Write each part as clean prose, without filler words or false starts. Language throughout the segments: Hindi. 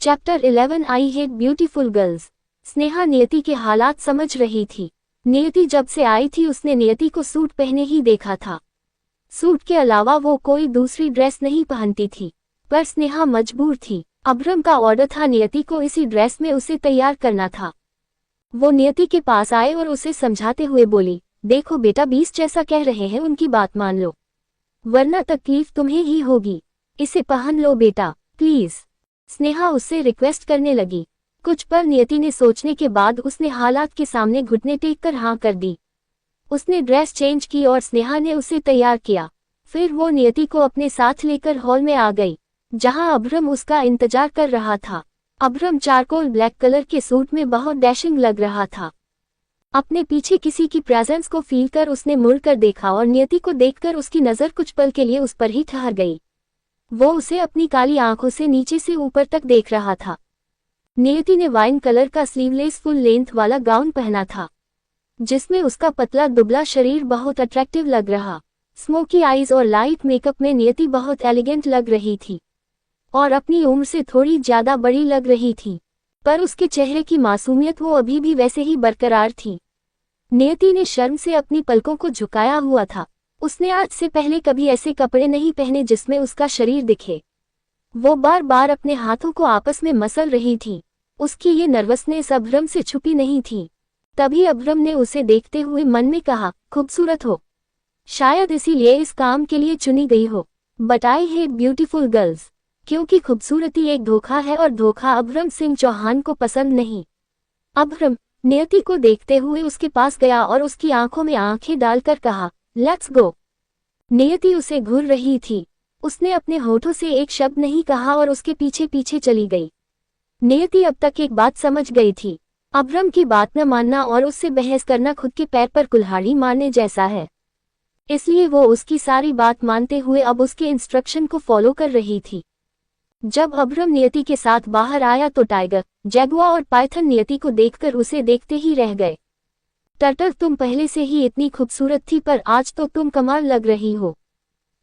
Chapter 11 I hate beautiful girls. Sneha नियति के हालात समझ रही थी। नियति जब से आई थी उसने नियति को सूट पहने ही देखा था। सूट के अलावा वो कोई दूसरी ड्रेस नहीं पहनती थी, पर स्नेहा मजबूर थी। अब्रम का ऑर्डर था नियति को इसी ड्रेस में उसे तैयार करना था। वो नियति के पास आए और उसे समझाते हुए बोली, देखो बेटा, 20 जैसा कह रहे हैं उनकी बात मान लो, वरना तकलीफ तुम्हें ही होगी। इसे पहन लो बेटा प्लीज। स्नेहा उससे रिक्वेस्ट करने लगी। कुछ पल नियति ने सोचने के बाद उसने हालात के सामने घुटने टेक कर हाँ कर दी। उसने ड्रेस चेंज की और स्नेहा ने उसे तैयार किया। फिर वो नियति को अपने साथ लेकर हॉल में आ गई, जहां अब्रम उसका इंतजार कर रहा था। अब्रम चारकोल ब्लैक कलर के सूट में बहुत डैशिंग लग रहा था। अपने पीछे किसी की प्रेजेंस को फील कर उसने मुड़कर देखा और नियति को देखकर उसकी नजर कुछ पल के लिए उस पर ही ठहर गई। वो उसे अपनी काली आंखों से नीचे से ऊपर तक देख रहा था। नियति ने वाइन कलर का स्लीवलेस फुल लेंथ वाला गाउन पहना था, जिसमें उसका पतला दुबला शरीर बहुत अट्रैक्टिव लग रहा। स्मोकी आईज और लाइट मेकअप में नियति बहुत एलिगेंट लग रही थी और अपनी उम्र से थोड़ी ज्यादा बड़ी लग रही थी, पर उसके चेहरे की मासूमियत वो अभी भी वैसे ही बरकरार थी। नियति ने शर्म से अपनी पलकों को झुकाया हुआ था। उसने आज से पहले कभी ऐसे कपड़े नहीं पहने जिसमें उसका शरीर दिखे। वो बार बार अपने हाथों को आपस में मसल रही थी। उसकी ये नर्वसनेस अब्रम से छुपी नहीं थी। तभी अब्रम ने उसे देखते हुए मन में कहा, खूबसूरत हो, शायद इसीलिए इस काम के लिए चुनी गई हो। But I hate beautiful girls, क्योंकि खूबसूरती एक धोखा है और धोखा अब्रम सिंह चौहान को पसंद नहीं। अब्रम नियति को देखते हुए उसके पास गया और उसकी आंखों में आंखें डालकर कहा, लेट्स गो। नियति उसे घूर रही थी। उसने अपने होठों से एक शब्द नहीं कहा और उसके पीछे पीछे चली गई। नियति अब तक एक बात समझ गई थी, अब्रम की बात न मानना और उससे बहस करना खुद के पैर पर कुल्हाड़ी मारने जैसा है। इसलिए वो उसकी सारी बात मानते हुए अब उसके इंस्ट्रक्शन को फॉलो कर रही थी। जब अब्रम नियति के साथ बाहर आया तो टाइगर, जैगुआ और पाइथन नियति को देखकर उसे देखते ही रह गए। टर्टल, तुम पहले से ही इतनी खूबसूरत थी, पर आज तो तुम कमाल लग रही हो।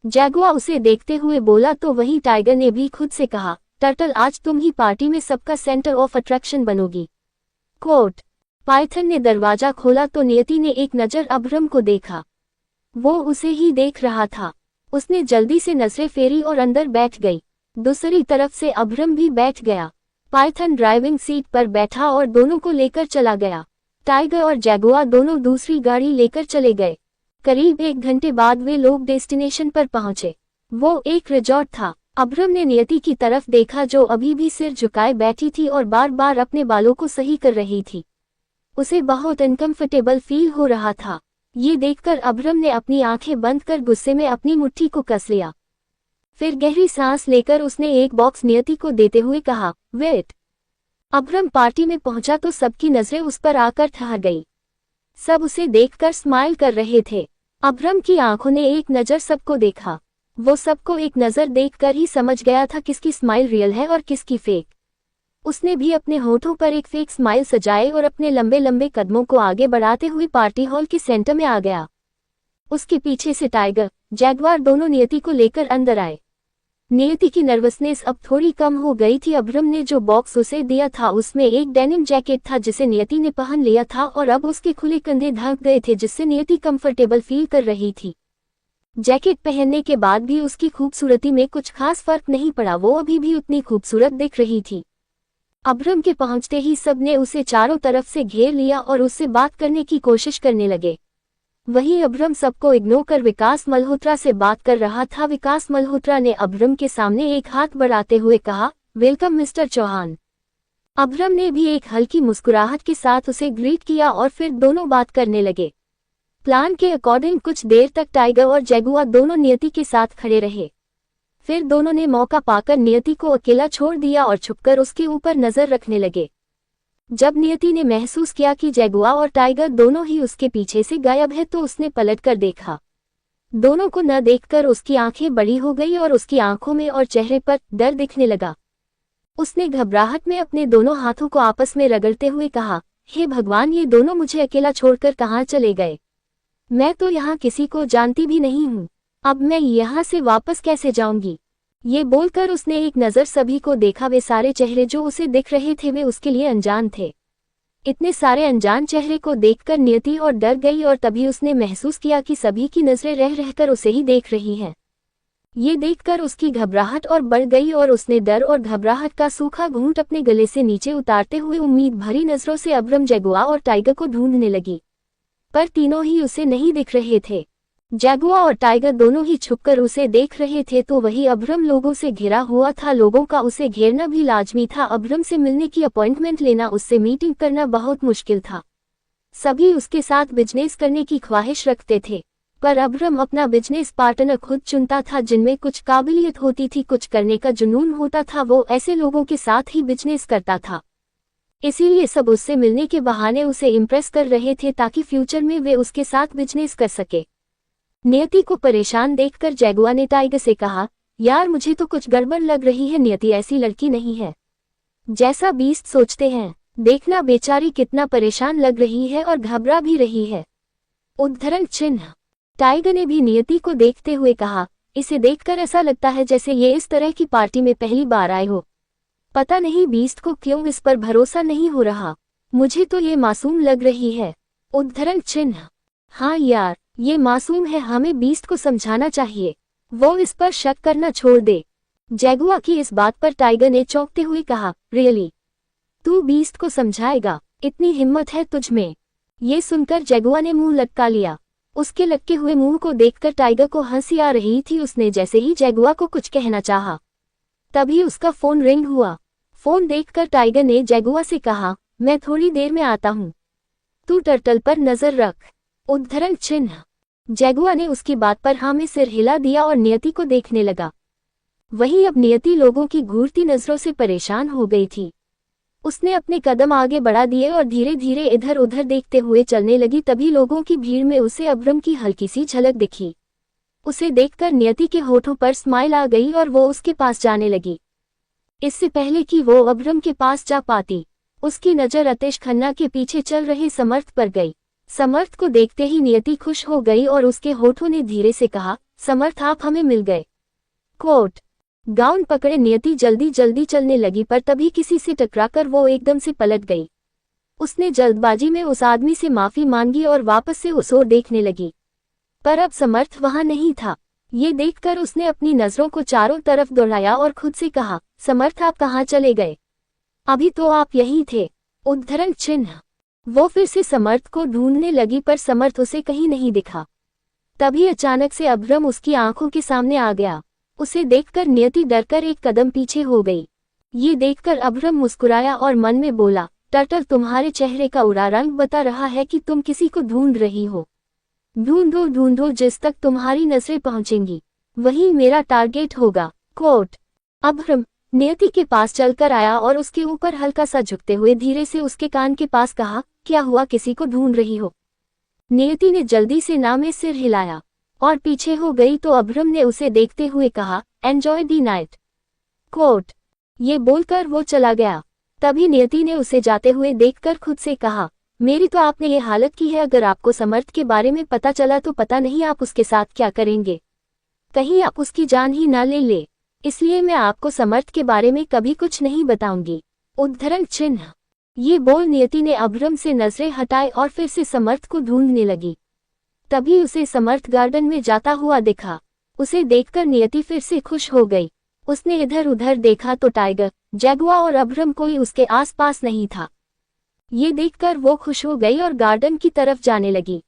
जैगुआ उसे देखते हुए बोला तो वहीं टाइगर ने भी खुद से कहा, टर्टल, आज तुम ही पार्टी में सबका सेंटर ऑफ अट्रैक्शन बनोगी। कोट। पाइथन ने दरवाजा खोला तो नियति ने एक नजर अब्रम को देखा। वो उसे ही देख रहा था। उसने जल्दी से नजरें फेरी और अंदर बैठ गई। दूसरी तरफ से अब्रम भी बैठ गया। पाइथन ड्राइविंग सीट पर बैठा और दोनों को लेकर चला गया। टाइगर और जैगुआ दोनों दूसरी गाड़ी लेकर चले गए। करीब 1 घंटे बाद वे लोग डेस्टिनेशन पर पहुंचे। वो एक रिजॉर्ट था। अब्रम ने नियति की तरफ देखा जो अभी भी सिर झुकाए बैठी थी और बार बार अपने बालों को सही कर रही थी। उसे बहुत अनकंफर्टेबल फील हो रहा था। ये देखकर अब्रम ने अपनी आंखें बंद कर गुस्से में अपनी मुट्ठी को कस लिया। फिर गहरी सांस लेकर उसने एक बॉक्स नियति को देते हुए कहा, वेट। अब्रम पार्टी में पहुंचा तो सबकी नजरें उस पर आकर ठहर गई। सब उसे देखकर स्माइल कर रहे थे। अब्रम की आंखों ने एक नजर सबको देखा। वो सबको एक नजर देखकर ही समझ गया था किसकी स्माइल रियल है और किसकी फेक। उसने भी अपने होठों पर एक फेक स्माइल सजाए और अपने लंबे लंबे कदमों को आगे बढ़ाते हुए पार्टी हॉल के सेंटर में आ गया। उसके पीछे से टाइगर, जैगवार दोनों नियति को लेकर अंदर आए। नियति की नर्वसनेस अब थोड़ी कम हो गई थी। अब्रम ने जो बॉक्स उसे दिया था उसमें एक डेनिम जैकेट था जिसे नियति ने पहन लिया था और अब उसके खुले कंधे ढक गए थे जिससे नियति कंफर्टेबल फील कर रही थी। जैकेट पहनने के बाद भी उसकी खूबसूरती में कुछ खास फर्क नहीं पड़ा। वो अभी भी उतनी खूबसूरत दिख रही थी। अब्रम के पहुंचते ही सबने उसे चारों तरफ से घेर लिया और उससे बात करने की कोशिश करने लगे। वहीं अब्रम सबको इग्नोर कर विकास मल्होत्रा से बात कर रहा था। विकास मल्होत्रा ने अब्रम के सामने एक हाथ बढ़ाते हुए कहा, वेलकम मिस्टर चौहान। अब्रम ने भी एक हल्की मुस्कुराहट के साथ उसे ग्रीट किया और फिर दोनों बात करने लगे। प्लान के अकॉर्डिंग कुछ देर तक टाइगर और जैगुआ दोनों नियति के साथ खड़े रहे। फिर दोनों ने मौका पाकर नियति को अकेला छोड़ दिया और छुपकर उसके ऊपर नजर रखने लगे। जब नियति ने महसूस किया कि जैगुआ और टाइगर दोनों ही उसके पीछे से गायब है तो उसने पलटकर देखा। दोनों को न देखकर उसकी आंखें बड़ी हो गई और उसकी आंखों में और चेहरे पर डर दिखने लगा। उसने घबराहट में अपने दोनों हाथों को आपस में रगड़ते हुए कहा, हे भगवान, ये दोनों मुझे अकेला छोड़कर कहाँ चले गए? मैं तो यहाँ किसी को जानती भी नहीं हूँ। अब मैं यहाँ से वापस कैसे जाऊंगी? ये बोलकर उसने एक नज़र सभी को देखा। वे सारे चेहरे जो उसे दिख रहे थे वे उसके लिए अनजान थे। इतने सारे अनजान चेहरे को देखकर नियति और डर गई और तभी उसने महसूस किया कि सभी की नज़रें रह रहकर उसे ही देख रही हैं। ये देखकर उसकी घबराहट और बढ़ गई और उसने डर और घबराहट का सूखा घूंट अपने गले से नीचे उतारते हुए उम्मीद भरी नज़रों से अब्रम, जगुआ और टाइगर को ढूंढने लगी, पर तीनों ही उसे नहीं दिख रहे थे। जगुआ और टाइगर दोनों ही छुपकर उसे देख रहे थे तो वही अब्रम लोगों से घिरा हुआ था। लोगों का उसे घेरना भी लाजमी था। अब्रम से मिलने की अपॉइंटमेंट लेना, उससे मीटिंग करना बहुत मुश्किल था। सभी उसके साथ बिजनेस करने की ख्वाहिश रखते थे, पर अब्रम अपना बिजनेस पार्टनर खुद चुनता था, जिनमें कुछ काबिलियत होती थी, कुछ करने का जुनून होता था। वो ऐसे लोगों के साथ ही बिजनेस करता था। इसीलिए सब उससे मिलने के बहाने उसे इम्प्रेस कर रहे थे ताकि फ्यूचर में वे उसके साथ बिजनेस कर सके। नियति को परेशान देखकर जगुआ ने टाइगर से कहा, यार मुझे तो कुछ गड़बड़ लग रही है। नियति ऐसी लड़की नहीं है जैसा बीस्ट सोचते हैं। देखना बेचारी कितना परेशान लग रही है और घबरा भी रही है। उद्धरण चिन्ह। टाइगर ने भी नियति को देखते हुए कहा, इसे देखकर ऐसा लगता है जैसे ये इस तरह की पार्टी में पहली बार आए हो। पता नहीं बीस्ट को क्यों इस पर भरोसा नहीं हो रहा। मुझे तो ये मासूम लग रही है। उद्धरण चिन्ह। हाँ यार, ये मासूम है, हमें बीस्ट को समझाना चाहिए, वो इस पर शक करना छोड़ दे। जगुआ की इस बात पर टाइगर ने चौंकते हुए कहा, रियली? तू बीस्ट को समझाएगा? इतनी हिम्मत है तुझ में? ये सुनकर जगुआ ने मुंह लटका लिया। उसके लटके हुए मुंह को देखकर टाइगर को हंसी आ रही थी। उसने जैसे ही जगुआ को कुछ कहना चाहा, तभी उसका फोन रिंग हुआ। फोन देखकर टाइगर ने जगुआ से कहा, मैं थोड़ी देर में आता हूँ, तू टर्टल पर नजर रख। उद्धरण चिन्ह। जगुआ ने उसकी बात पर हाँ में सिर हिला दिया और नियति को देखने लगा। वहीं अब नियति लोगों की घूरती नजरों से परेशान हो गई थी। उसने अपने कदम आगे बढ़ा दिए और धीरे धीरे इधर उधर देखते हुए चलने लगी। तभी लोगों की भीड़ में उसे अब्रम की हल्की सी झलक दिखी। उसे देखकर नियति के होठों पर स्माइल आ गई और वो उसके पास जाने लगी। इससे पहले कि वो अब्रम के पास जा पाती, उसकी नज़र अतिश खन्ना के पीछे चल रहे समर्थ पर गई। समर्थ को देखते ही नियति खुश हो गई और उसके होठों ने धीरे से कहा, समर्थ आप हमें मिल गए। कोट गाउन पकड़े नियति जल्दी जल्दी चलने लगी, पर तभी किसी से टकराकर वो एकदम से पलट गई। उसने जल्दबाजी में उस आदमी से माफी मांगी और वापस से उस ओर देखने लगी, पर अब समर्थ वहां नहीं था। ये देखकर उसने अपनी नजरों को चारों तरफ दौड़ाया और खुद से कहा, समर्थ आप कहाँ चले गए? अभी तो आप यही थे। उद्धरण चिन्ह। वो फिर से समर्थ को ढूंढने लगी, पर समर्थ उसे कहीं नहीं दिखा। तभी अचानक से अब्रम उसकी आंखों के सामने आ गया। उसे देखकर नियति डरकर एक कदम पीछे हो गई। ये देखकर अब्रम मुस्कुराया और मन में बोला, टर्टल तुम्हारे चेहरे का उड़ा रंग बता रहा है कि तुम किसी को ढूंढ रही हो। ढूंढो ढूंढो, जिस तक तुम्हारी नजरें पहुंचेंगी वही मेरा टारगेट होगा। कोट अब्रम नियति के पास चलकर आया और उसके ऊपर हल्का सा झुकते हुए धीरे से उसके कान के पास कहा, क्या हुआ, किसी को ढूंढ रही हो? नियति ने जल्दी से ना में सिर हिलाया और पीछे हो गई तो अब्रम ने उसे देखते हुए कहा, एंजॉय दी नाइट। कोट ये बोलकर वो चला गया। तभी नियति ने उसे जाते हुए देखकर खुद से कहा, मेरी तो आपने ये हालत की है। अगर आपको समर्थ के बारे में पता चला तो पता नहीं आप उसके साथ क्या करेंगे। कहीं आप उसकी जान ही ना ले ले, इसलिए मैं आपको समर्थ के बारे में कभी कुछ नहीं बताऊंगी। उद्धरण चिन्ह। ये बोल नियति ने अब्रम से नजरें हटाए और फिर से समर्थ को ढूंढने लगी। तभी उसे समर्थ गार्डन में जाता हुआ दिखा। उसे देखकर नियति फिर से खुश हो गई। उसने इधर उधर देखा तो टाइगर, जगुआ और अब्रम कोई उसके आसपास नहीं था। ये देखकर वो खुश हो गई और गार्डन की तरफ जाने लगी।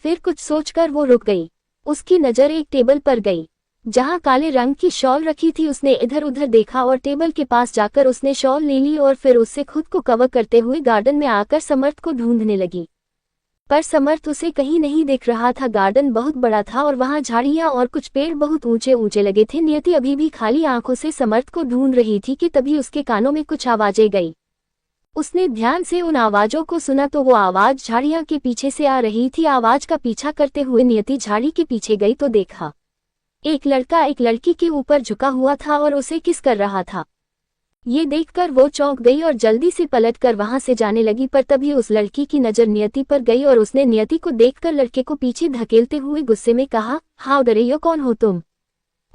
फिर कुछ सोचकर वो रुक गई। उसकी नज़र एक टेबल पर गई जहां काले रंग की शॉल रखी थी। उसने इधर उधर देखा और टेबल के पास जाकर उसने शॉल ले ली और फिर उससे खुद को कवर करते हुए गार्डन में आकर समर्थ को ढूंढने लगी। पर समर्थ उसे कहीं नहीं दिख रहा था। गार्डन बहुत बड़ा था और वहां झाड़ियां और कुछ पेड़ बहुत ऊंचे ऊंचे लगे थे। नियति अभी भी खाली आंखों से समर्थ को ढूंढ रही थी कि तभी उसके कानों में कुछ आवाजें गई। उसने ध्यान से उन आवाजों को सुना तो वो आवाज झाड़ियां के पीछे से आ रही थी। आवाज का पीछा करते हुए नियति झाड़ी के पीछे गई तो देखा एक लड़का एक लड़की के ऊपर झुका हुआ था और उसे किस कर रहा था। ये देखकर वो चौंक गई और जल्दी से पलटकर वहां से जाने लगी, पर तभी उस लड़की की नजर नियति पर गई और उसने नियति को देखकर लड़के को पीछे धकेलते हुए गुस्से में कहा, हाउ डरे, यो कौन हो तुम?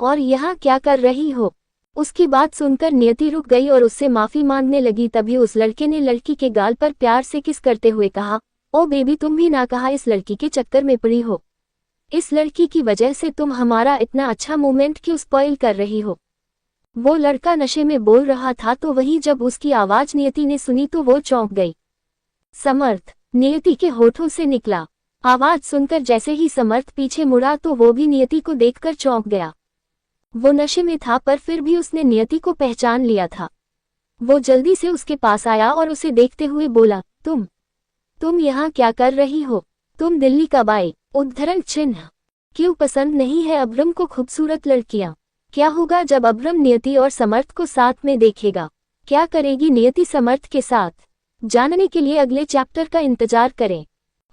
और यहाँ क्या कर रही हो? उसकी बात सुनकर नियति रुक गई और उससे माफी मांगने लगी। तभी उस लड़के ने लड़की के गाल पर प्यार से किस करते हुए कहा, ओ बेबी, तुम भी ना कहा इस लड़की के चक्कर में पड़ी हो। इस लड़की की वजह से तुम हमारा इतना अच्छा मोमेंट क्यों स्पॉइल कर रही हो? वो लड़का नशे में बोल रहा था तो वहीं जब उसकी आवाज नियति ने सुनी तो वो चौंक गई। समर्थ, नियति के होठों से निकला। आवाज सुनकर जैसे ही समर्थ पीछे मुड़ा तो वो भी नियति को देखकर चौंक गया। वो नशे में था पर फिर भी उसने नियति को पहचान लिया था। वो जल्दी से उसके पास आया और उसे देखते हुए बोला, तुम यहाँ क्या कर रही हो? तुम दिल्ली कब आए? उद्धरण चिन्ह। क्यों पसंद नहीं है अब्रम को खूबसूरत लड़कियां? क्या होगा जब अब्रम नियति और समर्थ को साथ में देखेगा? क्या करेगी नियति समर्थ के साथ? जानने के लिए अगले चैप्टर का इंतजार करें।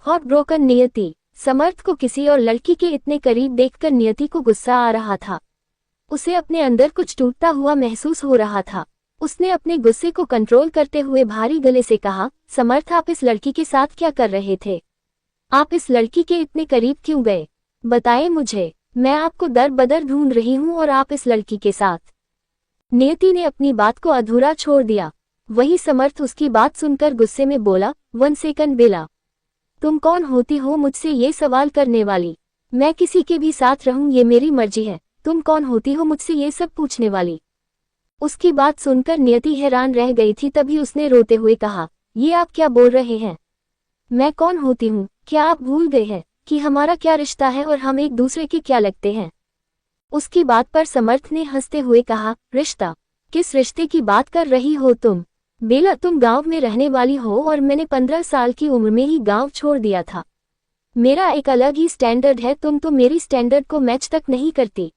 हॉट ब्रोकन नियति। समर्थ को किसी और लड़की के इतने करीब देखकर नियति को गुस्सा आ रहा था। उसे अपने अंदर कुछ टूटता हुआ महसूस हो रहा था। उसने अपने गुस्से को कंट्रोल करते हुए भारी गले से कहा, समर्थ, आप इस लड़की के साथ क्या कर रहे थे? आप इस लड़की के इतने करीब क्यों गए? बताएं मुझे। मैं आपको दर बदर ढूंढ रही हूं और आप इस लड़की के साथ। नियति ने अपनी बात को अधूरा छोड़ दिया। वही समर्थ उसकी बात सुनकर गुस्से में बोला, 1 सेकंड बेला, तुम कौन होती हो मुझसे ये सवाल करने वाली? मैं किसी के भी साथ रहूं ये मेरी मर्जी है। तुम कौन होती हो मुझसे ये सब पूछने वाली? उसकी बात सुनकर नियति हैरान रह गई थी। तभी उसने रोते हुए कहा, ये आप क्या बोल रहे हैं? मैं कौन होती हूँ? क्या आप भूल गए हैं कि हमारा क्या रिश्ता है और हम एक दूसरे के क्या लगते हैं? उसकी बात पर समर्थ ने हंसते हुए कहा, रिश्ता? किस रिश्ते की बात कर रही हो तुम? बेला, तुम गांव में रहने वाली हो और मैंने 15 साल की उम्र में ही गांव छोड़ दिया था। मेरा एक अलग ही स्टैंडर्ड है, तुम तो मेरी स्टैंडर्ड को मैच तक नहीं करती।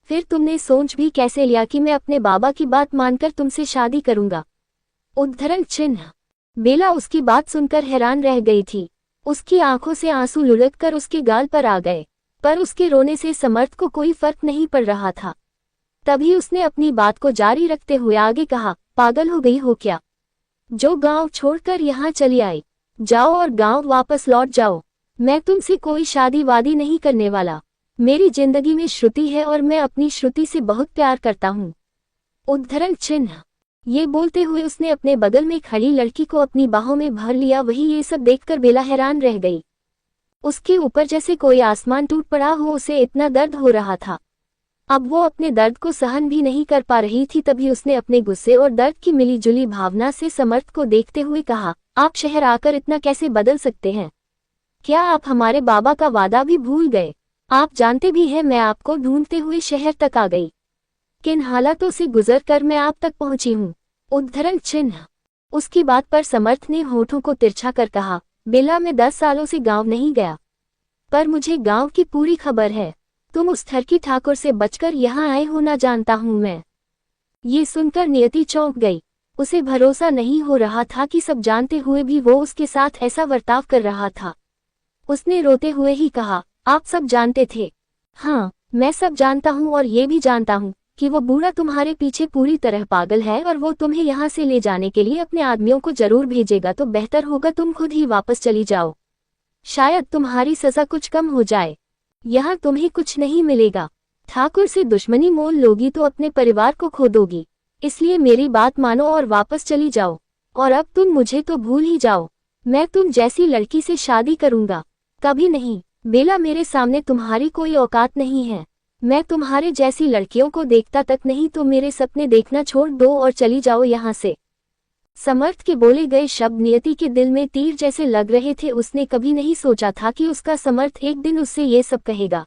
फिर तुमने सोच भी कैसे लिया कि मैं अपने बाबा की बात मानकर तुमसे शादी करूंगा? उद्धरण चिन्ह। बेला उसकी बात सुनकर हैरान रह गई थी। उसकी आंखों से आंसू लुढ़ककर उसके गाल पर आ गए, पर उसके रोने से समर्थ को कोई फर्क नहीं पड़ रहा था। तभी उसने अपनी बात को जारी रखते हुए आगे कहा, पागल हो गई हो क्या? जो गांव छोड़कर यहाँ चली आई, जाओ और गांव वापस लौट जाओ। मैं तुमसे कोई शादी वादी नहीं करने वाला। मेरी जिंदगी में श्रुति है और मैं अपनी श्रुति से बहुत प्यार करता हूँ। उद्धरण चिन्ह। ये बोलते हुए उसने अपने बगल में खड़ी लड़की को अपनी बाहों में भर लिया। वही ये सब देखकर बेला हैरान रह गई। उसके ऊपर जैसे कोई आसमान टूट पड़ा हो, उसे इतना दर्द हो रहा था। अब वो अपने दर्द को सहन भी नहीं कर पा रही थी। तभी उसने अपने गुस्से और दर्द की मिलीजुली भावना से समर्थ को देखते हुए कहा, आप शहर आकर इतना कैसे बदल सकते हैं? क्या आप हमारे बाबा का वादा भी भूल गए? आप जानते भी हैं मैं आपको ढूंढते हुए शहर तक आ गई। किन हालातों से गुजर कर मैं आप तक पहुंची हूँ। उद्धरण चिन्ह। उसकी बात पर समर्थ ने होठों को तिरछा कर कहा, बेला, मैं 10 सालों से गांव नहीं गया, पर मुझे गांव की पूरी खबर है। तुम उस ठरकी ठाकुर से बचकर यहाँ आए हो ना जानता हूँ मैं। ये सुनकर नियति चौंक गई। उसे भरोसा नहीं हो रहा था कि सब जानते हुए भी वो उसके साथ ऐसा बर्ताव कर रहा था। उसने रोते हुए ही कहा, आप सब जानते थे? हाँ, मैं सब जानता हूँ और ये भी जानता हूँ कि वो बूढ़ा तुम्हारे पीछे पूरी तरह पागल है और वो तुम्हें यहाँ से ले जाने के लिए अपने आदमियों को जरूर भेजेगा। तो बेहतर होगा तुम खुद ही वापस चली जाओ। शायद तुम्हारी सजा कुछ कम हो जाए। यहाँ तुम्हें कुछ नहीं मिलेगा। ठाकुर से दुश्मनी मोल लोगी तो अपने परिवार को खो दोगी। इसलिए मेरी बात मानो और वापस चली जाओ। और अब तुम मुझे तो भूल ही जाओ। मैं तुम जैसी लड़की से शादी करूंगा कभी नहीं। बेला, मेरे सामने तुम्हारी कोई औकात नहीं है। मैं तुम्हारे जैसी लड़कियों को देखता तक नहीं। तो मेरे सपने देखना छोड़ दो और चली जाओ यहाँ से। समर्थ के बोले गए शब्द नियति के दिल में तीर जैसे लग रहे थे। उसने कभी नहीं सोचा था कि उसका समर्थ एक दिन उससे ये सब कहेगा।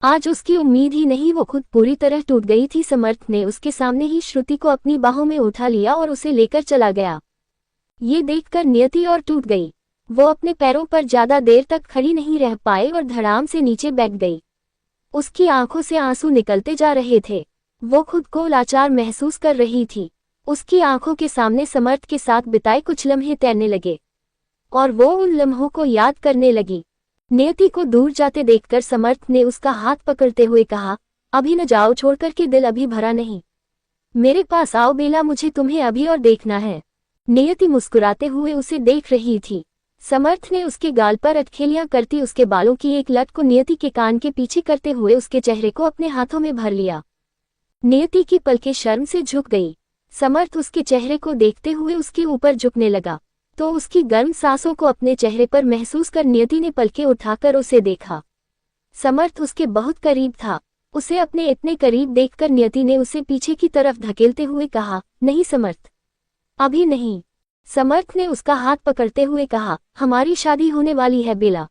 आज उसकी उम्मीद ही नहीं, वो खुद पूरी तरह टूट गई थी। समर्थ ने उसके सामने ही श्रुति को अपनी बाहों में उठा लिया और उसे लेकर चला गया। ये देखकर नियति और टूट गई। वो अपने पैरों पर ज्यादा देर तक खड़ी नहीं रह पाई और धड़ाम से नीचे बैठ गई। उसकी आंखों से आंसू निकलते जा रहे थे। वो खुद को लाचार महसूस कर रही थी। उसकी आंखों के सामने समर्थ के साथ बिताए कुछ लम्हे तैरने लगे और वो उन लम्हों को याद करने लगी। नियति को दूर जाते देखकर समर्थ ने उसका हाथ पकड़ते हुए कहा, अभी न जाओ, छोड़कर के दिल अभी भरा नहीं। मेरे पास आओ बेला, मुझे तुम्हें अभी और देखना है। नियति मुस्कुराते हुए उसे देख रही थी। समर्थ ने उसके गाल पर अटखेलियां करती उसके बालों की एक लट को नियति के कान के पीछे करते हुए उसके चेहरे को अपने हाथों में भर लिया। नियति की पलकें शर्म से झुक गई। समर्थ उसके चेहरे को देखते हुए उसके ऊपर झुकने लगा तो उसकी गर्म सांसों को अपने चेहरे पर महसूस कर नियति ने पलकें उठाकर उसे देखा। समर्थ उसके बहुत करीब था। उसे अपने इतने करीब देखकर नियति ने उसे पीछे की तरफ धकेलते हुए कहा, नहीं समर्थ, अभी नहीं। समर्थ ने उसका हाथ पकड़ते हुए कहा, हमारी शादी होने वाली है बेला,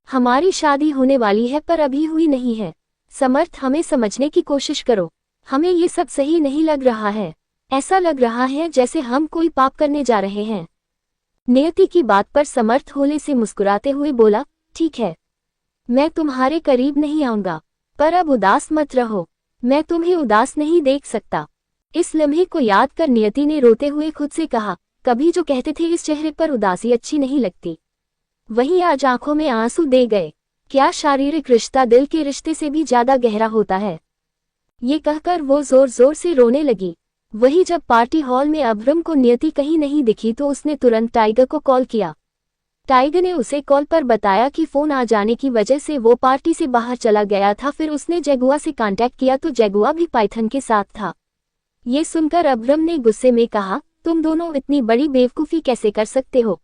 हमारी शादी होने वाली है पर अभी हुई नहीं है। समर्थ, हमें समझने की कोशिश करो, हमें ये सब सही नहीं लग रहा है। ऐसा लग रहा है जैसे हम कोई पाप करने जा रहे हैं। नियति की बात पर समर्थ होले से मुस्कुराते हुए बोला, ठीक है, मैं तुम्हारे करीब नहीं आऊंगा, पर अब उदास मत रहो, मैं तुम्हें उदास नहीं देख सकता। इस लम्हे को याद कर नियति ने रोते हुए खुद से कहा, कभी जो कहते थे इस चेहरे पर उदासी अच्छी नहीं लगती, वही आज आंखों में आंसू दे गए। क्या शारीरिक रिश्ता दिल के रिश्ते से भी ज्यादा गहरा होता है? ये कहकर वो जोर जोर से रोने लगी। वही जब पार्टी हॉल में अभ्रम को नियति कहीं नहीं दिखी तो उसने तुरंत टाइगर को कॉल किया। टाइगर ने उसे कॉल पर बताया कि फोन आ जाने की वजह से वो पार्टी से बाहर चला गया था। फिर उसने जगुआ से कांटेक्ट किया तो जगुआ भी पाइथन के साथ था। ये सुनकर अभ्रम ने गुस्से में कहा, तुम दोनों इतनी बड़ी बेवकूफ़ी कैसे कर सकते हो?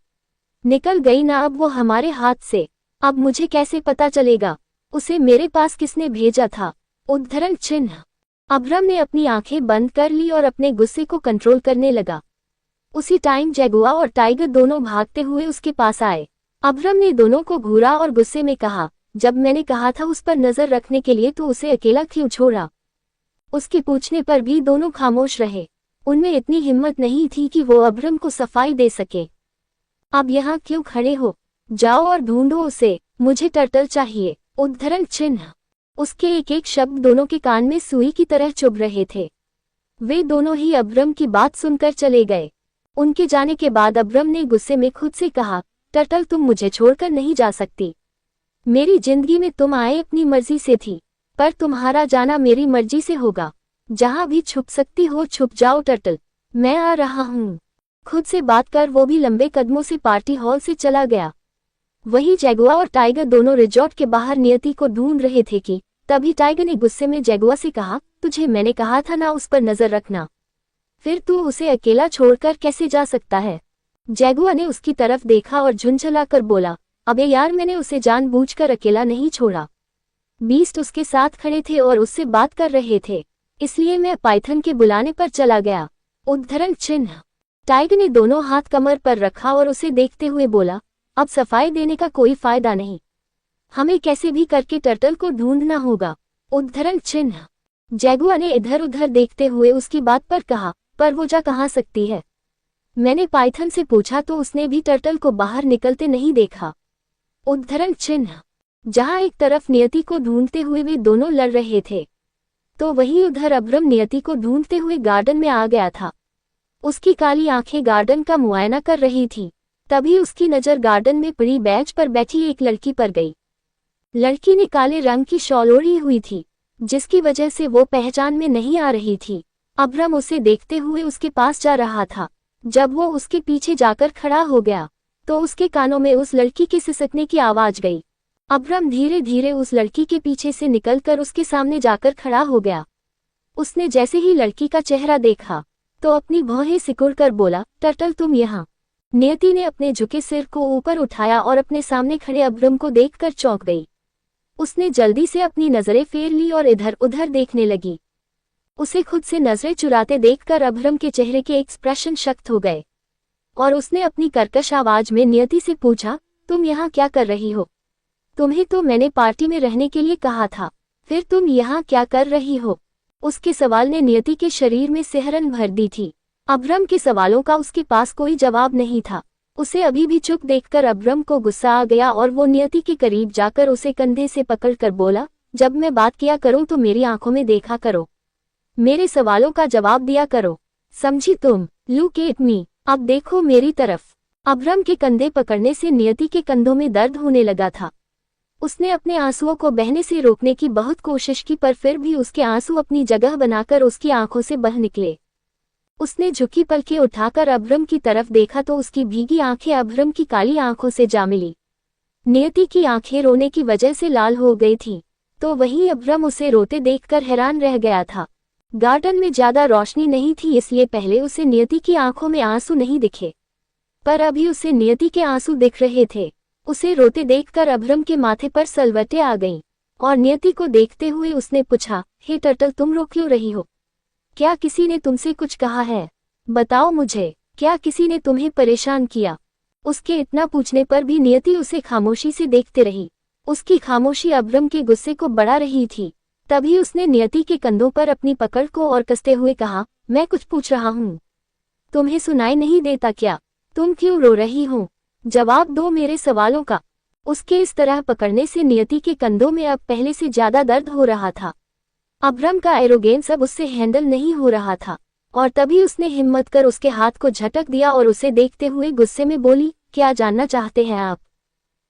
निकल गई ना अब वो हमारे हाथ से, अब मुझे कैसे पता चलेगा उसे मेरे पास किसने भेजा था? उद्धरण चिन्ह। अभ्रम ने अपनी आंखें बंद कर ली और अपने गुस्से को कंट्रोल करने लगा। उसी टाइम जगुआ और टाइगर दोनों भागते हुए उसके पास आए। अभ्रम ने दोनों को घूरा और गुस्से में कहा, जब मैंने कहा था उस पर नजर रखने के लिए तो उसे अकेला क्यों छोड़ा? उसके पूछने पर भी दोनों खामोश रहे। उनमें इतनी हिम्मत नहीं थी कि वो अभ्रम को सफाई दे सके। अब यहाँ क्यों खड़े हो? जाओ और ढूंढो उसे, मुझे टर्टल चाहिए। उद्धरण चिन्ह। उसके एक एक शब्द दोनों के कान में सुई की तरह चुभ रहे थे। वे दोनों ही अभ्रम की बात सुनकर चले गए। उनके जाने के बाद अभ्रम ने गुस्से में खुद से कहा, टर्टल तुम मुझे छोड़कर नहीं जा सकती। मेरी जिंदगी में तुम आए अपनी मर्जी से थी, पर तुम्हारा जाना मेरी मर्जी से होगा। जहां भी छुप सकती हो छुप जाओ टर्टल, मैं आ रहा हूं। खुद से बात कर वो भी लंबे कदमों से पार्टी हॉल से चला गया। वही जगुआ और टाइगर दोनों रिजॉर्ट के बाहर नियति को ढूंढ रहे थे कि तभी टाइगर ने गुस्से में जगुआ से कहा, तुझे मैंने कहा था ना उस पर नजर रखना, फिर तू उसे अकेला छोड़कर कैसे जा सकता है? जगुआ ने उसकी तरफ देखा और झुंझलाकर बोला, अबे यार मैंने उसे जानबूझकर अकेला नहीं छोड़ा। बीस्ट उसके साथ खड़े थे और उससे बात कर रहे थे, इसलिए मैं पाइथन के बुलाने पर चला गया। उद्धरण चिन्ह। टाइगर ने दोनों हाथ कमर पर रखा और उसे देखते हुए बोला, अब सफाई देने का कोई फायदा नहीं, हमें कैसे भी करके टर्टल को ढूंढना होगा। उद्धरण चिन्ह। जगुआ ने इधर उधर देखते हुए उसकी बात पर कहा, पर वो जा कहाँ सकती है? मैंने पाइथन से पूछा तो उसने भी टर्टल को बाहर निकलते नहीं देखा। उद्धरण चिन्ह। जहां एक तरफ नियति को ढूंढते हुए वे दोनों लड़ रहे थे, तो वहीं उधर अभ्रम नियति को ढूंढते हुए गार्डन में आ गया था। उसकी काली आंखें गार्डन का मुआयना कर रही थी। तभी उसकी नज़र गार्डन में पड़ी बेंच पर बैठी एक लड़की पर गई। लड़की ने काले रंग की शॉल ओढ़ी हुई थी, जिसकी वजह से वो पहचान में नहीं आ रही थी। अभ्रम उसे देखते हुए उसके पास जा रहा था। जब वो उसके पीछे जाकर खड़ा हो गया तो उसके कानों में उस लड़की के सिसकने की आवाज गई। अभ्रम धीरे धीरे उस लड़की के पीछे से निकलकर उसके सामने जाकर खड़ा हो गया। उसने जैसे ही लड़की का चेहरा देखा तो अपनी भौहें सिकुड़कर बोला, टर्टल तुम यहाँ? नियति ने अपने झुके सिर को ऊपर उठाया और अपने सामने खड़े अभ्रम को देखकर चौंक गई। उसने जल्दी से अपनी नजरें फेर ली और इधर उधर देखने लगी। उसे खुद से नजरें चुराते देखकर अभ्रम के चेहरे के एक्सप्रेशन सख्त हो गए और उसने अपनी कर्कश आवाज में नियति से पूछा, तुम यहाँ क्या कर रही हो? तुम्हें तो मैंने पार्टी में रहने के लिए कहा था, फिर तुम यहाँ क्या कर रही हो? उसके सवाल ने नियति के शरीर में सिहरन भर दी थी। अभ्रम के सवालों का उसके पास कोई जवाब नहीं था। उसे अभी भी चुप देखकर अभ्रम को गुस्सा आ गया और वो नियति के करीब जाकर उसे कंधे से पकड़कर बोला, जब मैं बात किया करूं तो मेरी आंखों में देखा करो, मेरे सवालों का जवाब दिया करो, समझी तुम? लुक एट मी, अब देखो मेरी तरफ। अभ्रम के कंधे पकड़ने से नियति के कंधों में दर्द होने लगा था। उसने अपने आंसुओं को बहने से रोकने की बहुत कोशिश की, पर फिर भी उसके आंसू अपनी जगह बनाकर उसकी आंखों से बह निकले। उसने झुकी पलकें उठाकर अभ्रम की तरफ देखा तो उसकी भीगी आंखें अभ्रम की काली आंखों से जा मिली। नियति की आंखें रोने की वजह से लाल हो गई थीं, तो वहीं अभ्रम उसे रोते देखकर हैरान रह गया था। गार्डन में ज्यादा रोशनी नहीं थी, इसलिए पहले उसे नियति की आंखों में आंसू नहीं दिखे, पर अभी उसे नियति के आंसू दिख रहे थे। उसे रोते देखकर अभ्रम के माथे पर सलवटें आ गईं, और नियति को देखते हुए उसने पूछा, हे टर्टल, तुम रो क्यों रही हो? क्या किसी ने तुमसे कुछ कहा है? बताओ मुझे, क्या किसी ने तुम्हें परेशान किया? उसके इतना पूछने पर भी नियति उसे खामोशी से देखते रही। उसकी खामोशी अभ्रम के गुस्से को बढ़ा रही थी। तभी उसने नियति के कंधों पर अपनी पकड़ को और कसते हुए कहा, मैं कुछ पूछ रहा हूँ, तुम्हें सुनाई नहीं देता क्या? तुम क्यों रो रही हो? जवाब दो मेरे सवालों का। उसके इस तरह पकड़ने से नियति के कंधों में अब पहले से ज्यादा दर्द हो रहा था। अभ्रम का एरोगेंस अब उससे हैंडल नहीं हो रहा था, और तभी उसने हिम्मत कर उसके हाथ को झटक दिया और उसे देखते हुए गुस्से में बोली, क्या जानना चाहते हैं आप?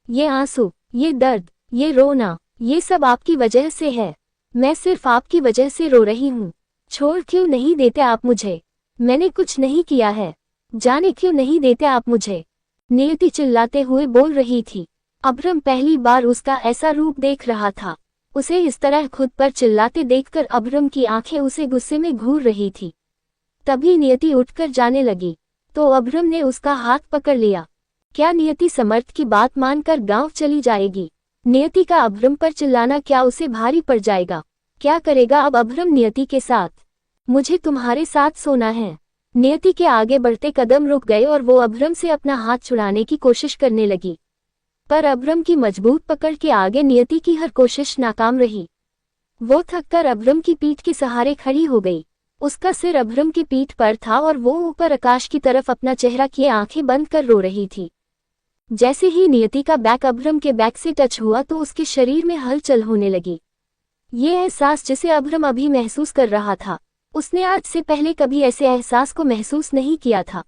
ये आंसू, ये दर्द, ये रोना, ये सब आपकी वजह से है। मैं सिर्फ आपकी वजह से रो रही हूँ। छोड़ क्यों नहीं देते आप मुझे? मैंने कुछ नहीं किया है। जाने क्यों नहीं देते आप मुझे? नियति चिल्लाते हुए बोल रही थी। अभ्रम पहली बार उसका ऐसा रूप देख रहा था। उसे इस तरह खुद पर चिल्लाते देखकर अभ्रम की आंखें उसे गुस्से में घूर रही थी। तभी नियति उठकर जाने लगी, तो अभ्रम ने उसका हाथ पकड़ लिया। क्या नियति समर्थ की बात मानकर गांव चली जाएगी? नियति का अभ्रम पर चिल्लाना क्या उसे भारी पड़ जाएगा? क्या करेगा अब अभ्रम नियति के साथ? मुझे तुम्हारे साथ सोना है। नियति के आगे बढ़ते कदम रुक गए और वो अभ्रम से अपना हाथ छुड़ाने की कोशिश करने लगी, पर अभ्रम की मजबूत पकड़ के आगे नियति की हर कोशिश नाकाम रही। वो थककर अभ्रम की पीठ के सहारे खड़ी हो गई। उसका सिर अभ्रम की पीठ पर था और वो ऊपर आकाश की तरफ अपना चेहरा किए आंखें बंद कर रो रही थी। जैसे ही नियति का बैक अभ्रम के बैक से टच हुआ तो उसके शरीर में हलचल होने लगी। ये एहसास जिसे अभ्रम अभी महसूस कर रहा था, उसने आज से पहले कभी ऐसे एहसास को महसूस नहीं किया था।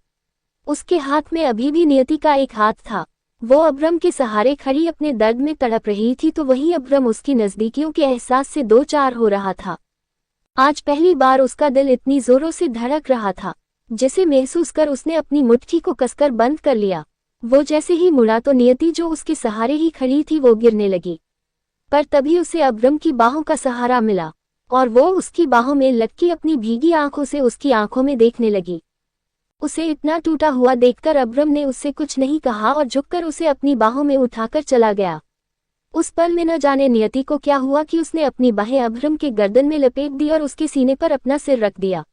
उसके हाथ में अभी भी नियति का एक हाथ था। वो अभ्रम के सहारे खड़ी अपने दर्द में तड़प रही थी, तो वहीं अभ्रम उसकी नजदीकियों के एहसास से दो चार हो रहा था। आज पहली बार उसका दिल इतनी जोरों से धड़क रहा था, जिसे महसूस कर उसने अपनी मुट्ठी को कसकर बंद कर लिया। वो जैसे ही मुड़ा तो नियति जो उसके सहारे ही खड़ी थी वो गिरने लगी, पर तभी उसे अभ्रम की बाहों का सहारा मिला और वो उसकी बाहों में लटकी अपनी भीगी आंखों से उसकी आंखों में देखने लगी। उसे इतना टूटा हुआ देखकर अभ्रम ने उससे कुछ नहीं कहा और झुककर उसे अपनी बाहों में उठाकर चला गया। उस पल में न जाने नियति को क्या हुआ कि उसने अपनी बाहें अभ्रम के गर्दन में लपेट दी और उसके सीने पर अपना सिर रख दिया।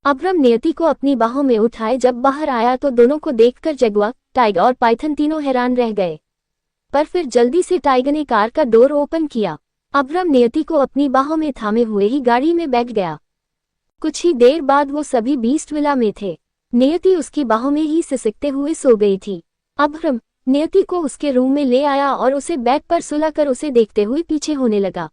अभ्रम नियति को अपनी बाहों में उठाए जब बाहर आया तो दोनों को देखकर जगुआ, टाइगर और पाइथन तीनों हैरान रह गए, पर फिर जल्दी से टाइगर ने कार का डोर ओपन किया। अभ्रम नियति को अपनी बाहों में थामे हुए ही गाड़ी में बैठ गया। कुछ ही देर बाद वो सभी बीस्ट विला में थे। नियति उसकी बाहों में ही सिसकते हुए सो गई थी। अभ्रम नियति को उसके रूम में ले आया और उसे बेड पर सुलाकर उसे देखते हुए पीछे होने लगा।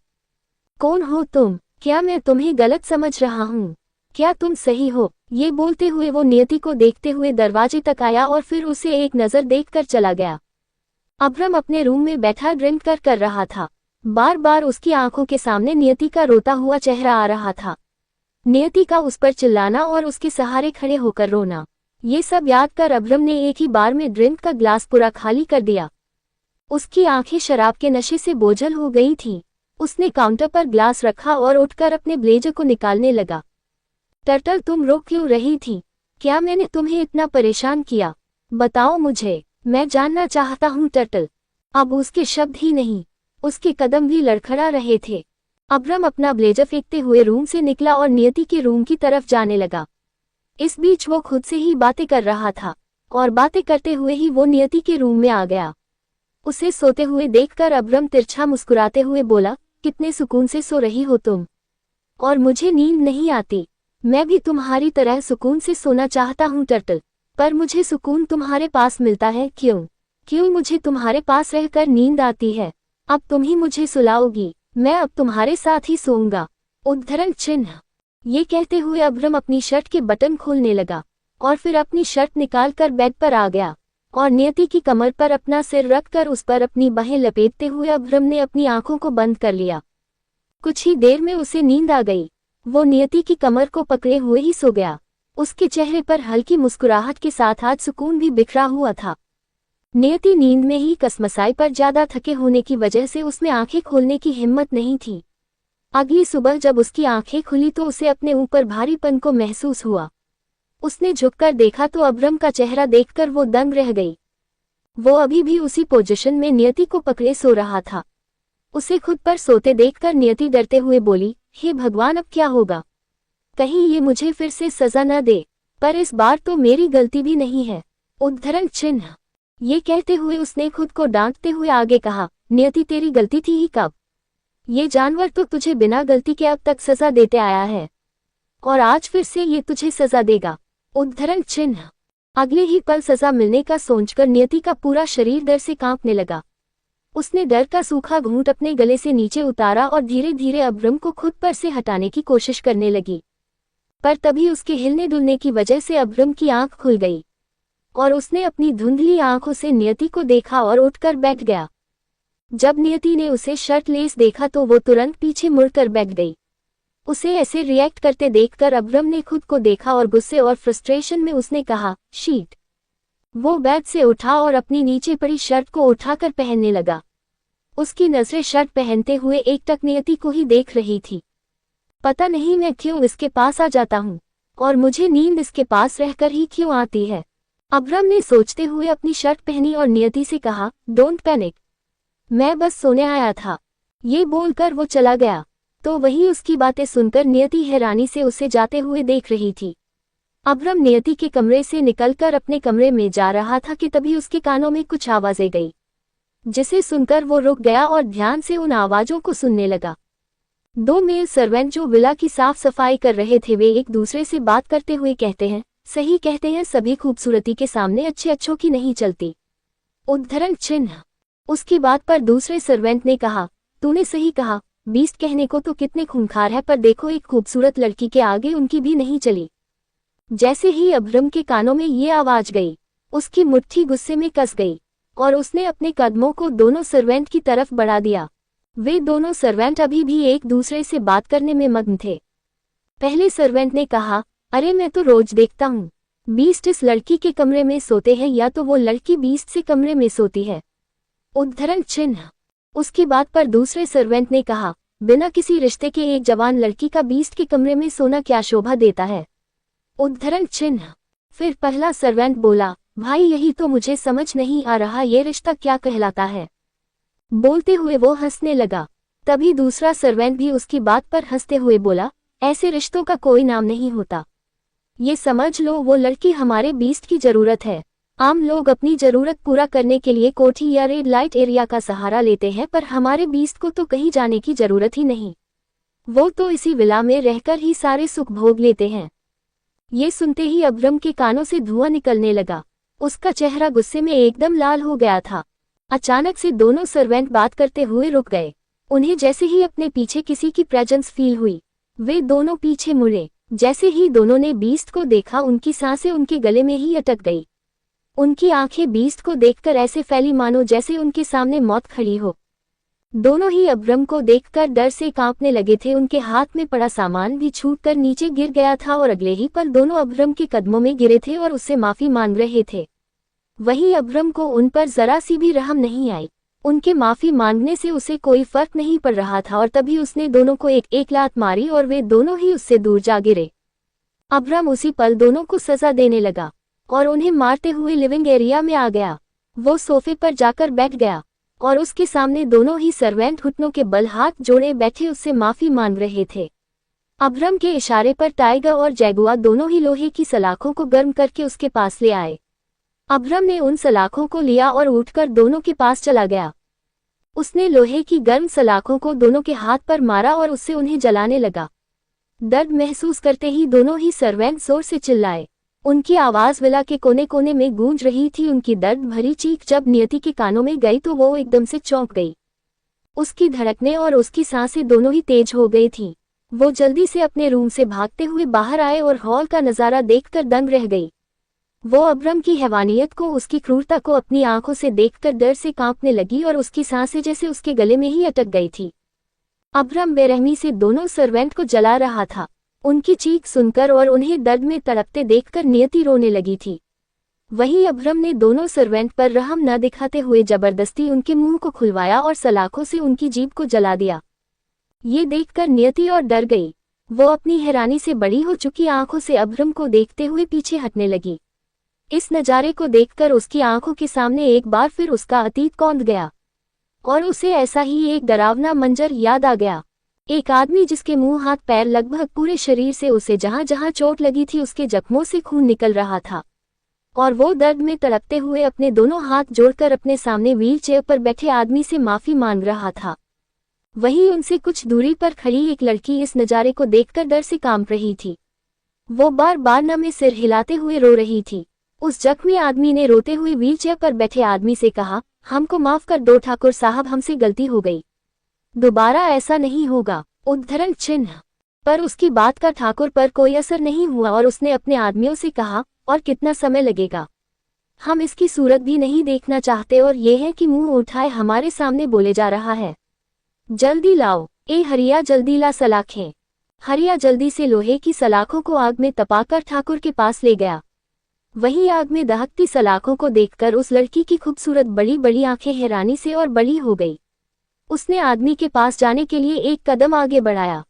कौन हो तुम? क्या मैं तुम्हें गलत समझ रहा हूँ? क्या तुम सही हो? ये बोलते हुए वो नियति को देखते हुए दरवाजे तक आया और फिर उसे एक नजर देखकर चला गया। अभ्रम अपने रूम में बैठा ड्रिंक कर रहा था। बार बार उसकी आंखों के सामने नियति का रोता हुआ चेहरा आ रहा था। नियति का उस पर चिल्लाना और उसके सहारे खड़े होकर रोना, ये सब याद कर अभ्रम ने एक ही बार में ड्रिंक का ग्लास पूरा खाली कर दिया। उसकी आंखें शराब के नशे से बोझल हो गई थीं। उसने काउंटर पर ग्लास रखा और उठकर अपने ब्लेजर को निकालने लगा। टर्टल, तुम रो क्यों रही थी? क्या मैंने तुम्हें इतना परेशान किया? बताओ मुझे, मैं जानना चाहता हूँ टर्टल। अब उसके शब्द ही नहीं, उसके कदम भी लड़खड़ा रहे थे। अभ्रम अपना ब्लेजर फेंकते हुए रूम से निकला और नियति के रूम की तरफ जाने लगा। इस बीच वो खुद से ही बातें कर रहा था और बातें करते हुए ही वो नियति के रूम में आ गया। उसे सोते हुए देखकर अभ्रम तिरछा मुस्कुराते हुए बोला, कितने सुकून से सो रही हो तुम, और मुझे नींद नहीं आती। मैं भी तुम्हारी तरह सुकून से सोना चाहता हूँ टर्टल, पर मुझे सुकून तुम्हारे पास मिलता है क्यों मुझे तुम्हारे पास रहकर नींद आती है। अब तुम ही मुझे सुलाओगी, मैं अब तुम्हारे साथ ही सोऊंगा। उद्धरण चिन्ह। ये कहते हुए अभ्रम अपनी शर्ट के बटन खोलने लगा और फिर अपनी शर्ट निकालकर बेड पर आ गया और नियति की कमर पर अपना सिर रखकर उस पर अपनी बाहें लपेटते हुए अभ्रम ने अपनी आंखों को बंद कर लिया। कुछ ही देर में उसे नींद आ गई। वो नियति की कमर को पकड़े हुए ही सो गया। उसके चेहरे पर हल्की मुस्कुराहट के साथ आज सुकून भी बिखरा हुआ था। नियति नींद में ही कसमसाई, पर ज्यादा थके होने की वजह से उसमें आंखें खोलने की हिम्मत नहीं थी। अगली सुबह जब उसकी आंखें खुली तो उसे अपने ऊपर भारीपन को महसूस हुआ। उसने झुककर देखा तो अब्रम का चेहरा देखकर वो दंग रह गई। वो अभी भी उसी पोजीशन में नियति को पकड़े सो रहा था। उसे खुद पर सोते देखकर नियति डरते हुए बोली, हे भगवान, अब क्या होगा? कहीं ये मुझे फिर से सजा न दे। पर इस बार तो मेरी गलती भी नहीं है। उद्धरण चिन्ह। ये कहते हुए उसने खुद को डांटते हुए आगे कहा, नियति, तेरी गलती थी ही कब? ये जानवर तो तुझे बिना गलती के अब तक सजा देते आया है, और आज फिर से ये तुझे सजा देगा। उद्धरण चिन्ह। अगले ही पल सजा मिलने का सोचकर नियति का पूरा शरीर डर से कांपने लगा। उसने डर का सूखा घूंट अपने गले से नीचे उतारा और धीरे धीरे अब्रम को खुद पर से हटाने की कोशिश करने लगी। पर तभी उसके हिलने डुलने की वजह से अब्रम की आंख खुल गई और उसने अपनी धुंधली आंखों से नियति को देखा और उठकर बैठ गया। जब नियति ने उसे शर्टलेस देखा तो वो तुरंत पीछे मुड़कर बैठ गई। उसे ऐसे रिएक्ट करते देखकर अब्रम ने खुद को देखा और गुस्से और फ्रस्ट्रेशन में उसने कहा, शीट। वो बेड से उठा और अपनी नीचे पड़ी शर्ट को उठाकर पहनने लगा। उसकी नजरें शर्ट पहनते हुए एकटक नियति को ही देख रही थी। पता नहीं मैं क्यों इसके पास आ जाता हूँ, और मुझे नींद इसके पास रहकर ही क्यों आती है? अब्रम ने सोचते हुए अपनी शर्ट पहनी और नियति से कहा, डोंट पैनिक, मैं बस सोने आया था। ये बोलकर वो चला गया। तो वही उसकी बातें सुनकर नियति हैरानी से उसे जाते हुए देख रही थी। अब्रम नियति के कमरे से निकलकर अपने कमरे में जा रहा था कि तभी उसके कानों में कुछ आवाजें गई, जिसे सुनकर वो रुक गया और ध्यान से उन आवाजों को सुनने लगा। 2 मेल सर्वेंट जो विला की साफ सफाई कर रहे थे, वे एक दूसरे से बात करते हुए कहते हैं, सही कहते हैं, सभी खूबसूरती के सामने अच्छों की नहीं चलती। उद्धरण चिन्ह। उसकी बात पर दूसरे सर्वेंट ने कहा, तूने सही कहा, बीस्ट कहने को तो कितने खूंखार है, पर देखो एक खूबसूरत लड़की के आगे उनकी भी नहीं चली। जैसे ही अब्रम के कानों में ये आवाज गई, उसकी मुट्ठी गुस्से में कस गई और उसने अपने कदमों को दोनों सर्वेंट की तरफ बढ़ा दिया। वे दोनों सर्वेंट अभी भी एक दूसरे से बात करने में मग्न थे। पहले सर्वेंट ने कहा, अरे मैं तो रोज देखता हूँ, बीस्ट इस लड़की के कमरे में सोते हैं या तो वो लड़की बीस्ट से कमरे में सोती है। उद्धरण चिन्ह। उसकी बात पर दूसरे सर्वेंट ने कहा, बिना किसी रिश्ते के एक जवान लड़की का बीस्ट के कमरे में सोना क्या शोभा देता है। उद्धरण चिन्ह। फिर पहला सर्वेंट बोला, भाई यही तो मुझे समझ नहीं आ रहा, ये रिश्ता क्या कहलाता है। बोलते हुए वो हंसने लगा। तभी दूसरा सर्वेंट भी उसकी बात पर हंसते हुए बोला, ऐसे रिश्तों का कोई नाम नहीं होता। ये समझ लो वो लड़की हमारे बीस्ट की जरूरत है। आम लोग अपनी जरूरत पूरा करने के लिए कोठी या रेड लाइट एरिया का सहारा लेते हैं, पर हमारे बीस्ट को तो कहीं जाने की जरूरत ही नहीं। वो तो इसी विला में रहकर ही सारे सुख भोग लेते हैं। ये सुनते ही अब्रम के कानों से धुआं निकलने लगा। उसका चेहरा गुस्से में एकदम लाल हो गया था। अचानक से दोनों सर्वेंट बात करते हुए रुक गए। उन्हें जैसे ही अपने पीछे किसी की प्रेजेंस फील हुई, वे दोनों पीछे मुड़े। जैसे ही दोनों ने बीस्ट को देखा, उनकी सांसें उनके गले में ही अटक गई। उनकी आंखें बीस्ट को देखकर ऐसे फैली मानो जैसे उनके सामने मौत खड़ी हो। दोनों ही अब्रम को देखकर डर से कांपने लगे थे। उनके हाथ में पड़ा सामान भी छूटकर नीचे गिर गया था और अगले ही पल दोनों अब्रम के कदमों में गिरे थे और उससे माफी मांग रहे थे। वहीं अब्रम को उन पर जरा सी भी रहम नहीं आई। उनके माफी मांगने से उसे कोई फर्क नहीं पड़ रहा था और तभी उसने दोनों को एक एक लात मारी और वे दोनों ही उससे दूर जा गिरे। अब्रम उसी पल दोनों को सजा देने लगा और उन्हें मारते हुए लिविंग एरिया में आ गया। वो सोफे पर जाकर बैठ गया और उसके सामने दोनों ही सर्वेंट घुटनों के बल हाथ जोड़े बैठे उससे माफी मांग रहे थे। अब्रम के इशारे पर टाइगर और जैगुआर दोनों ही लोहे की सलाखों को गर्म करके उसके पास ले आए। अब्रम ने उन सलाखों को लिया और उठकर दोनों के पास चला गया। उसने लोहे की गर्म सलाखों को दोनों के हाथ पर मारा और उससे उन्हें जलाने लगा। दर्द महसूस करते ही दोनों ही सर्वेंट जोर से चिल्लाए। उनकी आवाज विला के कोने कोने में गूंज रही थी। उनकी दर्द भरी चीख जब नियति के कानों में गई तो वो एकदम से चौंक गई। उसकी धड़कनें और उसकी सांसें दोनों ही तेज हो गई थीं। वो जल्दी से अपने रूम से भागते हुए बाहर आए और हॉल का नजारा देखकर दंग रह गई। वो अब्रम की हैवानियत को, उसकी क्रूरता को अपनी आंखों से देखकर डर से कांपने लगी और उसकी सांसें जैसे उसके गले में ही अटक गई थी। अब्रम बेरहमी से दोनों सर्वेंट को जला रहा था। उनकी चीख सुनकर और उन्हें दर्द में तड़पते देखकर नियति रोने लगी थी। वहीं अभ्रम ने दोनों सर्वेंट पर रहम न दिखाते हुए जबरदस्ती उनके मुंह को खुलवाया और सलाखों से उनकी जीभ को जला दिया। ये देखकर नियति और डर गई। वो अपनी हैरानी से बड़ी हो चुकी आंखों से अभ्रम को देखते हुए पीछे हटने लगी। इस नज़ारे को देखकर उसकी आंखों के सामने एक बार फिर उसका अतीत कौंध गया और उसे ऐसा ही एक डरावना मंजर याद आ गया। एक आदमी जिसके मुंह हाथ पैर लगभग पूरे शरीर से उसे जहां जहां चोट लगी थी उसके जख्मों से खून निकल रहा था और वो दर्द में तड़पते हुए अपने दोनों हाथ जोड़कर अपने सामने व्हील चेयर पर बैठे आदमी से माफी मांग रहा था। वहीं उनसे कुछ दूरी पर खड़ी एक लड़की इस नज़ारे को देखकर डर से कांप रही थी। वो बार बार नम सिर हिलाते हुए रो रही थी। उस जख्मी आदमी ने रोते हुए व्हीलचेयर पर बैठे आदमी से कहा, हमको माफ कर दो ठाकुर साहब, हमसे गलती हो गई, दोबारा ऐसा नहीं होगा। उद्धरण चिन्ह। पर उसकी बात का ठाकुर पर कोई असर नहीं हुआ और उसने अपने आदमियों से कहा, और कितना समय लगेगा? हम इसकी सूरत भी नहीं देखना चाहते और ये है कि मुंह उठाए हमारे सामने बोले जा रहा है। जल्दी लाओ, ए हरिया जल्दी ला सलाखें। हरिया जल्दी से लोहे की सलाखों को आग में तपाकर ठाकुर के पास ले गया। वहीं आग में दहकती सलाखों को देखकर उस लड़की की खूबसूरत बड़ी बड़ी आंखें हैरानी से और बड़ी हो गई। उसने आदमी के पास जाने के लिए एक कदम आगे बढ़ाया,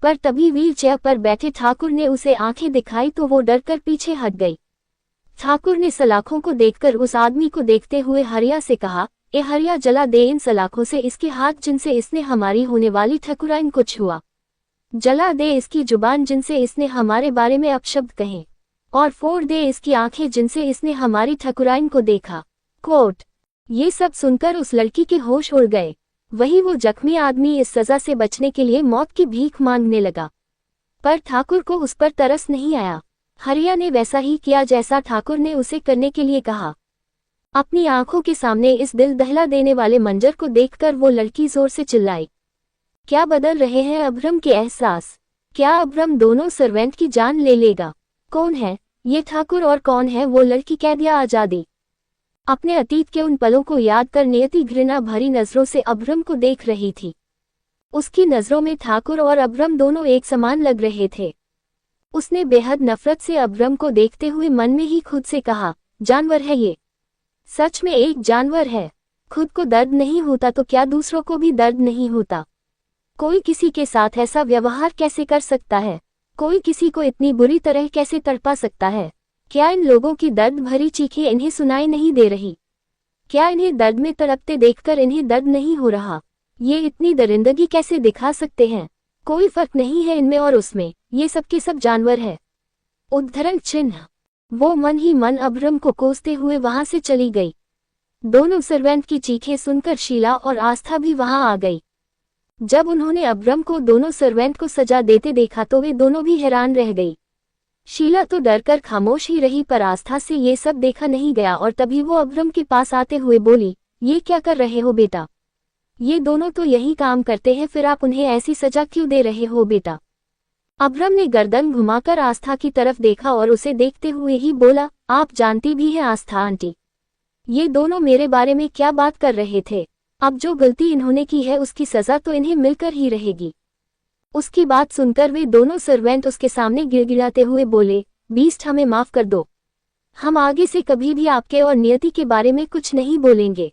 पर तभी व्हील चेयर पर बैठे ठाकुर ने उसे आंखें दिखाई तो वो डरकर पीछे हट गई। ठाकुर ने सलाखों को देखकर उस आदमी को देखते हुए हरिया से कहा, ए हरिया जला दे इन सलाखों से इसके हाथ जिनसे इसने हमारी होने वाली ठकुराइन को छुआ। जला दे इसकी जुबान जिनसे इसने हमारे बारे में अपशब्द कहे और फोड़ दे इसकी आंखें जिनसे इसने हमारी ठकुराइन को देखा। कोट। ये सब सुनकर उस लड़की के होश उड़ गए। वही वो जख्मी आदमी इस सजा से बचने के लिए मौत की भीख मांगने लगा, पर ठाकुर को उस पर तरस नहीं आया। हरिया ने वैसा ही किया जैसा ठाकुर ने उसे करने के लिए कहा। अपनी आंखों के सामने इस दिल दहला देने वाले मंजर को देखकर वो लड़की जोर से चिल्लाई। क्या बदल रहे हैं अभ्रम के एहसास? क्या अभ्रम दोनों सर्वेंट की जान ले लेगा? कौन है ये ठाकुर और कौन है वो लड़की, कैद या आजादी? अपने अतीत के उन पलों को याद कर नियति घृणा भरी नजरों से अभ्रम को देख रही थी। उसकी नजरों में ठाकुर और अभ्रम दोनों एक समान लग रहे थे। उसने बेहद नफरत से अभ्रम को देखते हुए मन में ही खुद से कहा, जानवर है ये, सच में एक जानवर है। खुद को दर्द नहीं होता तो क्या दूसरों को भी दर्द नहीं होता? कोई किसी के साथ ऐसा व्यवहार कैसे कर सकता है? कोई किसी को इतनी बुरी तरह कैसे तड़पा सकता है? क्या इन लोगों की दर्द भरी चीखें इन्हें सुनाई नहीं दे रही? क्या इन्हें दर्द में तड़पते देखकर इन्हें दर्द नहीं हो रहा? ये इतनी दरिंदगी कैसे दिखा सकते हैं? कोई फर्क नहीं है इनमें और उसमें, ये सब के सब जानवर है। उद्धरण चिन्ह। वो मन ही मन अभ्रम को कोसते हुए वहां से चली गई। दोनों सर्वेंट की चीखें सुनकर शीला और आस्था भी वहां आ गई। जब उन्होंने अभ्रम को दोनों सर्वेंट को सजा देते देखा तो वे दोनों भी हैरान रह गई। शीला तो डरकर खामोश ही रही, पर आस्था से ये सब देखा नहीं गया और तभी वो अभ्रम के पास आते हुए बोली, ये क्या कर रहे हो बेटा? ये दोनों तो यही काम करते हैं, फिर आप उन्हें ऐसी सजा क्यों दे रहे हो बेटा? अभ्रम ने गर्दन घुमाकर आस्था की तरफ देखा और उसे देखते हुए ही बोला, आप जानती भी हैं आस्था आंटी, ये दोनों मेरे बारे में क्या बात कर रहे थे? अब जो गलती इन्होंने की है उसकी सजा तो इन्हें मिलकर ही रहेगी। उसकी बात सुनकर वे दोनों सर्वेंट उसके सामने गिड़गिड़ाते हुए बोले, बीस्ट हमें माफ कर दो, हम आगे से कभी भी आपके और नियति के बारे में कुछ नहीं बोलेंगे।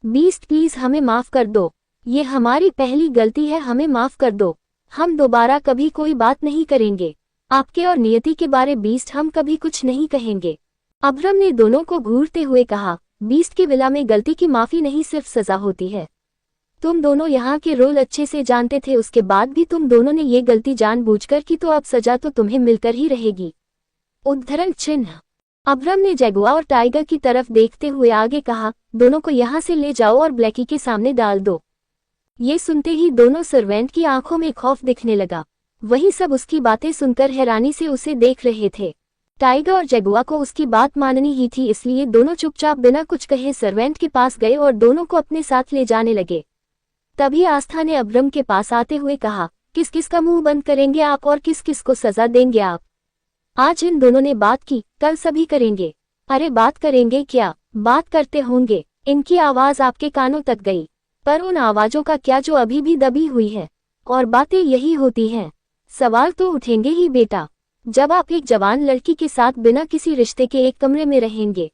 बीस्ट प्लीज हमें माफ कर दो, ये हमारी पहली गलती है, हमें माफ कर दो, हम दोबारा कभी कोई बात नहीं करेंगे आपके और नियति के बारे। बीस्ट हम कभी कुछ नहीं कहेंगे। अभ्रम ने दोनों को घूरते हुए कहा, बीस्ट के विला में गलती की माफी नहीं सिर्फ सजा होती है। तुम दोनों यहाँ के रोल अच्छे से जानते थे, उसके बाद भी तुम दोनों ने ये गलती जानबूझकर की तो अब सजा तो तुम्हें मिलकर ही रहेगी। उद्धरण चिन्ह। अभ्रम ने जगुआ और टाइगर की तरफ देखते हुए आगे कहा, दोनों को यहाँ से ले जाओ और ब्लैकी के सामने डाल दो। ये सुनते ही दोनों सर्वेंट की आंखों में खौफ दिखने लगा। वही सब उसकी बातें सुनकर हैरानी से उसे देख रहे थे। टाइगर और जगुआ को उसकी बात माननी ही थी, इसलिए दोनों चुपचाप बिना कुछ कहे सर्वेंट के पास गए और दोनों को अपने साथ ले जाने लगे। तभी आस्था ने अभ्रम के पास आते हुए कहा, किस किस का मुंह बंद करेंगे आप और किस किस को सजा देंगे आप? आज इन दोनों ने बात की, कल सभी करेंगे। अरे बात करेंगे क्या, बात करते होंगे। इनकी आवाज आपके कानों तक गई, पर उन आवाजों का क्या जो अभी भी दबी हुई है, और बातें यही होती हैं। सवाल तो उठेंगे ही बेटा, जब आप एक जवान लड़की के साथ बिना किसी रिश्ते के एक कमरे में रहेंगे।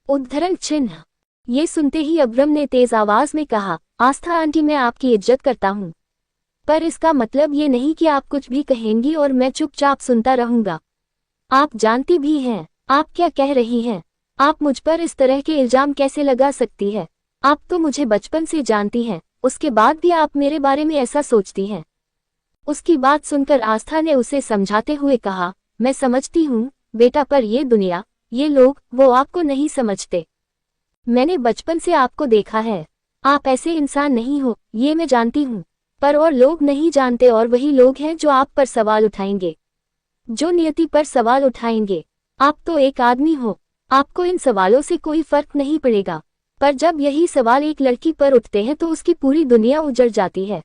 उद्धरण चिन्ह। ये सुनते ही अब्रम ने तेज आवाज में कहा, आस्था आंटी, मैं आपकी इज्जत करता हूँ, पर इसका मतलब ये नहीं कि आप कुछ भी कहेंगी और मैं चुपचाप सुनता रहूंगा। आप जानती भी हैं आप क्या कह रही हैं। आप मुझ पर इस तरह के इल्जाम कैसे लगा सकती है। आप तो मुझे बचपन से जानती हैं, उसके बाद भी आप मेरे बारे में ऐसा सोचती हैं। उसकी बात सुनकर आस्था ने उसे समझाते हुए कहा, मैं समझती हूँ बेटा, पर ये दुनिया, ये लोग, वो आपको नहीं समझते। मैंने बचपन से आपको देखा है, आप ऐसे इंसान नहीं हो, ये मैं जानती हूँ, पर और लोग नहीं जानते, और वही लोग हैं जो आप पर सवाल उठाएंगे, जो नियति पर सवाल उठाएंगे। आप तो एक आदमी हो, आपको इन सवालों से कोई फर्क नहीं पड़ेगा, पर जब यही सवाल एक लड़की पर उठते हैं तो उसकी पूरी दुनिया उजड़ जाती है।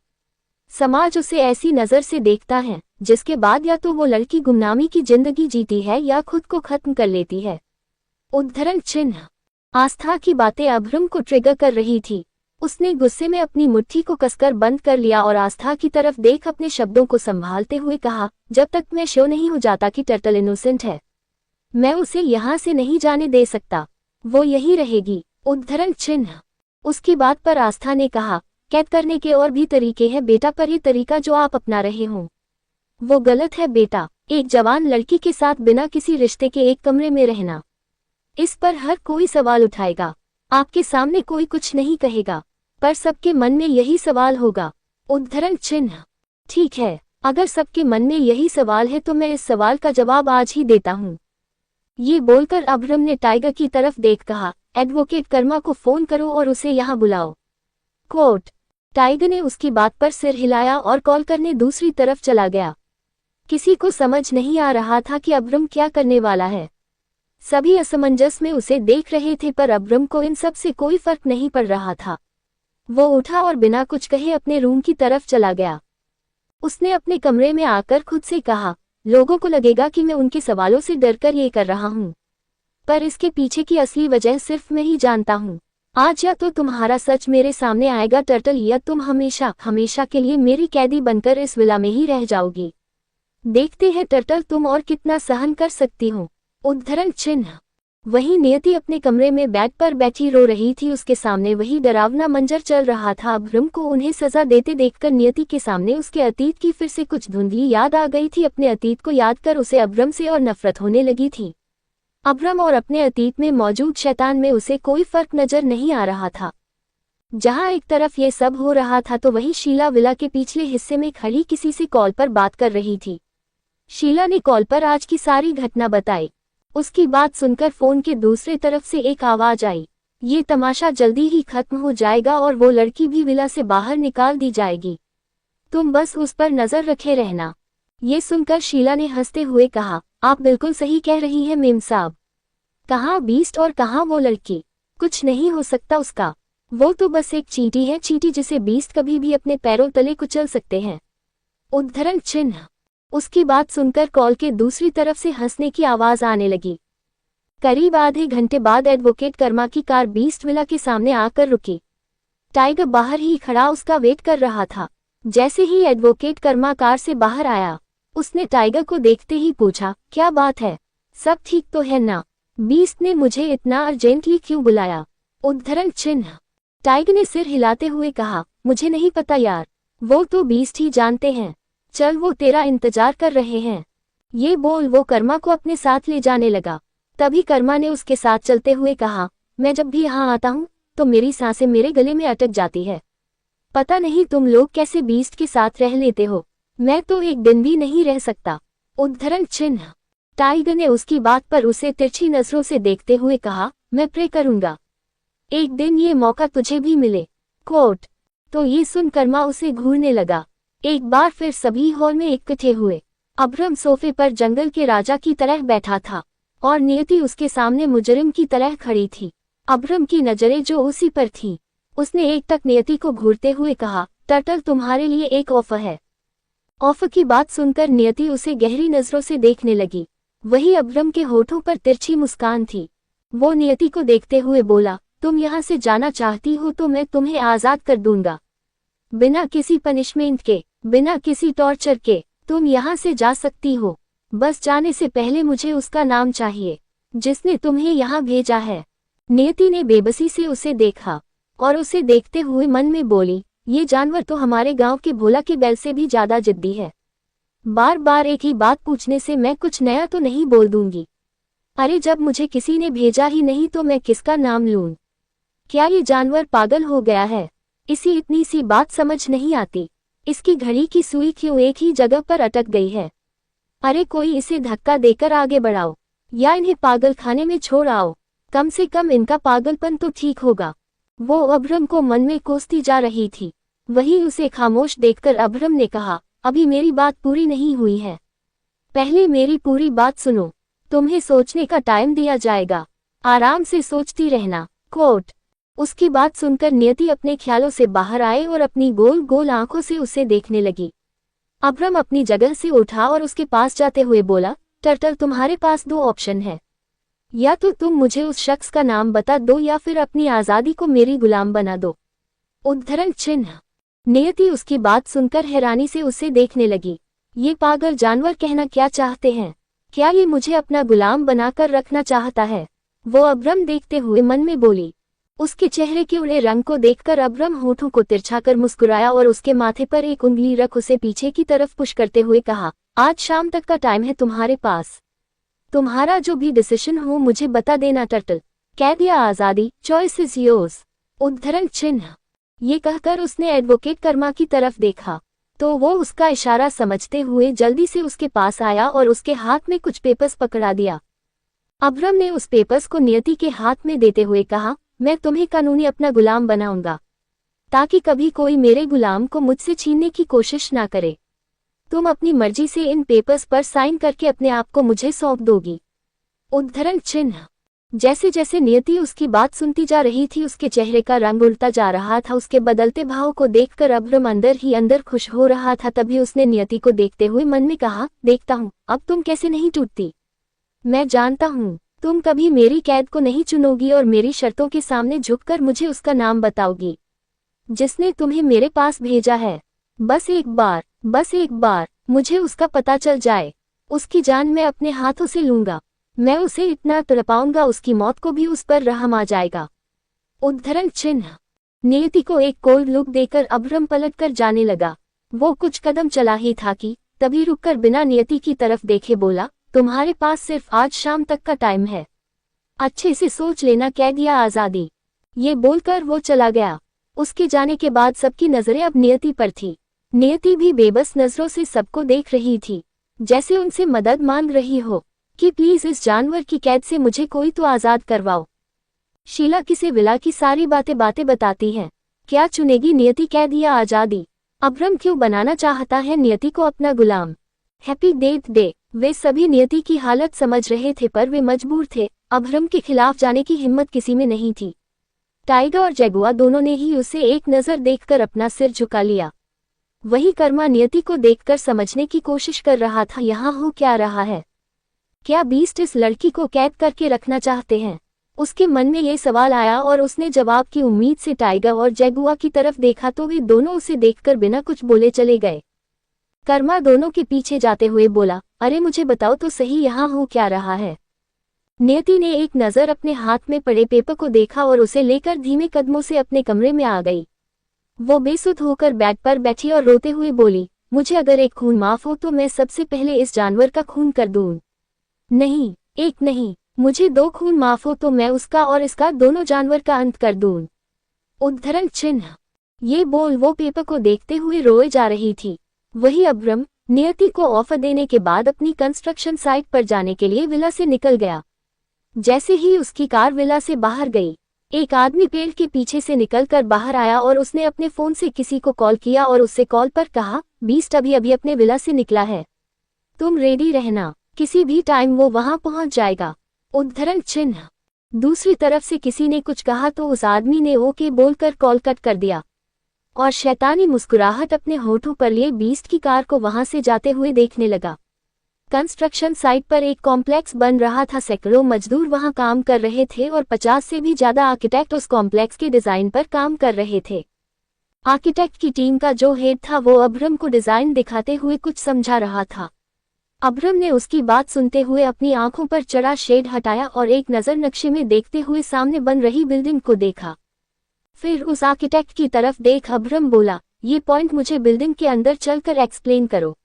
समाज उसे ऐसी नज़र से देखता है जिसके बाद या तो वो लड़की गुमनामी की जिंदगी जीती है या खुद को खत्म कर लेती है। उद्धरण चिन्ह। आस्था की बातें अभ्रम को ट्रिगर कर रही थी। उसने गुस्से में अपनी मुट्ठी को कसकर बंद कर लिया और आस्था की तरफ देख अपने शब्दों को संभालते हुए कहा, जब तक मैं श्योर नहीं हो जाता कि टर्टल इनोसेंट है, मैं उसे यहाँ से नहीं जाने दे सकता, वो यही रहेगी। उद्धरण चिन्ह। उसकी बात पर आस्था ने कहा, कैद करने के और भी तरीके हैं बेटा, पर ये तरीका जो आप अपना रहे हो वो गलत है बेटा। एक जवान लड़की के साथ बिना किसी रिश्ते के एक कमरे में रहना, इस पर हर कोई सवाल उठाएगा। आपके सामने कोई कुछ नहीं कहेगा, पर सबके मन में यही सवाल होगा। उद्धरण चिन्ह। ठीक है, अगर सबके मन में यही सवाल है तो मैं इस सवाल का जवाब आज ही देता हूँ। ये बोलकर अभ्रम ने टाइगर की तरफ देख कहा, एडवोकेट कर्मा को फोन करो और उसे यहाँ बुलाओ। कोर्ट। टाइगर ने उसकी बात पर सिर हिलाया और कॉल करने दूसरी तरफ चला गया। किसी को समझ नहीं आ रहा था कि अभ्रम क्या करने वाला है। सभी असमंजस में उसे देख रहे थे, पर अभ्रम को इन सब से कोई फर्क नहीं पड़ रहा था। वो उठा और बिना कुछ कहे अपने रूम की तरफ चला गया। उसने अपने कमरे में आकर खुद से कहा, लोगों को लगेगा कि मैं उनके सवालों से डरकर ये कर रहा हूँ, पर इसके पीछे की असली वजह सिर्फ मैं ही जानता हूँ। आज या तो तुम्हारा सच मेरे सामने आएगा टर्टल, या तुम हमेशा हमेशा के लिए मेरी कैदी बनकर इस विला में ही रह जाओगी। देखते हैं टर्टल तुम और कितना सहन कर सकती हो। उद्धरण चिन्ह। वहीं नियति अपने कमरे में बेड पर बैठी रो रही थी। उसके सामने वही डरावना मंजर चल रहा था। अभ्रम को उन्हें सजा देते देखकर नियति के सामने उसके अतीत की फिर से कुछ धुंधली याद आ गई थी। अपने अतीत को याद कर उसे अभ्रम से और नफरत होने लगी थी। अभ्रम और अपने अतीत में मौजूद शैतान में उसे कोई फर्क नजर नहीं आ रहा था। जहां एक तरफ ये सब हो रहा था तो वहीं शीला विला के पिछले हिस्से में खड़ी किसी से कॉल पर बात कर रही थी। शीला ने कॉल पर आज की सारी घटना बताई। उसकी बात सुनकर फोन के दूसरे तरफ से एक आवाज आई, ये तमाशा जल्दी ही खत्म हो जाएगा और वो लड़की भी विला से बाहर निकाल दी जाएगी, तुम बस उस पर नजर रखे रहना। ये सुनकर शीला ने हंसते हुए कहा, आप बिल्कुल सही कह रही हैं मेम साहब। कहाँ बीस्ट और कहाँ वो लड़की, कुछ नहीं हो सकता उसका। वो तो बस एक चींटी है, चींटी जिसे बीस्ट कभी भी अपने पैरों तले कुचल सकते हैं। उद्धरण चिन्ह। उसकी बात सुनकर कॉल के दूसरी तरफ से हंसने की आवाज आने लगी। करीब आधे घंटे बाद एडवोकेट कर्मा की कार बीस्ट विला के सामने आकर रुकी। टाइगर बाहर ही खड़ा उसका वेट कर रहा था। जैसे ही एडवोकेट कर्मा कार से बाहर आया, उसने टाइगर को देखते ही पूछा, क्या बात है, सब ठीक तो है ना? बीस्ट ने मुझे इतना अर्जेंटली क्यों बुलाया? उद्धरण चिन्ह। टाइगर ने सिर हिलाते हुए कहा, मुझे नहीं पता यार, वो तो बीस्ट ही जानते हैं। चल, वो तेरा इंतजार कर रहे हैं। ये बोल वो कर्मा को अपने साथ ले जाने लगा। तभी कर्मा ने उसके साथ चलते हुए कहा, मैं जब भी यहाँ आता हूँ तो मेरी सांसें मेरे गले में अटक जाती है। पता नहीं तुम लोग कैसे बीस्ट के साथ रह लेते हो, मैं तो एक दिन भी नहीं रह सकता। उद्धरण चिन्ह। टाइगर ने उसकी बात पर उसे तिरछी नजरों से देखते हुए कहा, मैं प्रे करूंगा एक दिन ये मौका तुझे भी मिले। कोर्ट। तो ये सुन कर्मा उसे घूरने लगा। एक बार फिर सभी हॉल में इकट्ठे हुए। अभ्रम सोफे पर जंगल के राजा की तरह बैठा था और नियति उसके सामने मुजरिम की तरह खड़ी थी। अभ्रम की नजरें जो उसी पर थी, उसने एक तक नियति को घूरते हुए कहा, टर्टल तुम्हारे लिए एक ऑफर है। ऑफर की बात सुनकर नियति उसे गहरी नजरों से देखने लगी। वही अभ्रम के होठों पर तिरछी मुस्कान थी। वो नियति को देखते हुए बोला, तुम यहाँ से जाना चाहती हो तो मैं तुम्हें आजाद कर दूंगा, बिना किसी पनिशमेंट के, बिना किसी टॉर्चर के। तुम यहाँ से जा सकती हो, बस जाने से पहले मुझे उसका नाम चाहिए जिसने तुम्हें यहाँ भेजा है। नियति ने बेबसी से उसे देखा और उसे देखते हुए मन में बोली, ये जानवर तो हमारे गांव के भोला के बैल से भी ज्यादा जिद्दी है। बार बार एक ही बात पूछने से मैं कुछ नया तो नहीं बोल दूंगी। अरे जब मुझे किसी ने भेजा ही नहीं तो मैं किसका नाम लूं? क्या ये जानवर पागल हो गया है? इसी इतनी सी बात समझ नहीं आती। इसकी घड़ी की सुई क्यों एक ही जगह पर अटक गई है? अरे कोई इसे धक्का देकर आगे बढ़ाओ या इन्हें पागल खाने में छोड़ आओ। कम से कम इनका पागलपन तो ठीक होगा। वो अभ्रम को मन में कोसती जा रही थी। वही उसे खामोश देखकर अभ्रम ने कहा, अभी मेरी बात पूरी नहीं हुई है, पहले मेरी पूरी बात सुनो। तुम्हें सोचने का टाइम दिया जाएगा, आराम से सोचती रहना। कोट। उसकी बात सुनकर नियति अपने ख्यालों से बाहर आए और अपनी गोल गोल आंखों से उसे देखने लगी। अभ्रम अपनी जगह से उठा और उसके पास जाते हुए बोला, टर्टल तुम्हारे पास दो ऑप्शन है, या तो तुम मुझे उस शख्स का नाम बता दो या फिर अपनी आज़ादी को मेरी गुलाम बना दो। उद्धरण चिन्ह। नियति उसकी बात सुनकर हैरानी से उसे देखने लगी। ये पागल जानवर कहना क्या चाहते हैं? क्या ये मुझे अपना गुलाम बनाकर रखना चाहता है? वो अभ्रम देखते हुए मन में बोली। उसके चेहरे के उड़े रंग को देखकर अभ्रम होठों को तिरछाकर मुस्कुराया और उसके माथे पर एक उंगली रख उसे पीछे की तरफ पुश करते हुए कहा, आज शाम तक का टाइम है तुम्हारे पास। तुम्हारा जो भी डिसीजन हो मुझे बता देना टर्टल। कैद या आज़ादी, चॉइस इज योर्स। उद्धरण चिन्ह। ये कहकर उसने एडवोकेट कर्मा की तरफ देखा तो वो उसका इशारा समझते हुए जल्दी से उसके पास आया और उसके हाथ में कुछ पेपर्स पकड़ा दिया। अभ्रम ने उस पेपर्स को नियति के हाथ में देते हुए कहा, मैं तुम्हें कानूनी अपना गुलाम बनाऊंगा ताकि कभी कोई मेरे गुलाम को मुझसे छीनने की कोशिश ना करे। तुम अपनी मर्जी से इन पेपर्स पर साइन करके अपने आप को मुझे सौंप दोगी। उद्धरण चिन्ह। जैसे जैसे नियति उसकी बात सुनती जा रही थी उसके चेहरे का रंग उड़ता जा रहा था। उसके बदलते भाव को देखकर अभ्रम अंदर ही अंदर खुश हो रहा था। तभी उसने नियति को देखते हुए मन में कहा, देखता हूँ अब तुम कैसे नहीं टूटती। मैं जानता हूँ तुम कभी मेरी कैद को नहीं चुनोगी और मेरी शर्तों के सामने झुककर मुझे उसका नाम बताओगी जिसने तुम्हें मेरे पास भेजा है। बस एक बार मुझे उसका पता चल जाए, उसकी जान मैं अपने हाथों से लूंगा। मैं उसे इतना तड़पाऊंगा उसकी मौत को भी उस पर रहम आ जाएगा। उद्धरण चिन्ह। नियति को एक कोल्ड लुक देकर अभ्रम पलटकर जाने लगा। वो कुछ कदम चला ही था कि तभी रुककर बिना नियति की तरफ देखे बोला, तुम्हारे पास सिर्फ आज शाम तक का टाइम है, अच्छे से सोच लेना, कैद या आज़ादी। ये बोलकर वो चला गया। उसके जाने के बाद सबकी नजरें अब नियति पर थी। नियति भी बेबस नजरों से सबको देख रही थी, जैसे उनसे मदद मांग रही हो कि प्लीज इस जानवर की कैद से मुझे कोई तो आजाद करवाओ। शीला किसे विला की सारी बातें बताती हैं। क्या चुनेगी नियति, कैद या आजादी? अभ्रम क्यों बनाना चाहता है नियति को अपना गुलाम? Happy death day. वे सभी नियति की हालत समझ रहे थे पर वे मजबूर थे। अभ्रम के खिलाफ जाने की हिम्मत किसी में नहीं थी। टाइगर और जगुआ दोनों ने ही उसे एक नजर देखकर अपना सिर झुका लिया। वही कर्मा नियति को देखकर समझने की कोशिश कर रहा था, यहाँ हो क्या रहा है? क्या बीस्ट इस लड़की को कैद करके रखना चाहते हैं? उसके मन में ये सवाल आया और उसने जवाब की उम्मीद से टाइगर और जगुआ की तरफ देखा तो वे दोनों उसे देखकर बिना कुछ बोले चले गए। कर्मा दोनों के पीछे जाते हुए बोला, अरे मुझे बताओ तो सही यहाँ हो क्या रहा है? नियति ने एक नज़र अपने हाथ में पड़े पेपर को देखा और उसे लेकर धीमे कदमों से अपने कमरे में आ गई। वो बेसुध होकर बेड पर बैठी और रोते हुए बोली, मुझे अगर एक खून माफ हो तो मैं सबसे पहले इस जानवर का खून कर दूं। नहीं, एक नहीं, मुझे 2 खून माफ हो तो मैं उसका और इसका, दोनों जानवर का अंत कर दूं। उद्धरण चिन्ह। ये बोल वो पेपर को देखते हुए रोए जा रही थी। वही अभ्रम नियति को ऑफर देने के बाद अपनी कंस्ट्रक्शन साइट पर जाने के लिए विला से निकल गया। जैसे ही उसकी कार विला से बाहर गई, एक आदमी पेड़ के पीछे से निकलकर बाहर आया और उसने अपने फोन से किसी को कॉल किया और उससे कॉल पर कहा, बीस्ट अभी अभी अपने विला से निकला है, तुम रेडी रहना, किसी भी टाइम वो वहां पहुंच जाएगा। उद्धरण चिन्ह। दूसरी तरफ से किसी ने कुछ कहा तो उस आदमी ने ओके बोलकर कॉल कट कर दिया और शैतानी मुस्कुराहट अपने होठों पर लिए बीस्ट की कार को वहां से जाते हुए देखने लगा। कंस्ट्रक्शन साइट पर एक कॉम्प्लेक्स बन रहा था। सैकड़ों मजदूर वहां काम कर रहे थे और 50 से भी ज्यादा आर्किटेक्ट उस कॉम्प्लेक्स के डिजाइन पर काम कर रहे थे। आर्किटेक्ट की टीम का जो हेड था वो अब्रम को डिजाइन दिखाते हुए कुछ समझा रहा था। अब्रम ने उसकी बात सुनते हुए अपनी आंखों पर चढ़ा शेड हटाया और एक नजर नक्शे में देखते हुए सामने बन रही बिल्डिंग को देखा। फिर उस आर्किटेक्ट की तरफ देख अब्रम बोला, ये पॉइंट मुझे बिल्डिंग के अंदर चलकर एक्सप्लेन करो।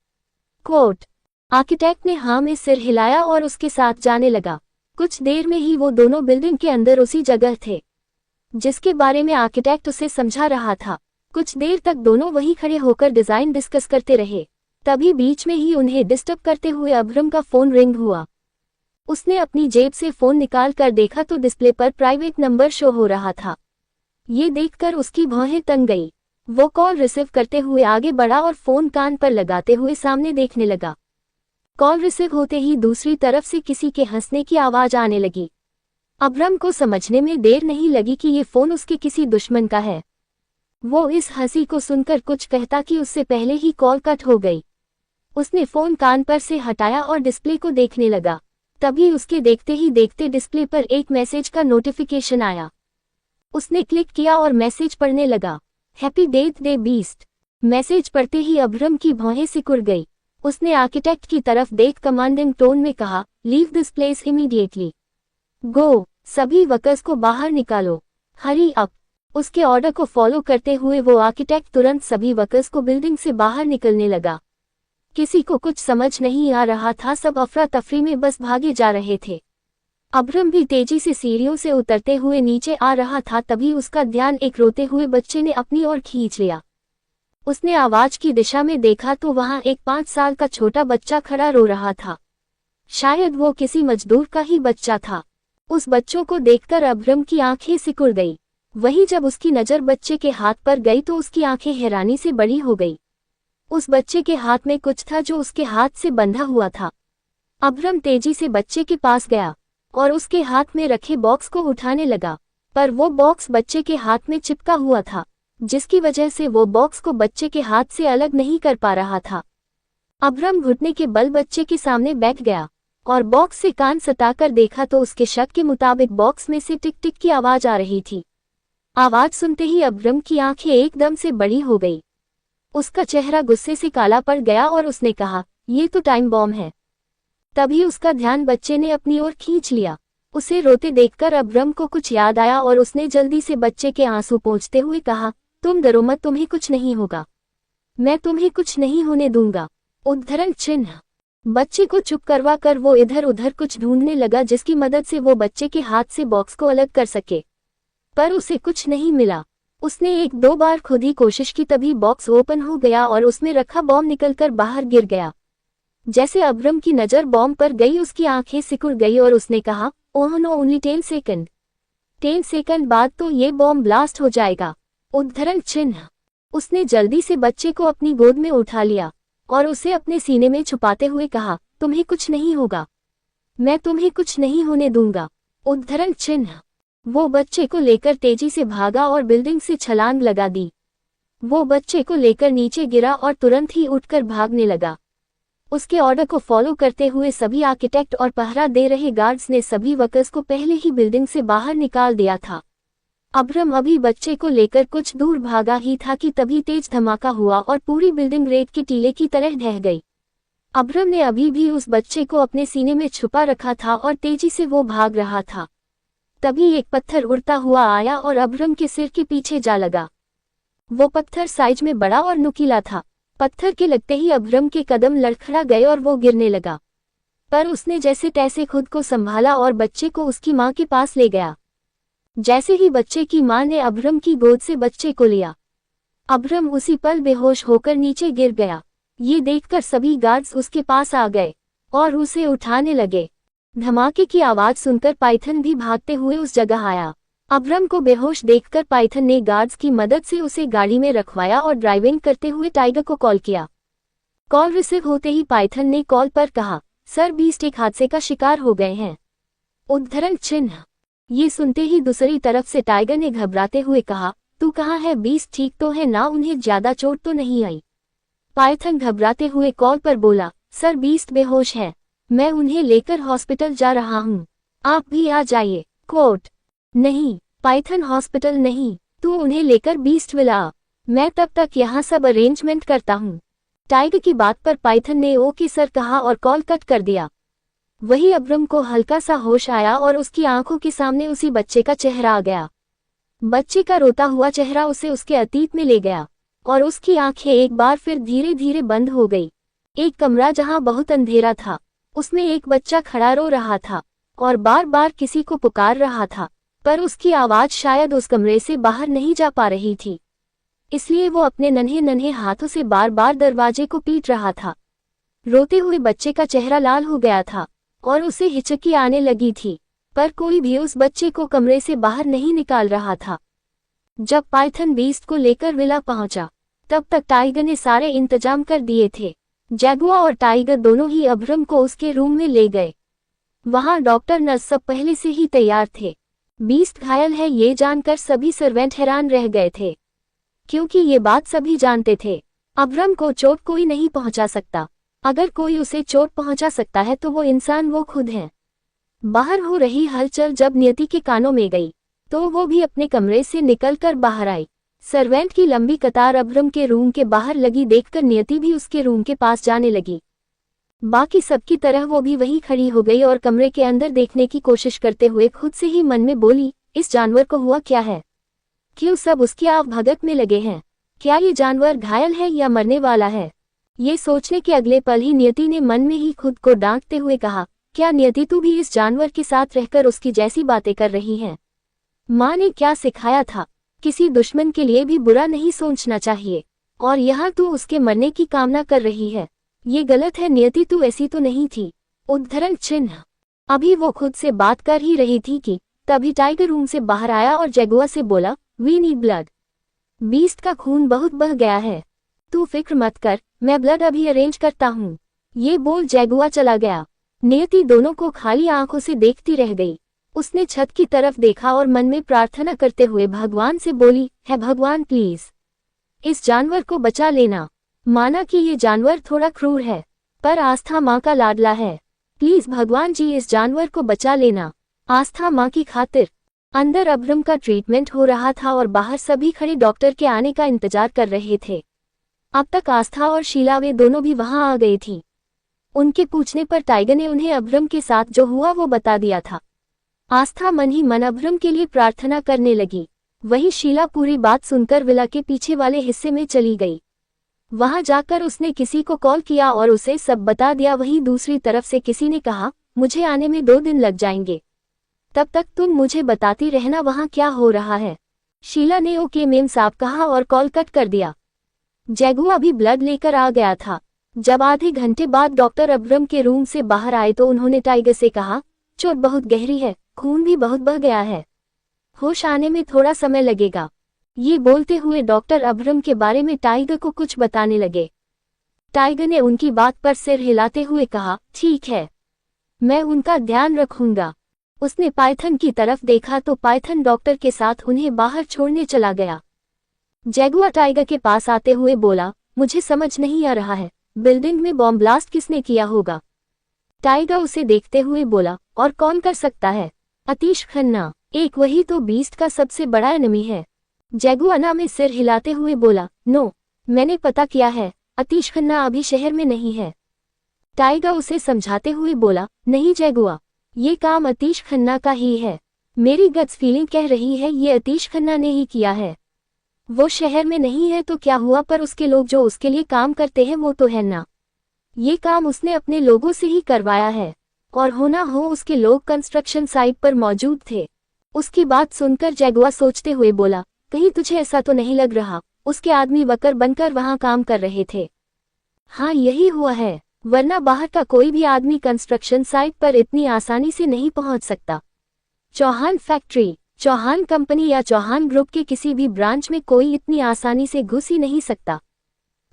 कोट। आर्किटेक्ट ने हाँ में सिर हिलाया और उसके साथ जाने लगा। कुछ देर में ही वो दोनों बिल्डिंग के अंदर उसी जगह थे जिसके बारे में आर्किटेक्ट उसे समझा रहा था। कुछ देर तक दोनों वहीं खड़े होकर डिजाइन डिस्कस करते रहे। तभी बीच में ही उन्हें डिस्टर्ब करते हुए अब्रम का फोन रिंग हुआ। उसने अपनी जेब से फोन निकाल कर देखा तो डिस्प्ले पर प्राइवेट नंबर शो हो रहा था। ये देखकर उसकी भौहें तंग गई। वो कॉल रिसीव करते हुए आगे बढ़ा और फोन कान पर लगाते हुए सामने देखने लगा। कॉल रिसीव होते ही दूसरी तरफ से किसी के हंसने की आवाज आने लगी। अब्रम को समझने में देर नहीं लगी कि ये फोन उसके किसी दुश्मन का है। वो इस हंसी को सुनकर कुछ कहता कि उससे पहले ही कॉल कट हो गई। उसने फोन कान पर से हटाया और डिस्प्ले को देखने लगा। तभी उसके देखते ही देखते डिस्प्ले पर एक मैसेज का नोटिफिकेशन आया। उसने क्लिक किया और मैसेज पढ़ने लगा, happy death day beast. Message पढ़ते ही अब्रम की भौहें सिकुड़ गई। उसने आर्किटेक्ट की तरफ देख कमांडिंग टोन में कहा, लीव दिस प्लेस इमीडिएटली। गो, सभी वर्कर्स को बाहर निकालो, हरी अप। उसके ऑर्डर को फॉलो करते हुए वो आर्किटेक्ट तुरंत सभी वर्कर्स को बिल्डिंग से बाहर निकलने लगा। किसी को कुछ समझ नहीं आ रहा था, सब अफरा तफरी में बस भागे जा रहे थे। अब्रम भी तेजी से सीढ़ियों से उतरते हुए नीचे आ रहा था। तभी उसका ध्यान एक रोते हुए बच्चे ने अपनी ओर खींच लिया। उसने आवाज की दिशा में देखा तो वहां एक 5 साल का छोटा बच्चा खड़ा रो रहा था। शायद वो किसी मजदूर का ही बच्चा था। उस बच्चों को देखकर अब्रम की आंखें सिकुड़ गई। वहीं जब उसकी नजर बच्चे के हाथ पर गई तो उसकी आंखें हैरानी से बड़ी हो गई। उस बच्चे के हाथ में कुछ था जो उसके हाथ से बंधा हुआ था। अब्रम तेजी से बच्चे के पास गया और उसके हाथ में रखे बॉक्स को उठाने लगा, पर वो बॉक्स बच्चे के हाथ में चिपका हुआ था, जिसकी वजह से वो बॉक्स को बच्चे के हाथ से अलग नहीं कर पा रहा था। अब्रम घुटने के बल बच्चे के सामने बैठ गया और बॉक्स से कान सटाकर देखा तो उसके शक के मुताबिक बॉक्स में से टिक टिक की आवाज आ रही थी। आवाज सुनते ही अब्रम की आंखें एकदम से बड़ी हो गई। उसका चेहरा गुस्से से काला पड़ गया और उसने कहा, ये तो टाइम बॉम्ब है। तभी उसका ध्यान बच्चे ने अपनी ओर खींच लिया। उसे रोते देखकर अब्रम को कुछ याद आया और उसने जल्दी से बच्चे के आंसू पोंछते हुए कहा, तुम डरो मत, तुम्हें कुछ नहीं होगा, मैं तुम्हें कुछ नहीं होने दूंगा। उद्धरण चिन्ह। बच्चे को चुप करवा कर वो इधर उधर कुछ ढूंढने लगा जिसकी मदद से वो बच्चे के हाथ से बॉक्स को अलग कर सके, पर उसे कुछ नहीं मिला। उसने 1-2 बार खुद ही कोशिश की, तभी बॉक्स ओपन हो गया और उसमें रखा बॉम्ब निकलकर बाहर गिर गया। जैसे अब्रम की नजर बॉम्ब पर गई उसकी आंखें सिकुड़ गई और उसने कहा, oh no, only 10 second. 10 second बाद तो ये बॉम्ब ब्लास्ट हो जाएगा। उद्धरण चिन्ह। उसने जल्दी से बच्चे को अपनी गोद में उठा लिया और उसे अपने सीने में छुपाते हुए कहा, तुम्हें कुछ नहीं होगा, मैं तुम्हें कुछ नहीं होने दूंगा। उद्धरण चिन्ह। वो बच्चे को लेकर तेजी से भागा और बिल्डिंग से छलांग लगा दी। वो बच्चे को लेकर नीचे गिरा और तुरंत ही उठकर भागने लगा। उसके ऑर्डर को फॉलो करते हुए सभी आर्किटेक्ट और पहरा दे रहे गार्ड्स ने सभी वर्कर्स को पहले ही बिल्डिंग से बाहर निकाल दिया था। अब्रम अभी बच्चे को लेकर कुछ दूर भागा ही था कि तभी तेज धमाका हुआ और पूरी बिल्डिंग रेत के टीले की तरह ढह गई। अब्रम ने अभी भी उस बच्चे को अपने सीने में छुपा रखा था और तेजी से वो भाग रहा था। तभी एक पत्थर उड़ता हुआ आया और अब्रम के सिर के पीछे जा लगा। वो पत्थर साइज में बड़ा और नुकीला था। पत्थर के लगते ही अब्रम के कदम लड़खड़ा गए और वो गिरने लगा, पर उसने जैसे तैसे खुद को संभाला और बच्चे को उसकी मां के पास ले गया। जैसे ही बच्चे की मां ने अब्रम की गोद से बच्चे को लिया, अब्रम उसी पल बेहोश होकर नीचे गिर गया। ये देखकर सभी गार्ड्स उसके पास आ गए और उसे उठाने लगे। धमाके की आवाज सुनकर पाइथन भी भागते हुए उस जगह आया। अब्रम को बेहोश देखकर पाइथन ने गार्ड्स की मदद से उसे गाड़ी में रखवाया और ड्राइविंग करते हुए टाइगर को कॉल किया। कॉल रिसीव होते ही पाइथन ने कॉल पर कहा, सर बीस्ट एक हादसे का शिकार हो गए हैं। उद्धरण चिन्ह। ये सुनते ही दूसरी तरफ से टाइगर ने घबराते हुए कहा, तू कहाँ है बीस्ट, ठीक तो है ना, उन्हें ज्यादा चोट तो नहीं आई? पाइथन घबराते हुए कॉल पर बोला, सर बीस्ट बेहोश है, मैं उन्हें लेकर हॉस्पिटल जा रहा हूँ, आप भी आ जाइए। कोट। नहीं पाइथन, हॉस्पिटल नहीं, तू उन्हें लेकर बीस्ट विला। मैं तब तक यहाँ सब अरेंजमेंट करता हूँ। टाइगर की बात पर पाइथन ने ओके सर कहा और कॉल कट कर दिया। वही अब्रम को हल्का सा होश आया और उसकी आंखों के सामने उसी बच्चे का चेहरा आ गया। बच्चे का रोता हुआ चेहरा उसे उसके अतीत में ले गया और उसकी आंखें एक बार फिर धीरे धीरे बंद हो गई। एक कमरा जहां बहुत अंधेरा था, उसमें एक बच्चा खड़ा रो रहा था और बार बार किसी को पुकार रहा था, पर उसकी आवाज शायद उस कमरे से बाहर नहीं जा पा रही थी, इसलिए वो अपने नन्हे नन्हे हाथों से बार बार दरवाजे को पीट रहा था। रोते हुए बच्चे का चेहरा लाल हो गया था और उसे हिचकी आने लगी थी, पर कोई भी उस बच्चे को कमरे से बाहर नहीं निकाल रहा था। जब पाइथन बीस्ट को लेकर विला पहुंचा, तब तक टाइगर ने सारे इंतजाम कर दिए थे। जैगुआ और टाइगर दोनों ही अब्रम को उसके रूम में ले गए। वहां डॉक्टर नर्स सब पहले से ही तैयार थे। बीस्ट घायल है ये जानकर सभी सर्वेंट हैरान रह गए थे, क्योंकि ये बात सभी जानते थे, अब्रम को चोट कोई नहीं पहुंचा सकता। अगर कोई उसे चोट पहुंचा सकता है तो वो इंसान वो खुद है। बाहर हो रही हलचल जब नियति के कानों में गई, तो वो भी अपने कमरे से निकलकर बाहर आई। सर्वेंट की लंबी कतार अब्रम के रूम के बाहर लगी देखकर नियति भी उसके रूम के पास जाने लगी। बाकी सबकी तरह वो भी वहीं खड़ी हो गई और कमरे के अंदर देखने की कोशिश करते हुए खुद से ही मन में बोली, इस जानवर को हुआ क्या है? क्यों सब उसकी आव भगत में लगे हैं? क्या ये जानवर घायल है या मरने वाला है? ये सोचने के अगले पल ही नियति ने मन में ही खुद को डांटते हुए कहा, क्या नियति तू भी इस जानवर के साथ रहकर उसकी जैसी बातें कर रही है? माँ ने क्या सिखाया था, किसी दुश्मन के लिए भी बुरा नहीं सोचना चाहिए, और यहाँ तू उसके मरने की कामना कर रही है। ये गलत है नियति, तू ऐसी तो नहीं थी। उद्धरण चिन्ह। अभी वो खुद से बात कर ही रही थी कि तभी टाइगर रूम से बाहर आया और जैगुआ से बोला, वी नीड ब्लड। बीस्ट का खून बहुत बह गया है, तू फिक्र मत कर, मैं ब्लड अभी अरेंज करता हूँ। ये बोल जैगुआ चला गया। नियति दोनों को खाली आंखों से देखती रह गई। उसने छत की तरफ देखा और मन में प्रार्थना करते हुए भगवान से बोली, है भगवान प्लीज इस जानवर को बचा लेना। माना कि ये जानवर थोड़ा क्रूर है, पर आस्था माँ का लाडला है। प्लीज भगवान जी इस जानवर को बचा लेना, आस्था माँ की खातिर। अंदर अब्रम का ट्रीटमेंट हो रहा था और बाहर सभी खड़े डॉक्टर के आने का इंतजार कर रहे थे। अब तक आस्था और शीला वे दोनों भी वहां आ गई थी। उनके पूछने पर टाइगर ने उन्हें अब्रम के साथ जो हुआ वो बता दिया था। आस्था मन ही मन अब्रम के लिए प्रार्थना करने लगी। वही शीला पूरी बात सुनकर विला के पीछे वाले हिस्से में चली गई। वहां जाकर उसने किसी को कॉल किया और उसे सब बता दिया। वहीं दूसरी तरफ से किसी ने कहा, मुझे आने में 2 दिन लग जाएंगे, तब तक तुम मुझे बताती रहना वहां क्या हो रहा है। शीला ने ओके मेम साहब कहा और कॉल कट कर दिया। जैगुआ भी ब्लड लेकर आ गया था। जब आधे घंटे बाद डॉक्टर अब्रम के रूम से बाहर आए तो उन्होंने टाइगर से कहा, चोट बहुत गहरी है, खून भी बहुत बह गया है, होश आने में थोड़ा समय लगेगा। ये बोलते हुए डॉक्टर अब्रम के बारे में टाइगर को कुछ बताने लगे। टाइगर ने उनकी बात पर सिर हिलाते हुए कहा, ठीक है, मैं उनका ध्यान रखूंगा। उसने पाइथन की तरफ देखा तो पाइथन डॉक्टर के साथ उन्हें बाहर छोड़ने चला गया। जैगुआ टाइगर के पास आते हुए बोला, मुझे समझ नहीं आ रहा है, बिल्डिंग में बॉम्ब ब्लास्ट किसने किया होगा? टाइगर उसे देखते हुए बोला, और कौन कर सकता है? अतीश खन्ना। एक वही तो बीस्ट का सबसे बड़ा एनिमी है। जैगुआ में सिर हिलाते हुए बोला, नो, मैंने पता किया है, अतीश खन्ना अभी शहर में नहीं है। टाइगर उसे समझाते हुए बोला, नहीं जैगुआ, ये काम अतीश खन्ना का ही है। मेरी गट्स फीलिंग कह रही है ये अतीश खन्ना ने ही किया है। वो शहर में नहीं है तो क्या हुआ, पर उसके लोग जो उसके लिए काम करते हैं वो तो है ना। ये काम उसने अपने लोगों से ही करवाया है, और होना हो उसके लोग कंस्ट्रक्शन साइट पर मौजूद थे। उसकी बात सुनकर जैगुआ सोचते हुए बोला, कहीं तुझे ऐसा तो नहीं लग रहा उसके आदमी वकर बनकर वहां काम कर रहे थे? हाँ यही हुआ है, वरना बाहर का कोई भी आदमी कंस्ट्रक्शन साइट पर इतनी आसानी से नहीं पहुंच सकता। चौहान फैक्ट्री, चौहान कंपनी या चौहान ग्रुप के किसी भी ब्रांच में कोई इतनी आसानी से घुस ही नहीं सकता।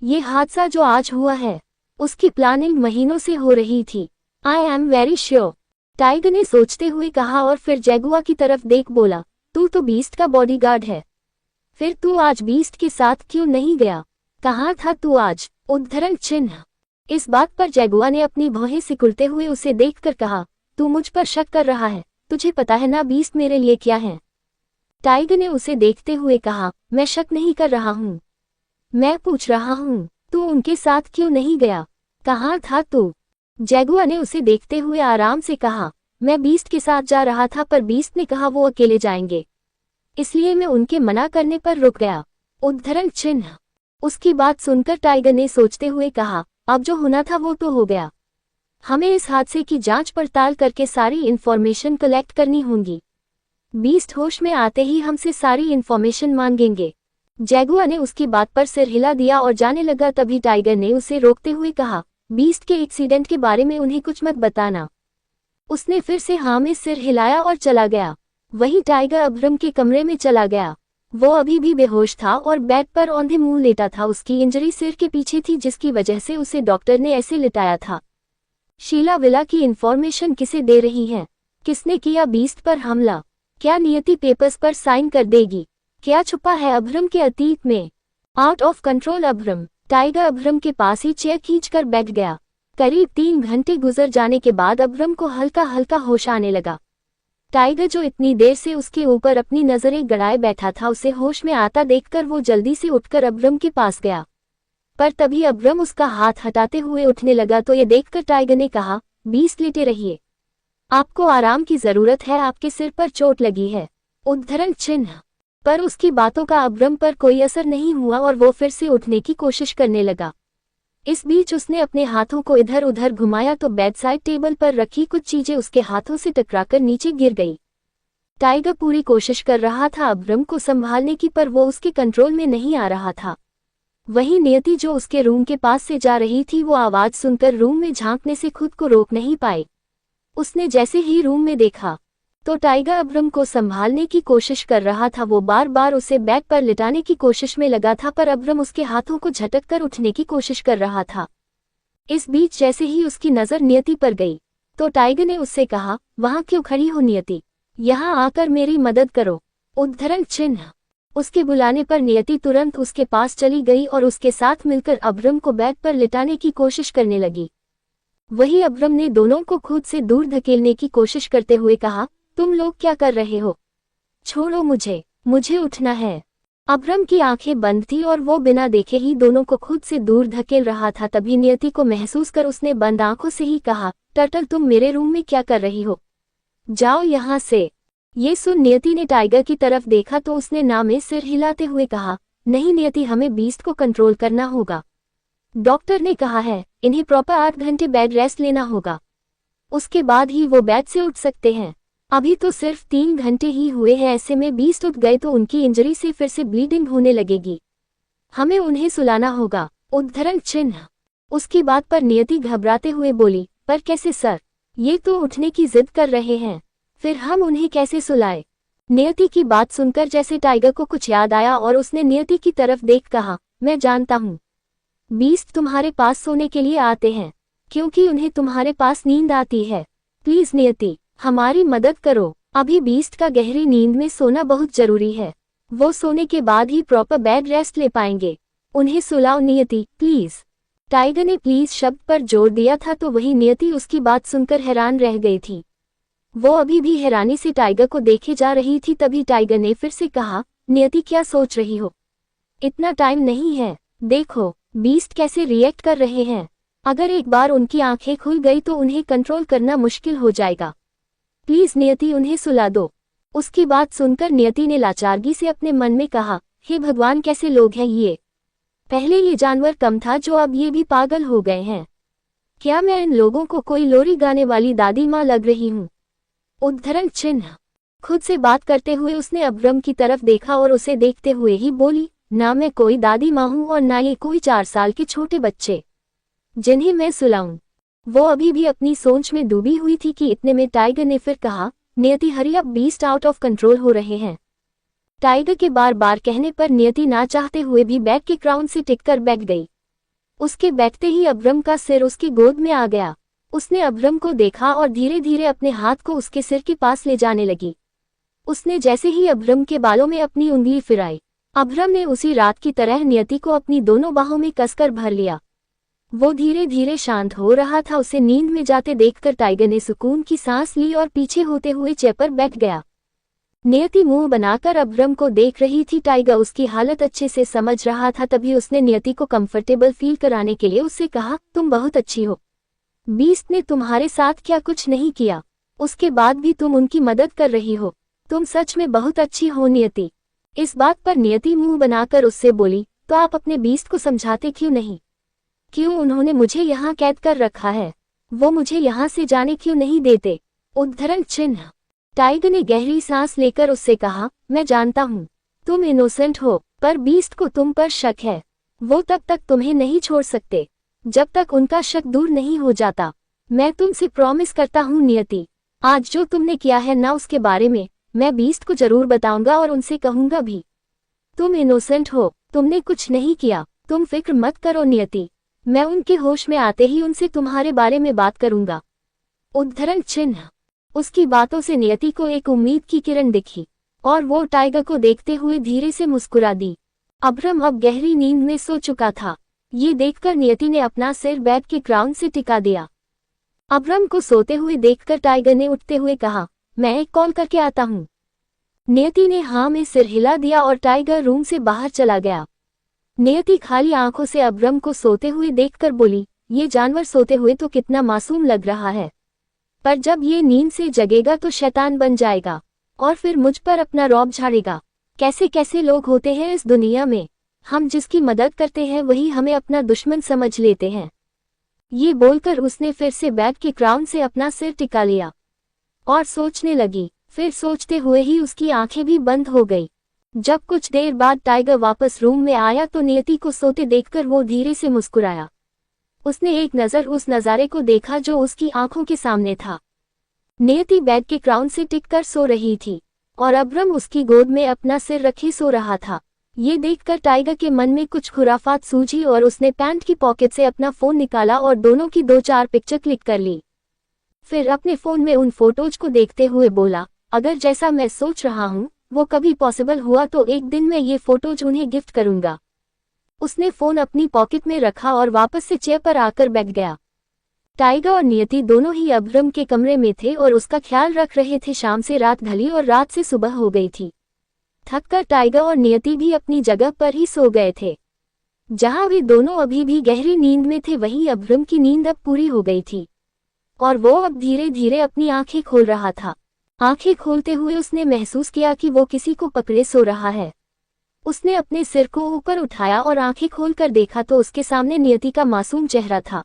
ये हादसा जो आज हुआ है उसकी प्लानिंग महीनों से हो रही थी। I am very sure, tiger ने सोचते हुए कहा और फिर जैगुआ की तरफ देख बोला, तू तो बीस्ट का बॉडीगार्ड है, फिर तू आज बीस्ट के साथ क्यों नहीं गया? कहाँ था तू आज? उद्धरण चिन्ह। इस बात पर जैगुआ ने अपनी भौहें सिकुड़ते हुए उसे देखकर कहा, तू मुझ पर शक कर रहा है, तुझे पता है ना बीस्ट मेरे लिए क्या है? टाइगर ने उसे देखते हुए कहा, मैं शक नहीं कर रहा हूँ, मैं पूछ रहा हूँ, तू उनके साथ क्यों नहीं गया? कहाँ था तू? जैगुआ ने उसे देखते हुए आराम से कहा, मैं बीस्ट के साथ जा रहा था पर बीस्ट ने कहा वो अकेले जाएंगे, इसलिए मैं उनके मना करने पर रुक गया। उद्धरण चिन्ह। उसकी बात सुनकर टाइगर ने सोचते हुए कहा, अब जो होना था वो तो हो गया। हमें इस हादसे की जांच पड़ताल करके सारी इन्फॉर्मेशन कलेक्ट करनी होगी। बीस्ट होश में आते ही हमसे सारी इन्फॉर्मेशन मांगेंगे। जैगुआ ने उसकी बात पर सिर हिला दिया और जाने लगा, तभी टाइगर ने उसे रोकते हुए कहा, बीस्ट के एक्सीडेंट के बारे में उन्हें कुछ मत बताना। उसने फिर से हाँ में सिर हिलाया और चला गया। वही टाइगर अब्रम के कमरे में चला गया। वो अभी भी बेहोश था और बेड पर औंधे मुंह लेटा था। उसकी इंजरी सिर के पीछे थी, जिसकी वजह से उसे डॉक्टर ने ऐसे लिटाया था। शीला विला की इन्फॉर्मेशन किसे दे रही है? किसने किया बीस्ट पर हमला? क्या नियति पेपर्स पर साइन कर देगी? क्या छुपा है अब्रम के अतीत में? Out of control Abraham. Tiger Abraham के पास ही चेयर खींचकर बैठ गया। करीब 3 घंटे गुजर जाने के बाद अब्रम को हल्का हल्का होश आने लगा। टाइगर जो इतनी देर से उसके ऊपर अपनी नजरें गड़ाए बैठा था, उसे होश में आता देखकर वो जल्दी से उठकर अब्रम के पास गया। पर तभी अब्रम उसका हाथ हटाते हुए उठने लगा तो ये देखकर टाइगर ने कहा, बीस्ट लेटे रहिए, आपको आराम की जरूरत है, आपके सिर पर चोट लगी है। उद्धरण चिन्ह। पर उसकी बातों का अब्रम पर कोई असर नहीं हुआ और वो फिर से उठने की कोशिश करने लगा। इस बीच उसने अपने हाथों को इधर उधर घुमाया तो बेडसाइड टेबल पर रखी कुछ चीजें उसके हाथों से टकराकर नीचे गिर गई। टाइगर पूरी कोशिश कर रहा था अब्रम को संभालने की, पर वो उसके कंट्रोल में नहीं आ रहा था। वहीं नियति जो उसके रूम के पास से जा रही थी, वो आवाज सुनकर रूम में झांकने से खुद को रोक नहीं पाई। उसने जैसे ही रूम में देखा तो टाइगर अब्रम को संभालने की कोशिश कर रहा था। वो बार बार उसे बेड पर लिटाने की कोशिश में लगा था, पर अब्रम उसके हाथों को झटक कर उठने की कोशिश कर रहा था। इस बीच जैसे ही उसकी नजर नियति पर गई तो टाइगर ने उससे कहा, वहां क्यों खड़ी हो नियति, यहां आकर मेरी मदद करो। उद्धरण चिन्ह। उसके बुलाने पर नियति तुरंत उसके पास चली गई और उसके साथ मिलकर अब्रम को बेड पर लिटाने की कोशिश करने लगी। वही अब्रम ने दोनों को खुद से दूर धकेलने की कोशिश करते हुए कहा, तुम लोग क्या कर रहे हो? छोड़ो मुझे उठना है। अब्रम की आंखें बंद थी और वो बिना देखे ही दोनों को खुद से दूर धकेल रहा था। तभी नियति को महसूस कर उसने बंद आंखों से ही कहा, टर्टल तुम मेरे रूम में क्या कर रही हो? जाओ यहाँ से। ये सुन नियति ने टाइगर की तरफ देखा तो उसने ना में सिर हिलाते हुए कहा, नहीं नियति, हमें बीस्ट को कंट्रोल करना होगा। डॉक्टर ने कहा है इन्हें प्रॉपर 8 घंटे बेड रेस्ट लेना होगा, उसके बाद ही वो बेड से उठ सकते हैं। अभी तो सिर्फ 3 घंटे ही हुए हैं, ऐसे में बीस्ट उठ गए तो उनकी इंजरी से फिर से ब्लीडिंग होने लगेगी। हमें उन्हें सुलाना होगा। उद्धरण चिन्ह। उसकी बात पर नियति घबराते हुए बोली, पर कैसे सर, ये तो उठने की जिद कर रहे हैं, फिर हम उन्हें कैसे सुलाए? नियति की बात सुनकर जैसे टाइगर को कुछ याद आया और उसने नियति की तरफ देख कहा, मैं जानता हूँ, बीस्ट तुम्हारे पास सोने के लिए आते हैं क्योंकि उन्हें तुम्हारे पास नींद आती है। प्लीज नियति, हमारी मदद करो। अभी बीस्ट का गहरी नींद में सोना बहुत जरूरी है, वो सोने के बाद ही प्रॉपर बेड रेस्ट ले पाएंगे। उन्हें सुलाओ नियति, प्लीज। टाइगर ने प्लीज शब्द पर जोर दिया था तो वही नियति उसकी बात सुनकर हैरान रह गई थी। वो अभी भी हैरानी से टाइगर को देखे जा रही थी। तभी टाइगर ने फिर से कहा, नियति क्या सोच रही हो? इतना टाइम नहीं है, देखो बीस्ट कैसे रिएक्ट कर रहे हैं। अगर एक बार उनकी आंखें खुल गई तो उन्हें कंट्रोल करना मुश्किल हो जाएगा। प्लीज नियति, उन्हें सुला दो। उसकी बात सुनकर नियति ने लाचारगी से अपने मन में कहा, हे भगवान, कैसे लोग हैं ये। पहले ये जानवर कम था जो अब ये भी पागल हो गए हैं। क्या मैं इन लोगों को कोई लोरी गाने वाली दादी माँ लग रही हूँ? उद्धरण चिन्ह। खुद से बात करते हुए उसने अब्रम की तरफ देखा और उसे देखते हुए ही बोली, ना मैं कोई दादी माँ हूँ और ना ये कोई 4 साल के छोटे बच्चे जिन्हें मैं सुलाऊं। वो अभी भी अपनी सोच में डूबी हुई थी कि इतने में टाइगर ने फिर कहा, नियति hurry up, beast out of control हो रहे हैं। टाइगर के बार बार कहने पर नियति ना चाहते हुए भी बेड के क्राउन से टिककर बैठ गई। उसके बैठते ही अब्रम का सिर उसकी गोद में आ गया। उसने अब्रम को देखा और धीरे धीरे अपने हाथ को उसके सिर के पास ले जाने लगी। उसने जैसे ही अब्रम के बालों में अपनी उंगली फिराई, अब्रम ने उसी रात की तरह नियति को अपनी दोनों बाहों में कसकर भर लिया। वो धीरे धीरे शांत हो रहा था। उसे नींद में जाते देखकर टाइगर ने सुकून की सांस ली और पीछे होते हुए चेयर पर बैठ गया। नियति मुंह बनाकर अब्रम को देख रही थी। टाइगर उसकी हालत अच्छे से समझ रहा था, तभी उसने नियति को कंफर्टेबल फील कराने के लिए उससे कहा, तुम बहुत अच्छी हो। बीस्ट ने तुम्हारे साथ क्या कुछ नहीं किया, उसके बाद भी तुम उनकी मदद कर रही हो। तुम सच में बहुत अच्छी हो नियति। इस बात पर नियति मुंह बनाकर उससे बोली, तो आप अपने बीस्ट को समझाते क्यों नहीं? क्यों उन्होंने मुझे यहाँ कैद कर रखा है? वो मुझे यहाँ से जाने क्यों नहीं देते? उद्धरण चिन्ह। टाइगर ने गहरी सांस लेकर उससे कहा, मैं जानता हूँ तुम इनोसेंट हो, पर बीस्ट को तुम पर शक है। वो तब तक तुम्हें नहीं छोड़ सकते जब तक उनका शक दूर नहीं हो जाता। मैं तुमसे प्रॉमिस करता हूँ नियति, आज जो तुमने किया है ना, उसके बारे में मैं बीस्ट को जरूर बताऊंगा और उनसे कहूंगा भी। तुम इनोसेंट हो, तुमने कुछ नहीं किया। तुम फिक्र मत करो नियति, मैं उनके होश में आते ही उनसे तुम्हारे बारे में बात करूंगा। उद्धरण चिन्ह। उसकी बातों से नियति को एक उम्मीद की किरण दिखी और वो टाइगर को देखते हुए धीरे से मुस्कुरा दी। अब्रम अब गहरी नींद में सो चुका था। ये देखकर नियति ने अपना सिर बेड के ग्राउंड से टिका दिया। अब्रम को सोते हुए देखकर टाइगर ने उठते हुए कहा, मैं एक कॉल करके आता हूँ। नियति ने हाँ में सिर हिला दिया और टाइगर रूम से बाहर चला गया। नियति खाली आंखों से अब्रम को सोते हुए देखकर बोली, ये जानवर सोते हुए तो कितना मासूम लग रहा है, पर जब ये नींद से जगेगा तो शैतान बन जाएगा और फिर मुझ पर अपना रौब झाड़ेगा। कैसे कैसे लोग होते हैं इस दुनिया में, हम जिसकी मदद करते हैं वही हमें अपना दुश्मन समझ लेते हैं। ये बोलकर उसने फिर से बेड के ग्राउंड से अपना सिर टिका लिया और सोचने लगी। फिर सोचते हुए ही उसकी आंखें भी बंद हो गई। जब कुछ देर बाद टाइगर वापस रूम में आया तो नियति को सोते देखकर वो धीरे से मुस्कुराया। उसने एक नज़र उस नज़ारे को देखा जो उसकी आंखों के सामने था। नियति बेड के ग्राउंड से टिककर सो रही थी और अब्रम उसकी गोद में अपना सिर रखे सो रहा था। ये देखकर टाइगर के मन में कुछ खुराफात सूझी और उसने पैंट की पॉकेट से अपना फोन निकाला और दोनों की 2-4 पिक्चर क्लिक कर ली। फिर अपने फोन में उन फोटोज को देखते हुए बोला, अगर जैसा मैं सोच रहा हूँ वो कभी पॉसिबल हुआ तो एक दिन मैं ये फोटोज उन्हें गिफ्ट करूंगा। उसने फोन अपनी पॉकेट में रखा और वापस से चेयर पर आकर बैठ गया। टाइगर और नियति दोनों ही अब्रम के कमरे में थे और उसका ख्याल रख रहे थे। शाम से रात ढली और रात से सुबह हो गई थी। थककर टाइगर और नियति भी अपनी जगह पर ही सो गए थे। जहां वे दोनों अभी भी गहरी नींद में थे, वहीं अब्रम की नींद अब पूरी हो गई थी और वो अब धीरे धीरे अपनी आंखें खोल रहा था। आंखें खोलते हुए उसने महसूस किया कि वो किसी को पकड़े सो रहा है। उसने अपने सिर को ऊपर उठाया और आंखें खोलकर देखा तो उसके सामने नियति का मासूम चेहरा था।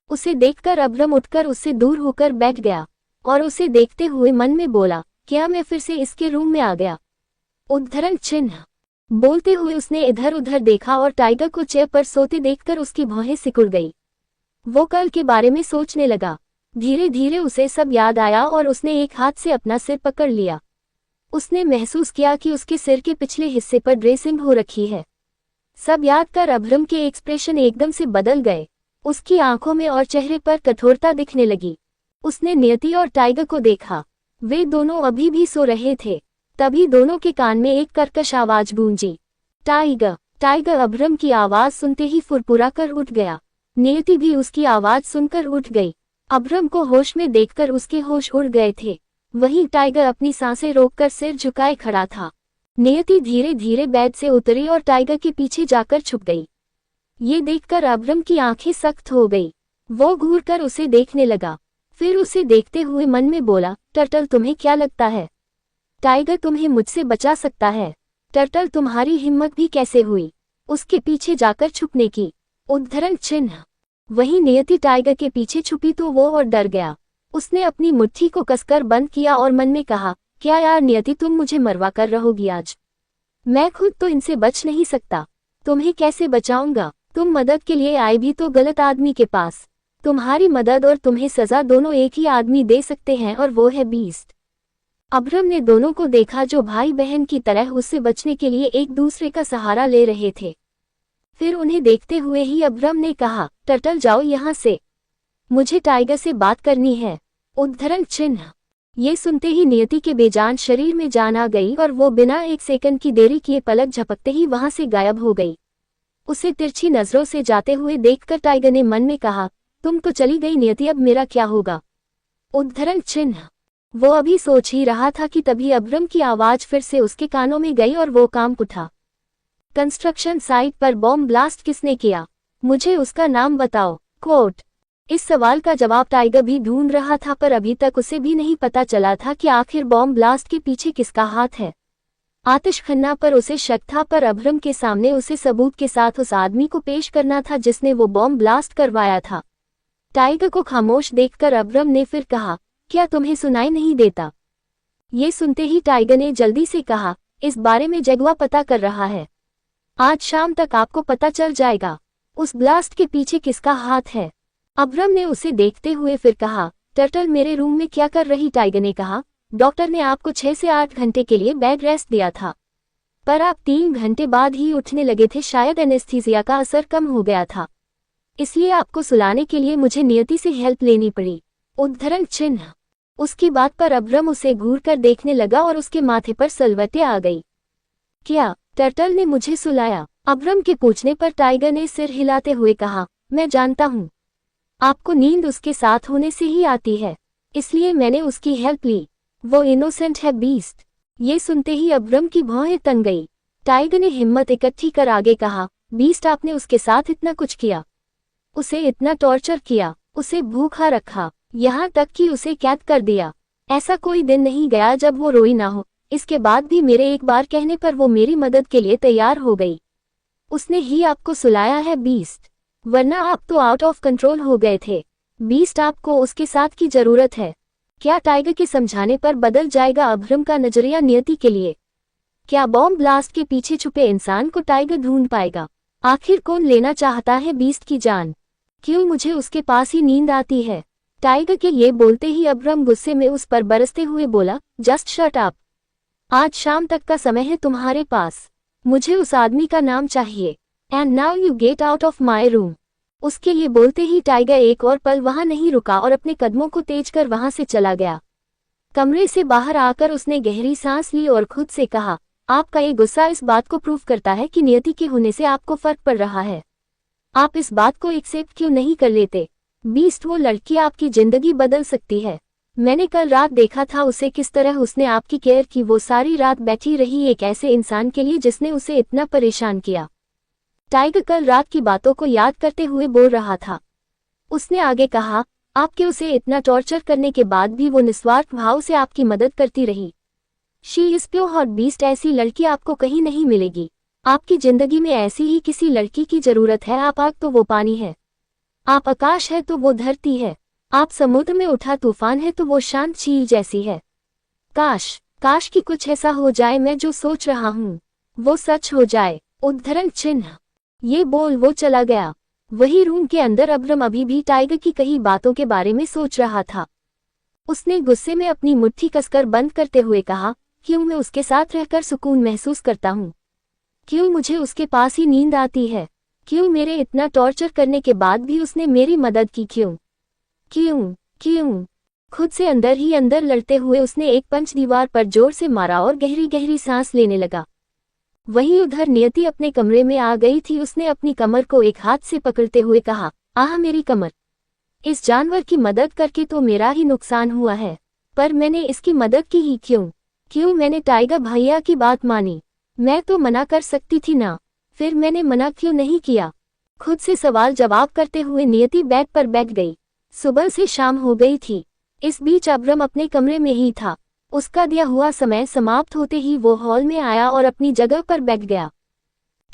उसे देखकर अब्रम उठकर उससे दूर होकर बैठ गया और उसे देखते हुए मन में बोला, क्या मैं फिर से इसके रूम में आ गया? उद्धरण चिन्ह। बोलते हुए उसने इधर उधर देखा और टाइगर को चेयर पर सोते देखकर उसकी भौहें सिकुड़ गई। वो कल के बारे में सोचने लगा। धीरे धीरे उसे सब याद आया और उसने एक हाथ से अपना सिर पकड़ लिया। उसने महसूस किया कि उसके सिर के पिछले हिस्से पर ड्रेसिंग हो रखी है। सब याद कर अब्रम के एक्सप्रेशन एकदम से बदल गए। उसकी आंखों में और चेहरे पर कठोरता दिखने लगी। उसने नियति और टाइगर को देखा। वे दोनों अभी भी सो रहे थे। तभी दोनों के कान में एक कर्कश आवाज गूंजी, टाइगर। टाइगर अब्रम की आवाज सुनते ही फुरफुरा कर उठ गया। नियति भी उसकी आवाज सुनकर उठ गई। अब्रम को होश में देखकर उसके होश उड़ गए थे। वहीं टाइगर अपनी सांसें रोककर सिर झुकाए खड़ा था। नियति धीरे धीरे बेड से उतरी और टाइगर के पीछे जाकर छुप गई। ये देखकर अब्रम की आंखें सख्त हो गई। वो घूरकर उसे देखने लगा। फिर उसे देखते हुए मन में बोला, टर्टल तुम्हें क्या लगता है टाइगर तुम्हें मुझसे बचा सकता है? टर्टल तुम्हारी हिम्मत भी कैसे हुई उसके पीछे जाकर छुपने की? उद्धरण चिन्ह। वहीं नियति टाइगर के पीछे छुपी तो वो और डर गया। उसने अपनी मुट्ठी को कसकर बंद किया और मन में कहा, क्या यार नियति, तुम मुझे मरवा कर रहोगी आज? मैं खुद तो इनसे बच नहीं सकता, तुम्हें कैसे बचाऊंगा? तुम मदद के लिए आए भी तो गलत आदमी के पास। तुम्हारी मदद और तुम्हें सजा दोनों एक ही आदमी दे सकते हैं और वो है बीस्ट। अब्रम ने दोनों को देखा जो भाई बहन की तरह उससे बचने के लिए एक दूसरे का सहारा ले रहे थे। फिर उन्हें देखते हुए ही अब्रम ने कहा, टर्टल जाओ यहाँ से, मुझे टाइगर से बात करनी है। उद्धरण चिन्ह। ये सुनते ही नियति के बेजान शरीर में जान आ गई और वो बिना एक सेकंड की देरी किए पलक झपकते ही वहां से गायब हो गई। उसे तिरछी नजरों से जाते हुए देखकर टाइगर ने मन में कहा, तुम तो चली गई नियति, अब मेरा क्या होगा? उद्धरण चिन्ह। वो अभी सोच ही रहा था कि तभी अब्रम की आवाज फिर से उसके कानों में गई और वो कांप उठा। कंस्ट्रक्शन साइट पर बॉम्ब ब्लास्ट किसने किया? मुझे उसका नाम बताओ। कोर्ट। इस सवाल का जवाब टाइगर भी ढूंढ रहा था, पर अभी तक उसे भी नहीं पता चला था कि आखिर बॉम्ब ब्लास्ट के पीछे किसका हाथ है। आतिश खन्ना पर उसे शक था, पर अब्रम के सामने उसे सबूत के साथ उस आदमी को पेश करना था जिसने वो बॉम्ब ब्लास्ट करवाया था। टाइगर को खामोश देखकर अब्रम ने फिर कहा, क्या तुम्हें सुनाई नहीं देता? ये सुनते ही टाइगर ने जल्दी से कहा, इस बारे में जगुआ पता कर रहा है। आज शाम तक आपको पता चल जाएगा उस ब्लास्ट के पीछे किसका हाथ है। अब्रम ने उसे देखते हुए फिर कहा, टर्टल मेरे रूम में क्या कर रही? टाइगर ने कहा, डॉक्टर ने आपको 6 से 8 घंटे के लिए बेड रेस्ट दिया था, पर आप 3 घंटे बाद ही उठने लगे थे। शायद एनेस्थीसिया का असर कम हो गया था, इसलिए आपको सुलाने के लिए मुझे नियति से हेल्प लेनी पड़ी। उद्धरण चिन्ह। उसकी बात पर अब्रम उसे घूर कर देखने लगा और उसके माथे पर सलवटें आ गई। क्या टर्टल ने मुझे सुलाया? अब्रम के पूछने पर टाइगर ने सिर हिलाते हुए कहा, मैं जानता हूँ, आपको नींद उसके साथ होने से ही आती है, इसलिए मैंने उसकी हेल्प ली। वो इनोसेंट है बीस्ट। ये सुनते ही अब्रम की भौहें तन गई। टाइगर ने हिम्मत इकट्ठी कर आगे कहा, बीस्ट आपने उसके साथ इतना कुछ किया, उसे इतना टॉर्चर किया, उसे भूखा रखा, यहाँ तक कि उसे कैद कर दिया। ऐसा कोई दिन नहीं गया जब वो रोई ना हो। इसके बाद भी मेरे एक बार कहने पर वो मेरी मदद के लिए तैयार हो गई। उसने ही आपको सुलाया है बीस्ट, वरना आप तो आउट ऑफ कंट्रोल हो गए थे। बीस्ट आपको उसके साथ की जरूरत है। क्या टाइगर के समझाने पर बदल जाएगा अब्रम का नजरिया नियति के लिए? क्या बॉम्ब ब्लास्ट के पीछे छुपे इंसान को टाइगर ढूंढ पाएगा? आखिर कौन लेना चाहता है बीस्ट की जान? क्यों मुझे उसके पास ही नींद आती है? टाइगर के ये बोलते ही अब्रम गुस्से में उस पर बरसते हुए बोला, जस्ट शट अप। आज शाम तक का समय है तुम्हारे पास। मुझे उस आदमी का नाम चाहिए। And now you get out of my room. उसके ये बोलते ही टाइगर एक और पल वहां नहीं रुका और अपने कदमों को तेज कर वहां से चला गया। कमरे से बाहर आकर उसने गहरी सांस ली और खुद से कहा, आपका ये गुस्सा इस बात को प्रूव करता है कि नियति के होने से आपको फर्क पड़ रहा है। आप इस बात को एक्सेप्ट क्यों नहीं कर लेते? बीस्ट, वो लड़की आपकी जिंदगी बदल सकती है। मैंने कल रात देखा था उसे, किस तरह उसने आपकी केयर की। वो सारी रात बैठी रही एक ऐसे इंसान के लिए जिसने उसे इतना परेशान किया। टाइगर कल रात की बातों को याद करते हुए बोल रहा था। उसने आगे कहा, आपके उसे इतना टॉर्चर करने के बाद भी वो निस्वार्थ भाव से आपकी मदद करती रही। शी इज प्योर और बीस्ट, ऐसी लड़की आपको कहीं नहीं मिलेगी। आपकी जिंदगी में ऐसी ही किसी लड़की की जरूरत है। आप आग तो वो पानी है, आप आकाश है तो वो धरती है, आप समुद्र में उठा तूफान है तो वो शांत झील जैसी है। काश कि कुछ ऐसा हो जाए, मैं जो सोच रहा हूँ वो सच हो जाए। उद्धरण चिन्ह। ये बोल वो चला गया। वही रूम के अंदर अब्रम अभी भी टाइगर की कही बातों के बारे में सोच रहा था। उसने गुस्से में अपनी मुट्ठी कसकर बंद करते हुए कहा, क्यों मैं उसके साथ रहकर सुकून महसूस करता हूँ? क्यों मुझे उसके पास ही नींद आती है? क्यों मेरे इतना टॉर्चर करने के बाद भी उसने मेरी मदद की? क्यों? खुद से अंदर ही अंदर लड़ते हुए उसने एक पंच दीवार पर जोर से मारा और गहरी गहरी सांस लेने लगा। वहीं उधर नियति अपने कमरे में आ गई थी। उसने अपनी कमर को एक हाथ से पकड़ते हुए कहा, आह मेरी कमर, इस जानवर की मदद करके तो मेरा ही नुकसान हुआ है, पर मैंने इसकी मदद की ही क्यों मैंने टाइगर भैया की बात मानी? मैं तो मना कर सकती थी ना, फिर मैंने मना क्यों नहीं किया? खुद से सवाल जवाब करते हुए नियति बेड पर बैठ गई। सुबह से शाम हो गई थी। इस बीच अब्रम अपने कमरे में ही था। उसका दिया हुआ समय समाप्त होते ही वो हॉल में आया और अपनी जगह पर बैठ गया।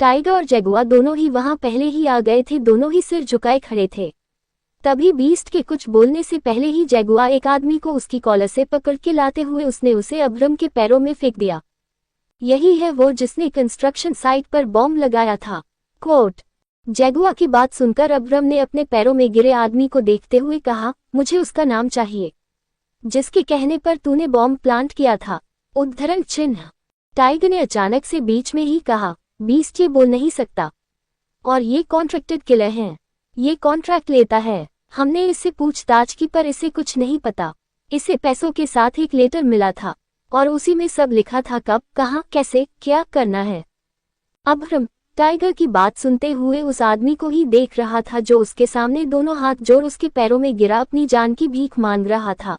टाइगर और जगुआ दोनों ही वहां पहले ही आ गए थे। दोनों ही सिर झुकाए खड़े थे। तभी बीस्ट के कुछ बोलने से पहले ही जगुआ एक आदमी को उसकी कॉलर से पकड़ के लाते हुए उसने उसे अब्रम के पैरों में फेंक दिया। यही है वो जिसने कंस्ट्रक्शन साइट पर बॉम्ब लगाया था। कोर्ट। जगुआ की बात सुनकर अब्रम ने अपने पैरों में गिरे आदमी को देखते हुए कहा, मुझे उसका नाम चाहिए जिसके कहने पर तूने बॉम्ब प्लांट किया था। उद्धरण चिन्ह। टाइगर ने अचानक से बीच में ही कहा, बीस्ट ये बोल नहीं सकता, और ये कॉन्ट्रैक्टेड किलर है, ये कॉन्ट्रैक्ट लेता है। हमने इससे पूछताछ की पर इसे कुछ नहीं पता। इसे पैसों के साथ एक लेटर मिला था और उसी में सब लिखा था, कब, कहाँ, कैसे, क्या करना है। अब्रम टाइगर की बात सुनते हुए उस आदमी को ही देख रहा था जो उसके सामने दोनों हाथ जोड़ उसके पैरों में गिरा अपनी जान की भीख मांग रहा था।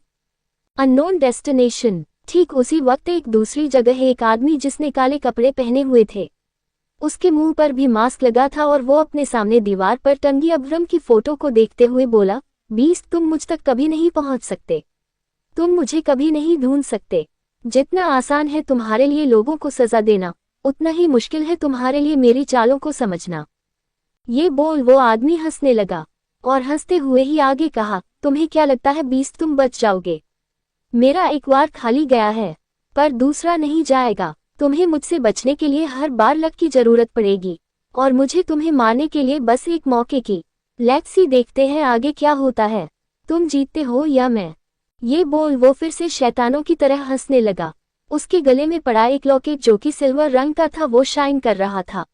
Unknown destination. ठीक उसी वक्त एक दूसरी जगह एक आदमी जिसने काले कपड़े पहने हुए थे, उसके मुंह पर भी मास्क लगा था और वो अपने सामने दीवार पर टंगी अब्रम की फोटो को देखते हुए बोला, बीस्ट, तुम मुझ तक कभी नहीं पहुंच सकते, तुम मुझे कभी नहीं ढूंढ सकते। जितना आसान है तुम्हारे लिए लोगों को सजा देना, उतना ही मुश्किल है तुम्हारे लिए मेरी चालों को समझना। ये बोल वो आदमी हंसने लगा और हंसते हुए ही आगे कहा, तुम्हें क्या लगता है बीस्ट, तुम बच जाओगे? मेरा एक वार खाली गया है, पर दूसरा नहीं जाएगा। तुम्हें मुझसे बचने के लिए हर बार लक की जरूरत पड़ेगी और मुझे तुम्हें मारने के लिए बस एक मौके की। लेट्स सी, देखते हैं आगे क्या होता है, तुम जीतते हो या मैं। ये बोल वो फिर से शैतानों की तरह हंसने लगा। उसके गले में पड़ा एक लॉकेट जो कि सिल्वर रंग का था वो शाइन कर रहा था।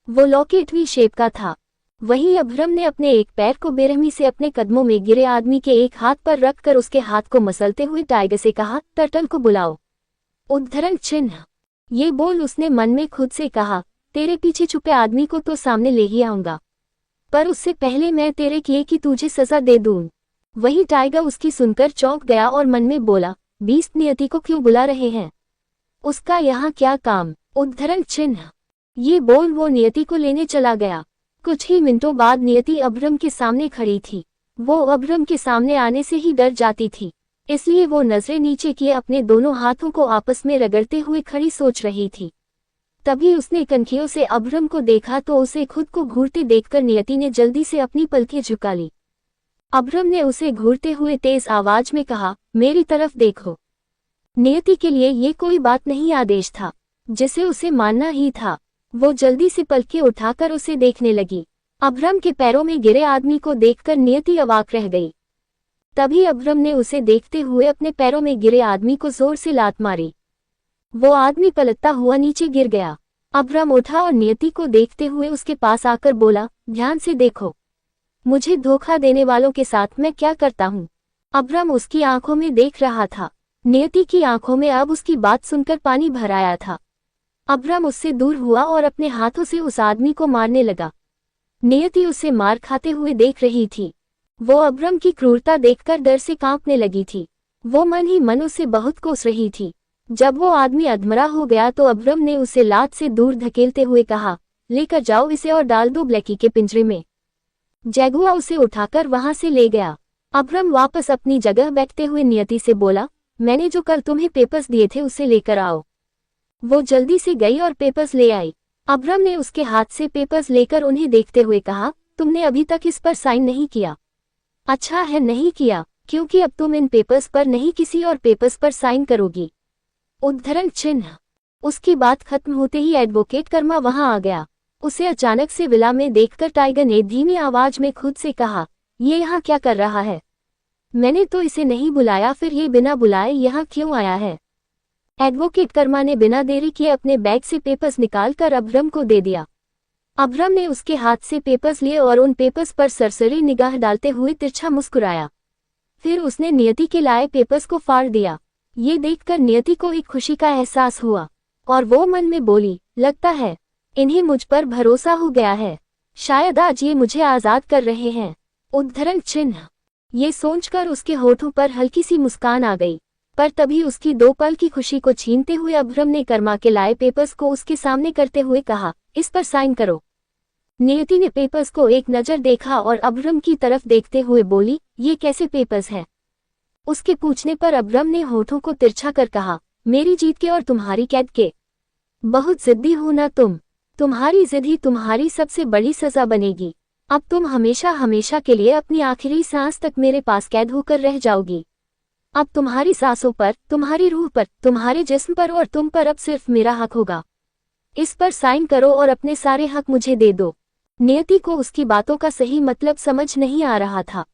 वो लॉकेट वी शेप का था। वहीं अब्रम ने अपने एक पैर को बेरहमी से अपने कदमों में गिरे आदमी के एक हाथ पर रखकर उसके हाथ को मसलते हुए टाइगर से कहा, टर्टल को बुलाओ। उद्धरण चिन्ह। ये बोल उसने मन में खुद से कहा, तेरे पीछे छुपे आदमी को तो सामने ले ही आऊंगा, पर उससे पहले मैं तेरे किए की तुझे सजा दे दूं। वही टाइगर उसकी सुनकर चौंक गया और मन में बोला, बीस्ट, नियति को क्यों बुला रहे हैं? उसका यहाँ क्या काम? उद्धरण चिन्ह। ये बोल वो नियति को लेने चला गया। कुछ ही मिनटों बाद नियति अब्रम के सामने खड़ी थी। वो अब्रम के सामने आने से ही डर जाती थी, इसलिए वो नजरें नीचे किए अपने दोनों हाथों को आपस में रगड़ते हुए खड़ी सोच रही थी। तभी उसने कनखियों से अब्रम को देखा तो उसे खुद को घूरते देखकर नियति ने जल्दी से अपनी पलकें झुका ली। अब्रम ने उसे घूरते हुए तेज आवाज में कहा, मेरी तरफ देखो। नियति के लिए ये कोई बात नहीं, आदेश था जिसे उसे मानना ही था। वो जल्दी से पलकें उठाकर उसे देखने लगी। अब्रम के पैरों में गिरे आदमी को देखकर नियति अवाक रह गई। तभी अब्रम ने उसे देखते हुए अपने पैरों में गिरे आदमी को जोर से लात मारी। वो आदमी पलटता हुआ नीचे गिर गया। अब्रम उठा और नियति को देखते हुए उसके पास आकर बोला, ध्यान से देखो, मुझे धोखा देने वालों के साथ मैं क्या करता हूँ। अब्रम उसकी आंखों में देख रहा था। नियति की आंखों में अब उसकी बात सुनकर पानी भर आया था। अब्रम उससे दूर हुआ और अपने हाथों से उस आदमी को मारने लगा। नियति उसे मार खाते हुए देख रही थी। वो अब्रम की क्रूरता देखकर डर से कांपने लगी थी। वो मन ही मन उसे बहुत कोस रही थी। जब वो आदमी अधमरा हो गया तो अब्रम ने उसे लात से दूर धकेलते हुए कहा, लेकर जाओ इसे और डाल दो ब्लैकी के पिंजरे में। जैगुआ उसे उठाकर वहां से ले गया। अब्रम वापस अपनी जगह बैठते हुए नियति से बोला, मैंने जो कल तुम्हें पेपर्स दिए थे उसे लेकर आओ। वो जल्दी से गई और पेपर्स ले आई। अब्रम ने उसके हाथ से पेपर्स लेकर उन्हें देखते हुए कहा, तुमने अभी तक इस पर साइन नहीं किया। अच्छा है नहीं किया, क्योंकि अब तुम इन पेपर्स पर नहीं किसी और पेपर्स पर साइन करोगी। उद्धरण चिन्ह। उसकी बात खत्म होते ही एडवोकेट कर्मा वहां आ गया। उसे अचानक से विला में देखकर टाइगर ने धीमी आवाज में खुद से कहा, ये यहाँ क्या कर रहा है? मैंने तो इसे नहीं बुलाया, फिर ये बिना बुलाए यहाँ क्यों आया है? एडवोकेट कर्मा ने बिना देरी किए अपने बैग से पेपर्स निकालकर अब्रम को दे दिया। अब्रम ने उसके हाथ से पेपर्स लिए और उन पेपर्स पर सरसरी निगाह डालते हुए तिरछा मुस्कुराया। फिर उसने नियति के लाए पेपर्स को फाड़ दिया। ये देखकर नियति को एक खुशी का एहसास हुआ और वो मन में बोली, लगता है इन्हें मुझ पर भरोसा हो गया है, शायद आज ये मुझे आजाद कर रहे हैं। उद्धरण चिन्ह। ये सोचकर उसके होठों पर हल्की सी मुस्कान आ गई, पर तभी उसकी दो पल की खुशी को छीनते हुए अब्रम ने कर्मा के लाए पेपर्स को उसके सामने करते हुए कहा, इस पर साइन करो। नियति ने पेपर्स को एक नजर देखा और अब्रम की तरफ देखते हुए बोली, ये कैसे पेपर्स हैं? उसके पूछने पर अब्रम ने होठों को तिरछा कर कहा, मेरी जीत के और तुम्हारी कैद के। बहुत जिद्दी हो ना तुम, तुम्हारी जिद ही तुम्हारी सबसे बड़ी सजा बनेगी। अब तुम हमेशा हमेशा के लिए अपनी आखिरी सांस तक मेरे पास कैद होकर रह जाओगी। अब तुम्हारी सांसों पर, तुम्हारी रूह पर, तुम्हारे जिस्म पर और तुम पर अब सिर्फ मेरा हक होगा। इस पर साइन करो और अपने सारे हक मुझे दे दो। नियति को उसकी बातों का सही मतलब समझ नहीं आ रहा था,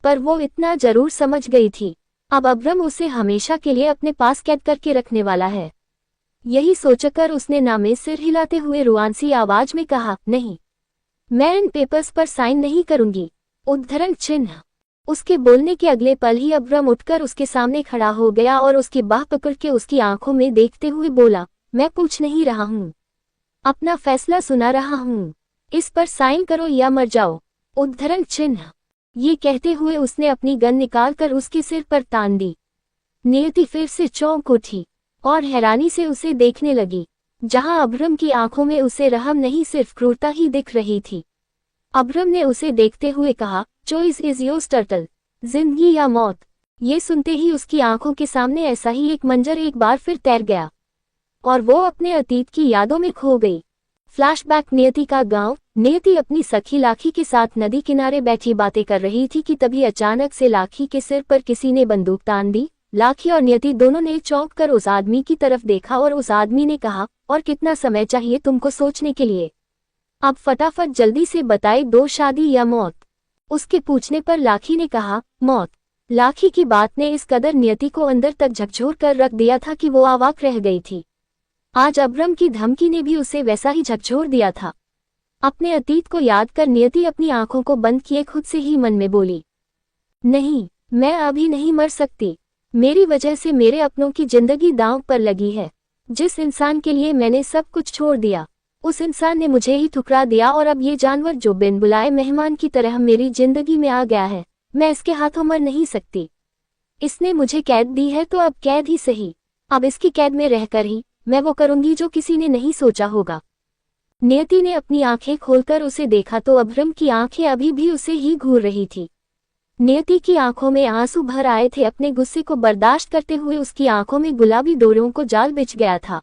पर वो इतना जरूर समझ गई थी, अब अब्रम उसे हमेशा के लिए अपने पास कैद करके रखने वाला है। यही सोचकर उसने नामे सिर हिलाते हुए रुआंसी आवाज में कहा, नहीं, मैं इन पेपर्स पर साइन नहीं करूंगी। उद्धरण चिन्ह। उसके बोलने के अगले पल ही अब्रम उठकर उसके सामने खड़ा हो गया और उसकी बाह पकड़ के उसकी आंखों में देखते हुए बोला, मैं पूछ नहीं रहा हूँ, अपना फैसला सुना रहा हूँ। इस पर साइन करो या मर जाओ। उद्धरण चिन्ह। ये कहते हुए उसने अपनी गन निकालकर उसके सिर पर तान दी। नियति फिर से चौंक उठी और हैरानी से उसे देखने लगी, जहां अब्रम की आंखों में उसे रहम नहीं सिर्फ क्रूरता ही दिख रही थी। अब्रम ने उसे देखते हुए कहा, चॉइस इज योर्स टर्टल, जिंदगी या मौत। ये सुनते ही उसकी आंखों के सामने ऐसा ही एक मंजर एक बार फिर तैर गया और वो अपने अतीत की यादों में खो गई। फ्लैशबैक, नियति का गांव। नियति अपनी सखी लाखी के साथ नदी किनारे बैठी बातें कर रही थी कि तभी अचानक से लाखी के सिर पर किसी ने बंदूक तान दी। लाखी और नियति दोनों ने चौंक कर उस आदमी की तरफ देखा और उस आदमी ने कहा, और कितना समय चाहिए तुमको सोचने के लिए? अब फटाफट जल्दी से बताए, दो शादी या मौत? उसके पूछने पर लाखी ने कहा, मौत। लाखी की बात ने इस कदर नियति को अंदर तक झकझोर कर रख दिया था कि वो अवाक रह गई थी। आज अब्रम की धमकी ने भी उसे वैसा ही झकझोर दिया था। अपने अतीत को याद कर नियति अपनी आंखों को बंद किए खुद से ही मन में बोली, नहीं, मैं अभी नहीं मर सकती। मेरी वजह से मेरे अपनों की जिंदगी दांव पर लगी है। जिस इंसान के लिए मैंने सब कुछ छोड़ दिया, उस इंसान ने मुझे ही ठुकरा दिया और अब ये जानवर जो बिन बुलाए मेहमान की तरह मेरी जिंदगी में आ गया है, मैं इसके हाथों मर नहीं सकती। इसने मुझे कैद दी है तो अब कैद ही सही। अब इसकी कैद में रहकर ही मैं वो करूंगी जो किसी ने नहीं सोचा होगा। नियति ने अपनी आंखें खोलकर उसे देखा तो अब्रम की आंखें अभी भी उसे ही घूर रही थी। नियति की आंखों में आंसू भर आए थे। अपने गुस्से को बर्दाश्त करते हुए उसकी आंखों में गुलाबी डोरियों को जाल बिछ गया था।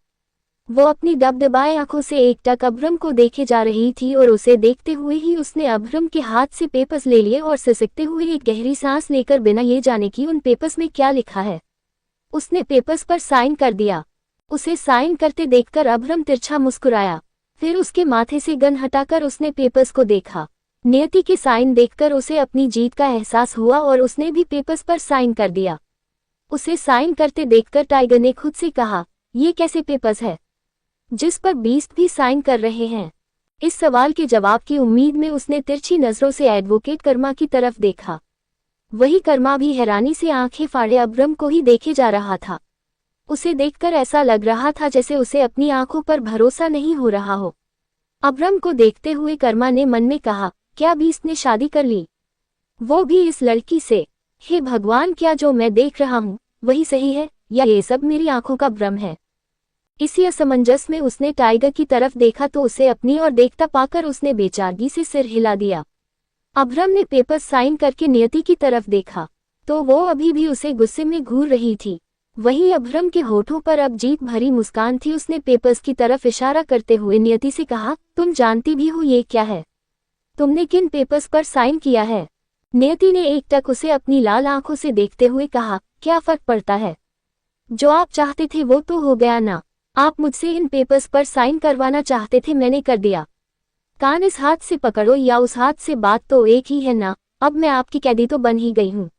वो अपनी दबदबाए आंखों से एकटक अब्रम को देखे जा रही थी और उसे देखते हुए ही उसने अब्रम के हाथ से पेपर्स ले लिए और सिसकते हुए एक गहरी सांस लेकर बिना ये जाने कि उन पेपर्स में क्या लिखा है, उसने पेपर्स पर साइन कर दिया। उसे साइन करते देखकर अब्रम तिरछा मुस्कुराया। फिर उसके माथे से गन हटाकर उसने पेपर्स को देखा। नियति के साइन देखकर उसे अपनी जीत का एहसास हुआ और उसने भी पेपर्स पर साइन कर दिया। उसे साइन करते देखकर टाइगर ने खुद से कहा, ये कैसे पेपर्स है जिस पर बीस्ट भी साइन कर रहे हैं? इस सवाल के जवाब की उम्मीद में उसने तिरछी नजरों से एडवोकेट कर्मा की तरफ देखा। वही कर्मा भी हैरानी से आंखें फाड़े अब्रम को ही देखे जा रहा था। उसे देखकर ऐसा लग रहा था जैसे उसे अपनी आंखों पर भरोसा नहीं हो रहा हो। अब्रम को देखते हुए कर्मा ने मन में कहा, क्या बीस्ट ने शादी कर ली? वो भी इस लड़की से? हे भगवान, क्या जो मैं देख रहा हूँ वही सही है या ये सब मेरी आंखों का भ्रम है? इसी असमंजस में उसने टाइगर की तरफ देखा तो उसे अपनी ओर देखता पाकर उसने बेचारगी से सिर हिला दिया। अब्रम ने पेपर साइन करके नियति की तरफ देखा तो वो अभी भी उसे गुस्से में घूर रही थी। वहीं अब्रम के होठों पर अब जीत भरी मुस्कान थी। उसने पेपर्स की तरफ इशारा करते हुए नियति से कहा, तुम जानती भी हो ये क्या है? तुमने किन पेपर्स पर साइन किया है? नियति ने एकटक उसे अपनी लाल आंखों से देखते हुए कहा, क्या फर्क पड़ता है? जो आप चाहते थे वो तो हो गया ना। आप मुझसे इन पेपर्स पर साइन करवाना चाहते थे, मैंने कर दिया। कान इस हाथ से पकड़ो या उस हाथ से, बात तो एक ही है ना। अब मैं आपकी कैदी तो बन ही गई हूँ।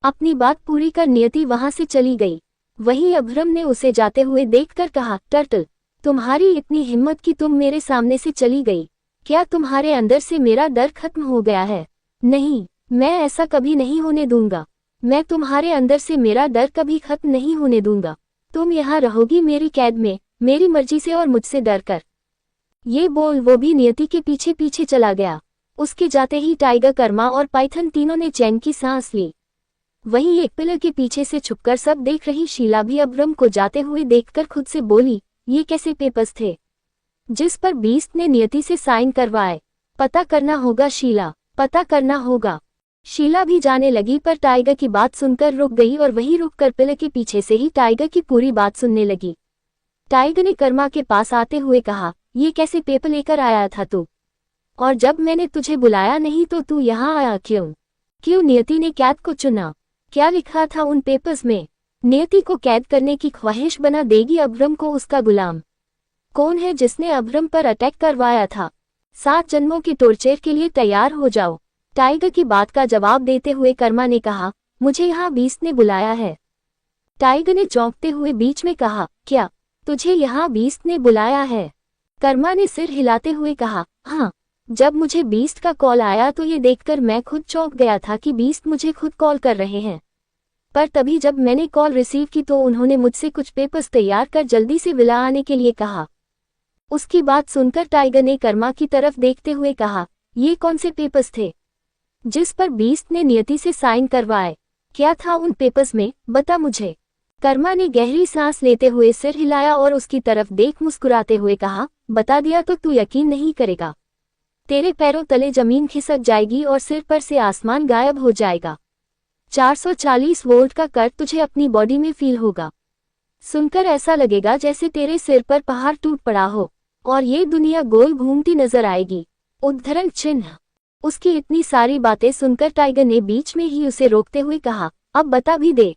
अपनी बात पूरी कर नियति वहां से चली गई। वहीं अब्रम ने उसे जाते हुए देखकर कहा, टर्टल, तुम्हारी इतनी हिम्मत कि तुम मेरे सामने से चली गई। क्या तुम्हारे अंदर से मेरा डर खत्म हो गया है? नहीं, मैं ऐसा कभी नहीं होने दूंगा। मैं तुम्हारे अंदर से मेरा डर कभी खत्म नहीं होने दूंगा। तुम यहाँ रहोगी मेरी कैद में, मेरी मर्जी से और मुझसे डर कर। ये बोल वो भी नियति के पीछे पीछे चला गया। उसके जाते ही टाइगर, कर्मा और पाइथन तीनों ने चैन की सांस ली। वहीं एक पिलर के पीछे से छुपकर सब देख रही शीला भी अब्रम को जाते हुए देखकर खुद से बोली, ये कैसे पेपर्स थे जिस पर बीस्ट ने नियति से साइन करवाए? पता करना होगा शीला, पता करना होगा। शीला भी जाने लगी पर टाइगर की बात सुनकर रुक गई और वहीं रुककर पिलर के पीछे से ही टाइगर की पूरी बात सुनने लगी। टाइगर ने कर्मा के पास आते हुए कहा, ये कैसे पेपर लेकर आया था तू? और जब मैंने तुझे बुलाया नहीं तो तू यहाँ आया क्यों? नियति ने कैद को चुना? क्या लिखा था उन पेपर्स में? नियति को कैद करने की ख्वाहिश बना देगी अब्रम को उसका गुलाम? कौन है जिसने अब्रम पर अटैक करवाया था? 7 जन्मों की टॉर्चर के लिए तैयार हो जाओ। टाइगर की बात का जवाब देते हुए कर्मा ने कहा, मुझे यहाँ बीस्ट ने बुलाया है। टाइगर ने चौंकते हुए बीच में कहा, क्या तुझे यहाँ बीस्ट ने बुलाया है? कर्मा ने सिर हिलाते हुए कहा, हाँ। जब मुझे बीस्ट का कॉल आया तो ये देखकर मैं खुद चौंक गया था कि बीस्ट मुझे खुद कॉल कर रहे हैं। पर तभी जब मैंने कॉल रिसीव की तो उन्होंने मुझसे कुछ पेपर्स तैयार कर जल्दी से विला आने के लिए कहा। उसकी बात सुनकर टाइगर ने कर्मा की तरफ देखते हुए कहा, ये कौन से पेपर्स थे जिस पर बीस्ट ने नियति से साइन करवाए? क्या था उन पेपर्स में, बता मुझे। कर्मा ने गहरी सांस लेते हुए सिर हिलाया और उसकी तरफ देख मुस्कुराते हुए कहा, बता दिया तो तू यकीन नहीं करेगा। तेरे पैरों तले जमीन खिसक जाएगी और सिर पर से आसमान गायब हो जाएगा। 440 वोल्ट का करंट तुझे अपनी बॉडी में फील होगा। सुनकर ऐसा लगेगा जैसे तेरे सिर पर पहाड़ टूट पड़ा हो और ये दुनिया गोल घूमती नजर आएगी। उद्धरण चिन्ह। उसकी इतनी सारी बातें सुनकर टाइगर ने बीच में ही उसे रोकते हुए कहा, अब बता भी दे,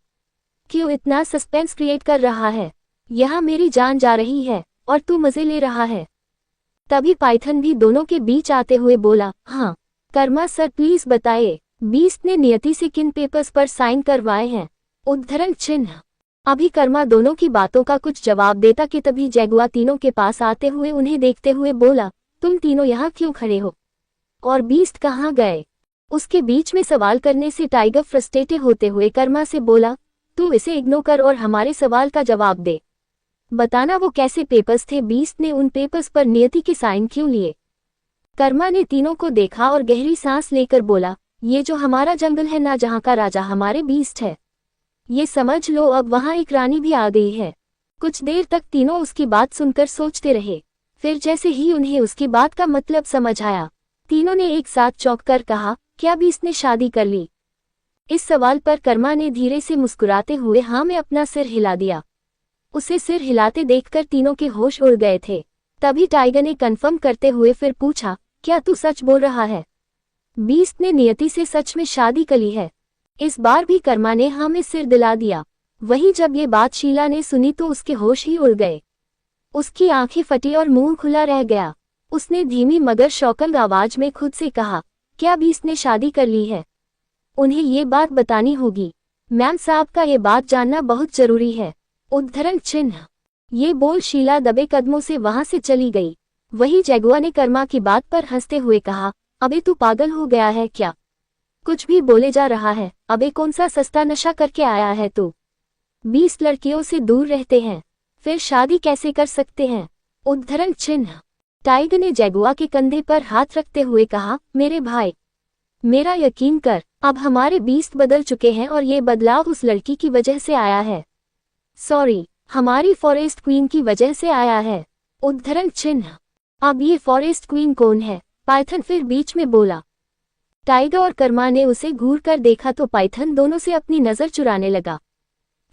क्यों इतना सस्पेंस क्रिएट कर रहा है? यहाँ मेरी जान जा रही है और तू मजे ले रहा है। तभी पाइथन भी दोनों के बीच आते हुए बोला, हाँ कर्मा सर प्लीज बताइए, बीस्ट ने नियति से किन पेपर्स पर साइन करवाए हैं? उद्धरण चिन्ह। अभी कर्मा दोनों की बातों का कुछ जवाब देता कि तभी जैगुआ तीनों के पास आते हुए उन्हें देखते हुए बोला, तुम तीनों यहाँ क्यों खड़े हो और बीस्ट कहाँ गए? उसके बीच में सवाल करने से टाइगर फ्रस्ट्रेटेड होते हुए कर्मा से बोला, तू इसे इग्नोर कर और हमारे सवाल का जवाब दे। बताना वो कैसे पेपर्स थे? बीस्ट ने उन पेपर्स पर नियति के साइन क्यों लिए? कर्मा ने तीनों को देखा और गहरी सांस लेकर बोला, ये जो हमारा जंगल है ना, जहाँ का राजा हमारे बीस्ट है, ये समझ लो अब वहाँ एक रानी भी आ गई है। कुछ देर तक तीनों उसकी बात सुनकर सोचते रहे। फिर जैसे ही उन्हें उसकी बात का मतलब समझ आया, तीनों ने एक साथ चौंक कर कहा, क्या बीस्ट ने शादी कर ली? इस सवाल पर कर्मा ने धीरे से मुस्कुराते हुए हाँ में अपना सिर हिला दिया। उसे सिर हिलाते देखकर तीनों के होश उड़ गए थे। तभी टाइगर ने कंफर्म करते हुए फिर पूछा, क्या तू सच बोल रहा है? बीस्ट ने नियति से सच में शादी कर ली है? इस बार भी कर्मा ने हाँ में सिर दिला दिया। वहीं जब ये बात शीला ने सुनी तो उसके होश ही उड़ गए। उसकी आंखें फटी और मुंह खुला रह गया। उसने धीमी मगर शौकन आवाज में खुद से कहा, क्या बीस्ट ने शादी कर ली है? उन्हें ये बात बतानी होगी। मैम साहब का ये बात जानना बहुत जरूरी है। उद्धरण चिन्ह। ये बोल शीला दबे कदमों से वहां से चली गई। वही जैगुआ ने कर्मा की बात पर हंसते हुए कहा, अबे तू पागल हो गया है क्या? कुछ भी बोले जा रहा है। अबे कौन सा सस्ता नशा करके आया है तू? 20 लड़कियों से दूर रहते हैं, फिर शादी कैसे कर सकते हैं? उद्धरण चिन्ह। टाइगर ने जैगुआ के कंधे पर हाथ रखते हुए कहा, मेरे भाई, मेरा यकीन कर, अब हमारे बीस्ट बदल चुके हैं और ये बदलाव उस लड़की की वजह से आया है। सॉरी, हमारी फॉरेस्ट क्वीन की वजह से आया है। उद्धरण चिन्ह। अब ये फॉरेस्ट क्वीन कौन है? पाइथन फिर बीच में बोला। टाइगर और कर्मा ने उसे घूर कर देखा तो पाइथन दोनों से अपनी नजर चुराने लगा।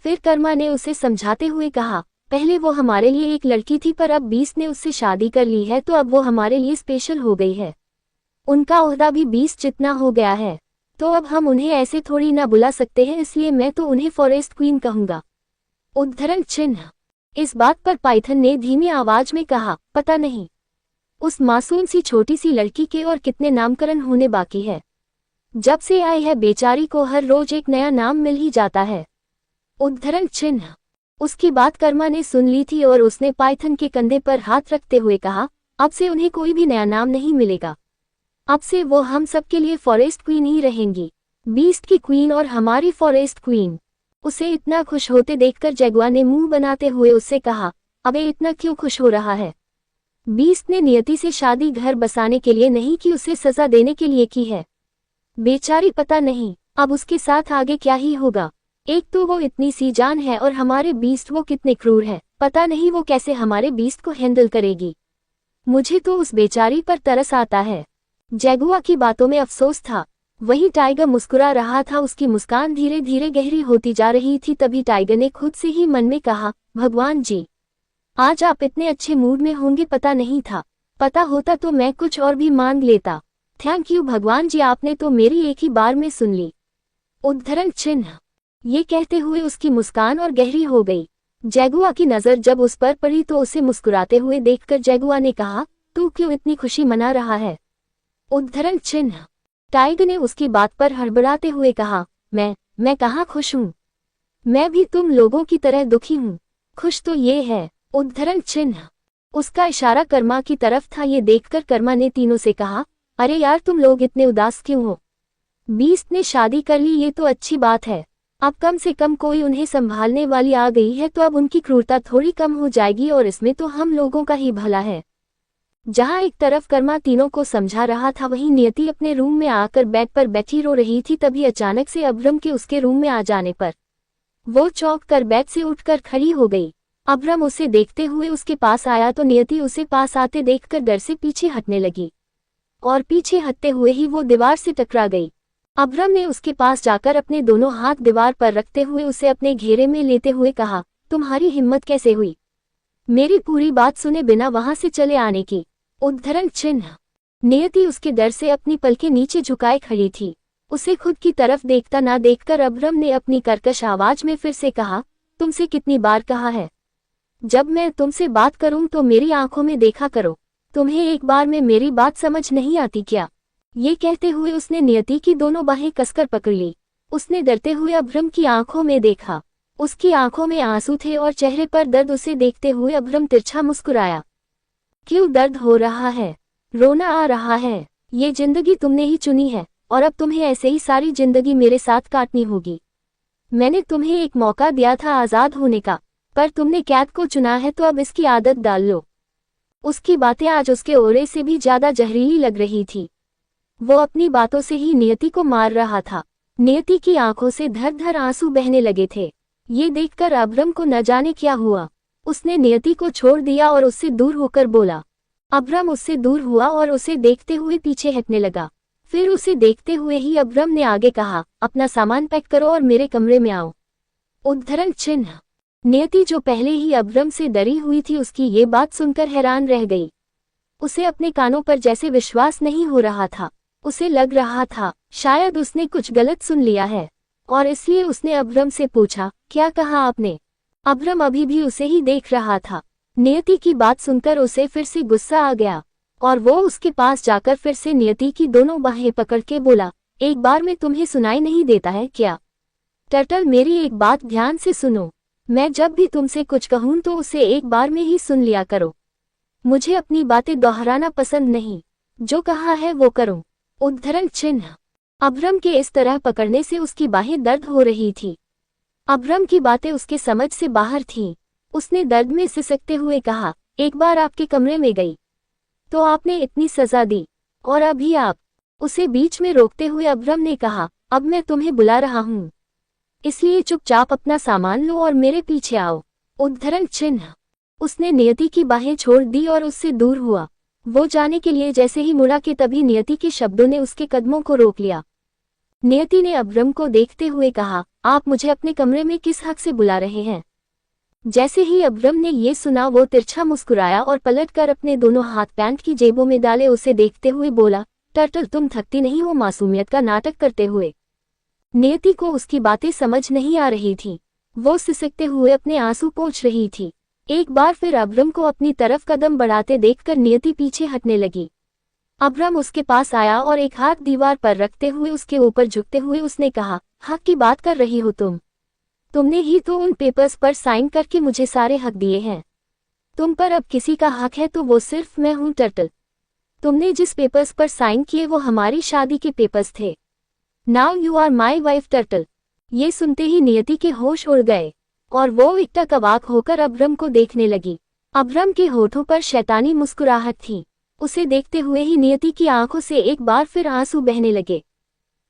फिर कर्मा ने उसे समझाते हुए कहा, पहले वो हमारे लिए एक लड़की थी पर अब बीस्ट ने उससे शादी कर ली है तो अब वो हमारे लिए स्पेशल हो गई है। उनका ओहदा भी बीस्ट जितना हो गया है, तो अब हम उन्हें ऐसे थोड़ी ना बुला सकते हैं, इसलिए मैं तो उन्हें फॉरेस्ट क्वीन कहूंगा। उद्धरण चिन्ह। इस बात पर पाइथन ने धीमी आवाज में कहा, पता नहीं उस मासूम सी छोटी सी लड़की के और कितने नामकरण होने बाकी है। जब से आई है बेचारी को हर रोज एक नया नाम मिल ही जाता है। उद्धरण चिन्ह। उसकी बात कर्मा ने सुन ली थी और उसने पाइथन के कंधे पर हाथ रखते हुए कहा, अब से उन्हें कोई भी नया नाम नहीं मिलेगा। अब से वो हम सबके लिए फॉरेस्ट क्वीन ही रहेंगी। बीस्ट की क्वीन और हमारी फॉरेस्ट क्वीन। उसे इतना खुश होते देखकर जैगुआ ने मुंह बनाते हुए उससे कहा, अबे इतना क्यों खुश हो रहा है? बीस्ट ने नियति से शादी घर बसाने के लिए नहीं की, उसे सजा देने के लिए की है। बेचारी, पता नहीं अब उसके साथ आगे क्या ही होगा। एक तो वो इतनी सी जान है और हमारे बीस्ट वो कितने क्रूर है, पता नहीं वो कैसे हमारे बीस्ट को हैंडल करेगी। मुझे तो उस बेचारी पर तरस आता है। जैगुआ की बातों में अफसोस था। वहीं टाइगर मुस्कुरा रहा था, उसकी मुस्कान धीरे धीरे गहरी होती जा रही थी। तभी टाइगर ने खुद से ही मन में कहा, भगवान जी, आज आप इतने अच्छे मूड में होंगे, पता नहीं था। पता होता तो मैं कुछ और भी मांग लेता। थैंक यू भगवान जी, आपने तो मेरी एक ही बार में सुन ली। उद्धरण चिन्ह। ये कहते हुए उसकी मुस्कान और गहरी हो गई। जैगुआ की नजर जब उस पर पड़ी तो उसे मुस्कुराते हुए देखकर जैगुआ ने कहा, तू क्यों इतनी खुशी मना रहा है? उद्धरण चिन्ह। टाइगर ने उसकी बात पर हड़बड़ाते हुए कहा, मैं कहाँ खुश हूँ? मैं भी तुम लोगों की तरह दुखी हूँ। खुश तो ये है। उद्धरण चिन्ह। उसका इशारा कर्मा की तरफ था। ये देखकर कर्मा ने तीनों से कहा, अरे यार, तुम लोग इतने उदास क्यों हो? बीस्ट ने शादी कर ली, ये तो अच्छी बात है। अब कम से कम कोई उन्हें संभालने वाली आ गई है तो अब उनकी क्रूरता थोड़ी कम हो जाएगी और इसमें तो हम लोगों का ही भला है। जहाँ एक तरफ कर्मा तीनों को समझा रहा था, वहीं नियति अपने रूम में आकर बेड पर बैठी रो रही थी। तभी अचानक से अब्रम के उसके रूम में आ जाने पर वो चौंक कर बेड से उठकर खड़ी हो गई। अब्रम उसे देखते हुए उसके पास आया तो नियति उसे पास आते देखकर डर से पीछे हटने लगी और पीछे हटते हुए ही वो दीवार से टकरा गई। अब्रम ने उसके पास जाकर अपने दोनों हाथ दीवार पर रखते हुए उसे अपने घेरे में लेते हुए कहा, तुम्हारी हिम्मत कैसे हुई मेरी पूरी बात सुने बिना वहां से चले आने की? उद्धरण चिन्ह। नियति उसके डर से अपनी पलकें नीचे झुकाए खड़ी थी। उसे खुद की तरफ देखता ना देखकर अब्रम ने अपनी कर्कश आवाज में फिर से कहा, तुमसे कितनी बार कहा है, जब मैं तुमसे बात करूं तो मेरी आंखों में देखा करो। तुम्हें एक बार में मेरी बात समझ नहीं आती क्या? ये कहते हुए उसने नियति की दोनों बाहें कसकर पकड़ ली। उसने डरते हुए अब्रम की आंखों में देखा। उसकी आंखों में आंसू थे और चेहरे पर दर्द। उसे देखते हुए अब्रम तिरछा मुस्कुराया। क्यों दर्द हो रहा है? रोना आ रहा है? ये जिंदगी तुमने ही चुनी है और अब तुम्हें ऐसे ही सारी जिंदगी मेरे साथ काटनी होगी। मैंने तुम्हें एक मौका दिया था आजाद होने का, पर तुमने कैद को चुना है तो अब इसकी आदत डाल लो। उसकी बातें आज उसके ओरे से भी ज्यादा जहरीली लग रही थी। वो अपनी बातों से ही नियति को मार रहा था। नियति की आंखों से धर धर आंसू बहने लगे थे। ये देखकर अब्रम को न जाने क्या हुआ। उसने नियति को छोड़ दिया और उससे दूर होकर बोला। अब्रम उससे दूर हुआ और उसे देखते हुए पीछे हटने लगा। फिर उसे देखते हुए ही अब्रम ने आगे कहा, अपना सामान पैक करो और मेरे कमरे में आओ। उद्धरण चिन्ह। नियति जो पहले ही अब्रम से डरी हुई थी उसकी ये बात सुनकर हैरान रह गई। उसे अपने कानों पर जैसे विश्वास नहीं हो रहा था। उसे लग रहा था शायद उसने कुछ गलत सुन लिया है और इसलिए उसने अब्रम से पूछा, क्या कहा आपने? अब्रम अभी भी उसे ही देख रहा था। नियति की बात सुनकर उसे फिर से गुस्सा आ गया और वो उसके पास जाकर फिर से नियति की दोनों बाहें पकड़ के बोला, एक बार में तुम्हें सुनाई नहीं देता है क्या? टर्टल मेरी एक बात ध्यान से सुनो। मैं जब भी तुमसे कुछ कहूं तो उसे एक बार में ही सुन लिया करो। मुझे अपनी बातें दोहराना पसंद नहीं। जो कहा है वो करो। उद्धरण चिन्ह। अब्रम के इस तरह पकड़ने से उसकी बाहें दर्द हो रही थी। अब्रम की बातें उसके समझ से बाहर थीं। उसने दर्द में सिसकते हुए कहा, एक बार आपके कमरे में गई तो आपने इतनी सजा दी और अभी आप? उसे बीच में रोकते हुए अब्रम ने कहा, अब मैं तुम्हें बुला रहा हूं, इसलिए चुपचाप अपना सामान लो और मेरे पीछे आओ। उद्धरण चिन्ह। उसने नियति की बाहें छोड़ दी और उससे दूर हुआ। वो जाने के लिए जैसे ही मुड़ा कि तभी नियति के शब्दों ने उसके कदमों को रोक लिया। नियति ने अब्रम को देखते हुए कहा, आप मुझे अपने कमरे में किस हक से बुला रहे हैं? जैसे ही अब्रम ने ये सुना वो तिरछा मुस्कुराया और पलटकर अपने दोनों हाथ पैंट की जेबों में डाले उसे देखते हुए बोला, टर्टल तुम थकती नहीं हो मासूमियत का नाटक करते हुए? नियति को उसकी बातें समझ नहीं आ रही थी। वो सिसकते हुए अपने आंसू पोंछ रही थी। एक बार फिर अब्रम को अपनी तरफ कदम बढ़ाते देखकर नियति पीछे हटने लगी। अब्रम उसके पास आया और एक हाथ दीवार पर रखते हुए उसके ऊपर झुकते हुए उसने कहा, हक की बात कर रही हो तुम? तुमने ही तो उन पेपर्स पर साइन करके मुझे सारे हक दिए हैं। तुम पर अब किसी का हक है तो वो सिर्फ मैं हूं टर्टल। तुमने जिस पेपर्स पर साइन किए वो हमारी शादी के पेपर्स थे। Now you are my wife turtle. ये सुनते ही नियति के होश उड़ गए और वो एकटक अवाक होकर अब्रम को देखने लगी। अब्रम के होठों पर शैतानी मुस्कुराहट थी। उसे देखते हुए ही नियति की आंखों से एक बार फिर आंसू बहने लगे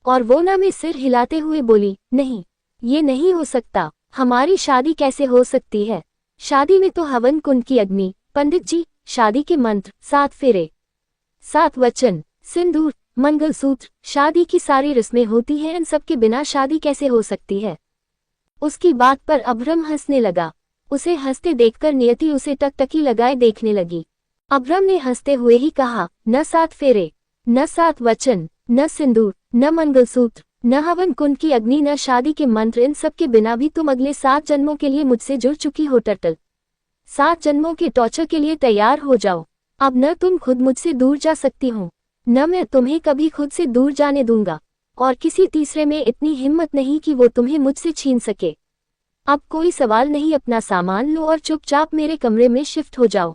और वो ना में सिर हिलाते हुए बोली, नहीं, ये नहीं हो सकता। हमारी शादी कैसे हो सकती है? शादी में तो हवन कुंड की अग्नि, पंडित जी, शादी के मंत्र, 7 फेरे, 7 वचन, सिंदूर, मंगलसूत्र, शादी की सारी रस्में होती हैं। इन सब के बिना शादी कैसे हो सकती है? उसकी बात पर अब्रम हंसने लगा। उसे हंसते देखकर नियति उसे टकटकी लगाए देखने लगी। अब्रम ने हंसते हुए ही कहा, न 7 फेरे, न 7 वचन, न सिंदूर, न मंगलसूत्र, न हवन कुंड की अग्नि, न शादी के मंत्र, इन सब के बिना भी तुम अगले 7 जन्मों के लिए मुझसे जुड़ चुकी हो टर्टल। 7 जन्मों के टॉर्चर के लिए तैयार हो जाओ। अब न तुम खुद मुझसे दूर जा सकती हो, न मैं तुम्हें कभी खुद से दूर जाने दूंगा और किसी तीसरे में इतनी हिम्मत नहीं कि वो तुम्हें मुझसे छीन सके। अब कोई सवाल नहीं, अपना सामान लो और चुपचाप मेरे कमरे में शिफ्ट हो जाओ।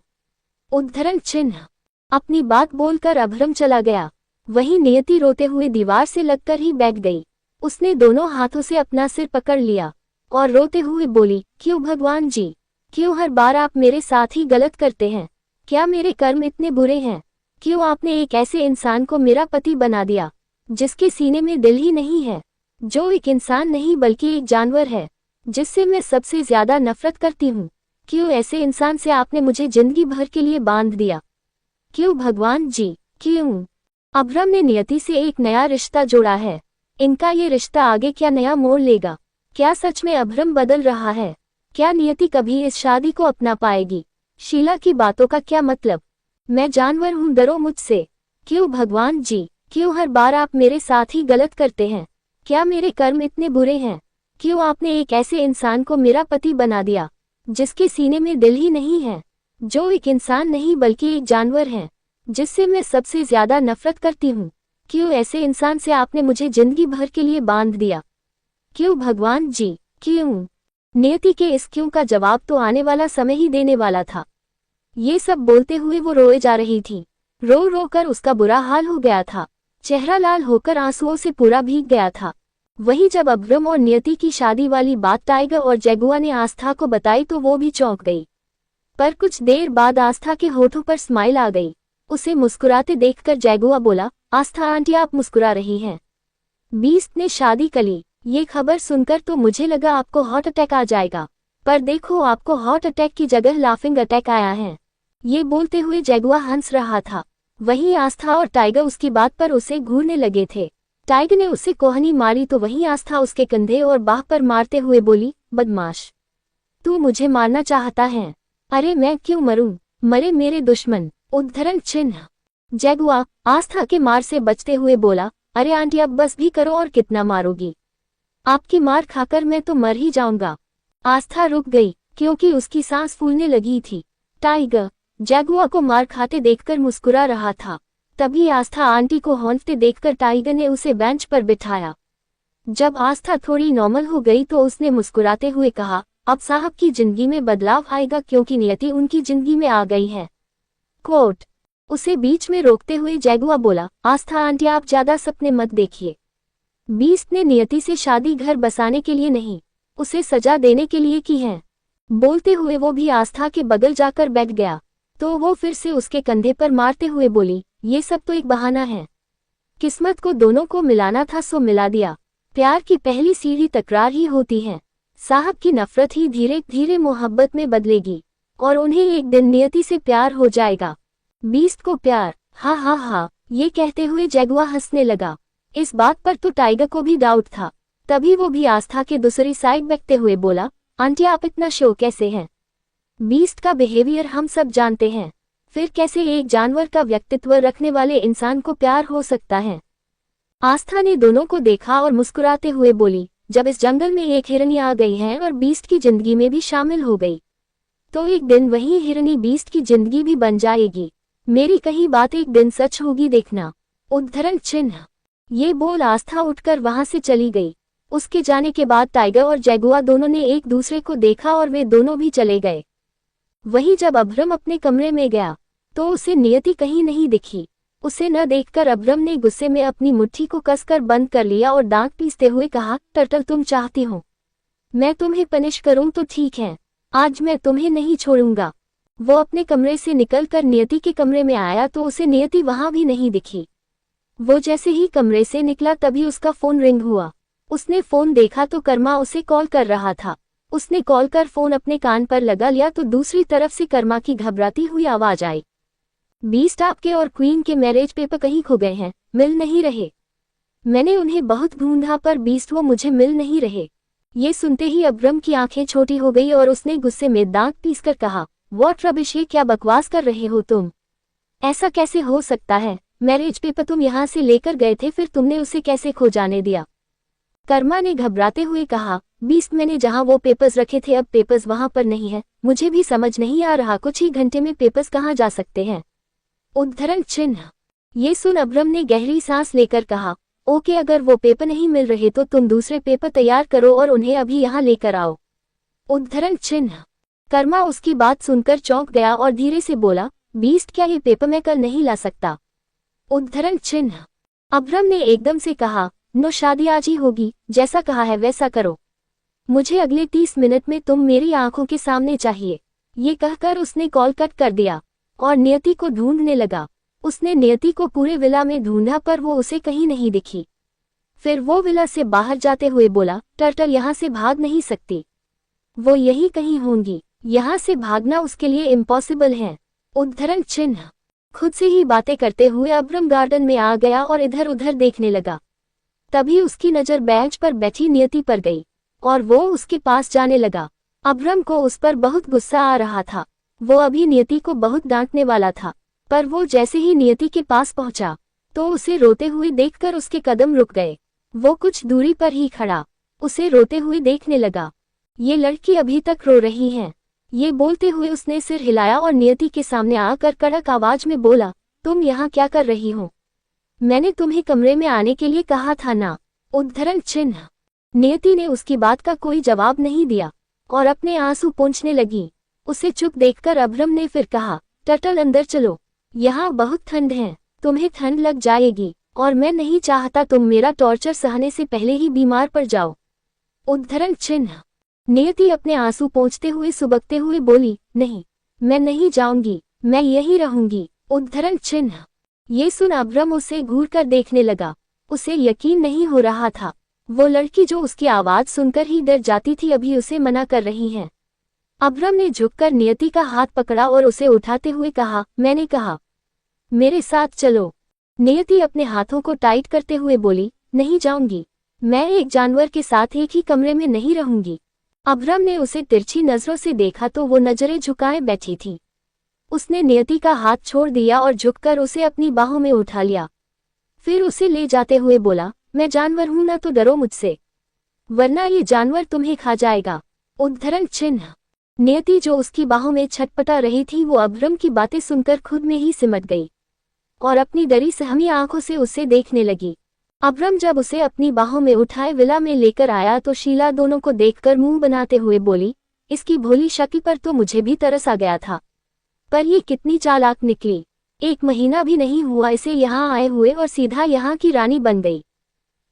उद्धरण चिन्ह। अपनी बात बोलकर अब्रम चला गया। वहीं नियति रोते हुए दीवार से लगकर ही बैठ गई। उसने दोनों हाथों से अपना सिर पकड़ लिया और रोते हुए बोली, क्यों भगवान जी, क्यों हर बार आप मेरे साथ ही गलत करते हैं? क्या मेरे कर्म इतने बुरे हैं? क्यों आपने एक ऐसे इंसान को मेरा पति बना दिया जिसके सीने में दिल ही नहीं है, जो एक इंसान नहीं बल्कि एक जानवर है? जिससे मैं सबसे ज्यादा नफरत करती हूँ। क्यों ऐसे इंसान से आपने मुझे जिंदगी भर के लिए बांध दिया? क्यों भगवान जी, क्यों? अभ्रम ने नियति से एक नया रिश्ता जोड़ा है। इनका ये रिश्ता आगे क्या नया मोड़ लेगा? क्या सच में अभ्रम बदल रहा है? क्या नियति कभी इस शादी को अपना पाएगी? शीला की बातों का क्या मतलब? मैं जानवर हूँ, डरो मुझसे। क्यों भगवान जी, क्यों हर बार आप मेरे साथ ही गलत करते हैं? क्या मेरे कर्म इतने बुरे हैं? क्यों आपने एक ऐसे इंसान को मेरा पति बना दिया जिसके सीने में दिल ही नहीं है, जो एक इंसान नहीं बल्कि एक जानवर है, जिससे मैं सबसे ज्यादा नफरत करती हूँ? क्यों ऐसे इंसान से आपने मुझे जिंदगी भर के लिए बांध दिया? क्यों भगवान जी, क्यों? नियति के इस क्यों का जवाब तो आने वाला समय ही देने वाला था। ये सब बोलते हुए वो रोए जा रही थी। रो रो कर उसका बुरा हाल हो गया था। चेहरा लाल होकर आंसुओं से पूरा भीग गया था। वहीं जब अभ्रम और नियति की शादी वाली बात टाइगर और जैगुआ ने आस्था को बताई तो वो भी चौंक गई। पर कुछ देर बाद आस्था के होठों पर स्माइल आ गई। उसे मुस्कुराते देखकर जैगुआ बोला, आस्था आंटी आप मुस्कुरा रही हैं। बीस्ट ने शादी कर ली। ये खबर सुनकर तो मुझे लगा आपको हार्ट अटैक आ जाएगा, पर देखो आपको हार्ट अटैक की जगह लाफिंग अटैक आया है। ये बोलते हुए जैगुआ हंस रहा था। वहीं आस्था और टाइगर उसकी बात पर उसे घूरने लगे थे। टाइगर ने उसे कोहनी मारी तो वहीं आस्था उसके कंधे और बाह पर मारते हुए बोली, बदमाश, तू मुझे मारना चाहता है? अरे मैं क्यों मरूं, मरे मेरे दुश्मन। उद्धरण चिन्ह। जैगुआ आस्था के मार से बचते हुए बोला, अरे आंटी अब बस भी करो, और कितना मारोगी? आपकी मार खाकर मैं तो मर ही जाऊंगा। आस्था रुक गई क्योंकि उसकी सांस फूलने लगी थी। टाइगर जैगुआ को मार खाते देखकर मुस्कुरा रहा था। तभी आस्था आंटी को हौंकते देखकर टाइगर ने उसे बेंच पर बिठाया। जब आस्था थोड़ी नॉर्मल हो गई तो उसने मुस्कुराते हुए कहा, अब साहब की जिंदगी में बदलाव आएगा क्योंकि नियति उनकी जिंदगी में आ गई है। कोट। उसे बीच में रोकते हुए जैगुआ बोला, आस्था आंटी आप ज्यादा सपने मत देखिए। बीस्ट ने नियति से शादी घर बसाने के लिए नहीं, उसे सजा देने के लिए की है। बोलते हुए वो भी आस्था के बगल जाकर बैठ गया तो वो फिर से उसके कंधे पर मारते हुए बोली, ये सब तो एक बहाना है। किस्मत को दोनों को मिलाना था सो मिला दिया। प्यार की पहली सीढ़ी तकरार ही होती है। साहब की नफरत ही धीरे धीरे मोहब्बत में बदलेगी और उन्हें एक दिन नियति से प्यार हो जाएगा। बीस्ट को प्यार, हा हा हा। ये कहते हुए जैगुआ हंसने लगा। इस बात पर तो टाइगर को भी डाउट था। तभी वो भी आस्था के दूसरी साइड बैठते हुए बोला, आंटी आप इतना शो कैसे हैं? बीस्ट का बिहेवियर हम सब जानते हैं, फिर कैसे एक जानवर का व्यक्तित्व रखने वाले इंसान को प्यार हो सकता है? आस्था ने दोनों को देखा और मुस्कुराते हुए बोली, जब इस जंगल में एक हिरनी आ गई है और बीस्ट की जिंदगी में भी शामिल हो गई तो एक दिन वही हिरनी बीस्ट की जिंदगी भी बन जाएगी। मेरी कही बात एक दिन सच होगी, देखना। उद्धरण चिन्ह। ये बोल आस्था उठकर वहां से चली गई। उसके जाने के बाद टाइगर और जैगुआ दोनों ने एक दूसरे को देखा और वे दोनों भी चले गए। वहीं जब अभ्रम अपने कमरे में गया तो उसे नियति कहीं नहीं दिखी। उसे न देखकर अभ्रम ने गुस्से में अपनी मुट्ठी को कसकर बंद कर लिया और दांत पीसते हुए कहा, टर्टल तुम चाहती हो मैं तुम्हें पनिश करूं तो ठीक है, आज मैं तुम्हें नहीं छोड़ूंगा। वो अपने कमरे से निकलकर नियति के कमरे में आया तो उसे नियति वहां भी नहीं दिखी। वो जैसे ही कमरे से निकला तभी उसका फोन रिंग हुआ। उसने फोन देखा तो कर्मा उसे कॉल कर रहा था। उसने कॉल कर फोन अपने कान पर लगा लिया तो दूसरी तरफ से कर्मा की घबराती हुई आवाज आई, बीस्ट आपके और क्वीन के मैरिज पेपर कहीं खो गए हैं, मिल नहीं रहे। मैंने उन्हें बहुत ढूंढा पर बीस्ट वो मुझे मिल नहीं रहे। ये सुनते ही अभ्रम की आंखें छोटी हो गई और उसने गुस्से में दांत पीसकर कहा, व्हाट रबिश, ये क्या बकवास कर रहे हो तुम? ऐसा कैसे हो सकता है? मैरिज पेपर तुम यहाँ से लेकर गए थे, फिर तुमने उसे कैसे खो जाने दिया? कर्मा ने घबराते हुए कहा, बीस्ट मैंने जहाँ वो पेपर्स रखे थे अब पेपर्स वहाँ पर नहीं है। मुझे भी समझ नहीं आ रहा कुछ ही घंटे में पेपर्स कहाँ जा सकते हैं। उद्धरण चिन्ह। ये सुन अभ्रम ने गहरी सांस लेकर कहा, ओके अगर वो पेपर नहीं मिल रहे तो तुम दूसरे पेपर तैयार करो और उन्हें अभी यहाँ लेकर आओ। उद्धरण चिन्ह। कर्मा उसकी बात सुनकर चौंक गया और धीरे से बोला, बीस्ट क्या ये पेपर मैं कल नहीं ला सकता? उद्धरण चिन्ह। अभ्रम ने एकदम से कहा, नो शादी आज ही होगी, जैसा कहा है वैसा करो। मुझे अगले 30 मिनट में तुम मेरी आंखों के सामने चाहिए। ये कहकर उसने कॉल कट कर दिया और नियति को ढूंढने लगा। उसने नियति को पूरे विला में ढूंढा पर वो उसे कहीं नहीं दिखी। फिर वो विला से बाहर जाते हुए बोला, टर्टल यहाँ से भाग नहीं सकती, वो यही कहीं होंगी, यहाँ से भागना उसके लिए इम्पॉसिबल है। उद्धरण चिन्ह। खुद से ही बातें करते हुए अब्रम गार्डन में आ गया और इधर उधर देखने लगा। तभी उसकी नज़र बेंच पर बैठी नियति पर गई और वो उसके पास जाने लगा। अब्रम को उस पर बहुत गुस्सा आ रहा था। वो अभी नियति को बहुत डांटने वाला था, पर वो जैसे ही नियति के पास पहुंचा तो उसे रोते हुए देखकर उसके कदम रुक गए। वो कुछ दूरी पर ही खड़ा उसे रोते हुए देखने लगा। ये लड़की अभी तक रो रही है। ये बोलते हुए उसने सिर हिलाया और नियति के सामने आकर कड़क आवाज में बोला, तुम यहाँ क्या कर रही हो? मैंने तुम्हें कमरे में आने के लिए कहा था ना। उद्धरण चिन्ह। नियति ने उसकी बात का कोई जवाब नहीं दिया और अपने आंसू पोंछने लगी। उसे चुप देखकर अब्रम ने फिर कहा, टटल अंदर चलो, यहाँ बहुत ठंड है, तुम्हें ठंड लग जाएगी और मैं नहीं चाहता तुम मेरा टॉर्चर सहने से पहले ही बीमार पड़ जाओ। उद्धरण चिन्ह। नियति अपने आंसू पोंछते हुए सुबकते हुए बोली, नहीं, मैं नहीं जाऊंगी, मैं यही रहूंगी। उद्धरण चिन्ह। ये सुन अब्रम उसे घूर कर देखने लगा। उसे यकीन नहीं हो रहा था, वो लड़की जो उसकी आवाज सुनकर ही डर जाती थी अभी उसे मना कर रही है। अब्रम ने झुककर नियति का हाथ पकड़ा और उसे उठाते हुए कहा, मैंने कहा मेरे साथ चलो। नियति अपने हाथों को टाइट करते हुए बोली, नहीं जाऊंगी, मैं एक जानवर के साथ एक ही कमरे में नहीं रहूंगी। अब्रम ने उसे तिरछी नजरों से देखा तो वो नजरें झुकाए बैठी थी। उसने नियति का हाथ छोड़ दिया और झुककर उसे अपनी बाहों में उठा लिया। फिर उसे ले जाते हुए बोला, मैं जानवर हूं ना, तो डरो मुझसे, वरना ये जानवर तुम्हें खा जाएगा। उद्धरण चिन्ह। नियति जो उसकी बाहों में छटपटा रही थी वो अब्रम की बातें सुनकर खुद में ही सिमट गई और अपनी डरी सहमी आंखों से उसे देखने लगी। अब्रम जब उसे अपनी बाहों में उठाए विला में लेकर आया तो शीला दोनों को देखकर मुंह बनाते हुए बोली, इसकी भोली शक्ल पर तो मुझे भी तरस आ गया था, पर ये कितनी चालाक निकली। 1 महीना भी नहीं हुआ इसे यहाँ आए हुए और सीधा यहाँ की रानी बन गई।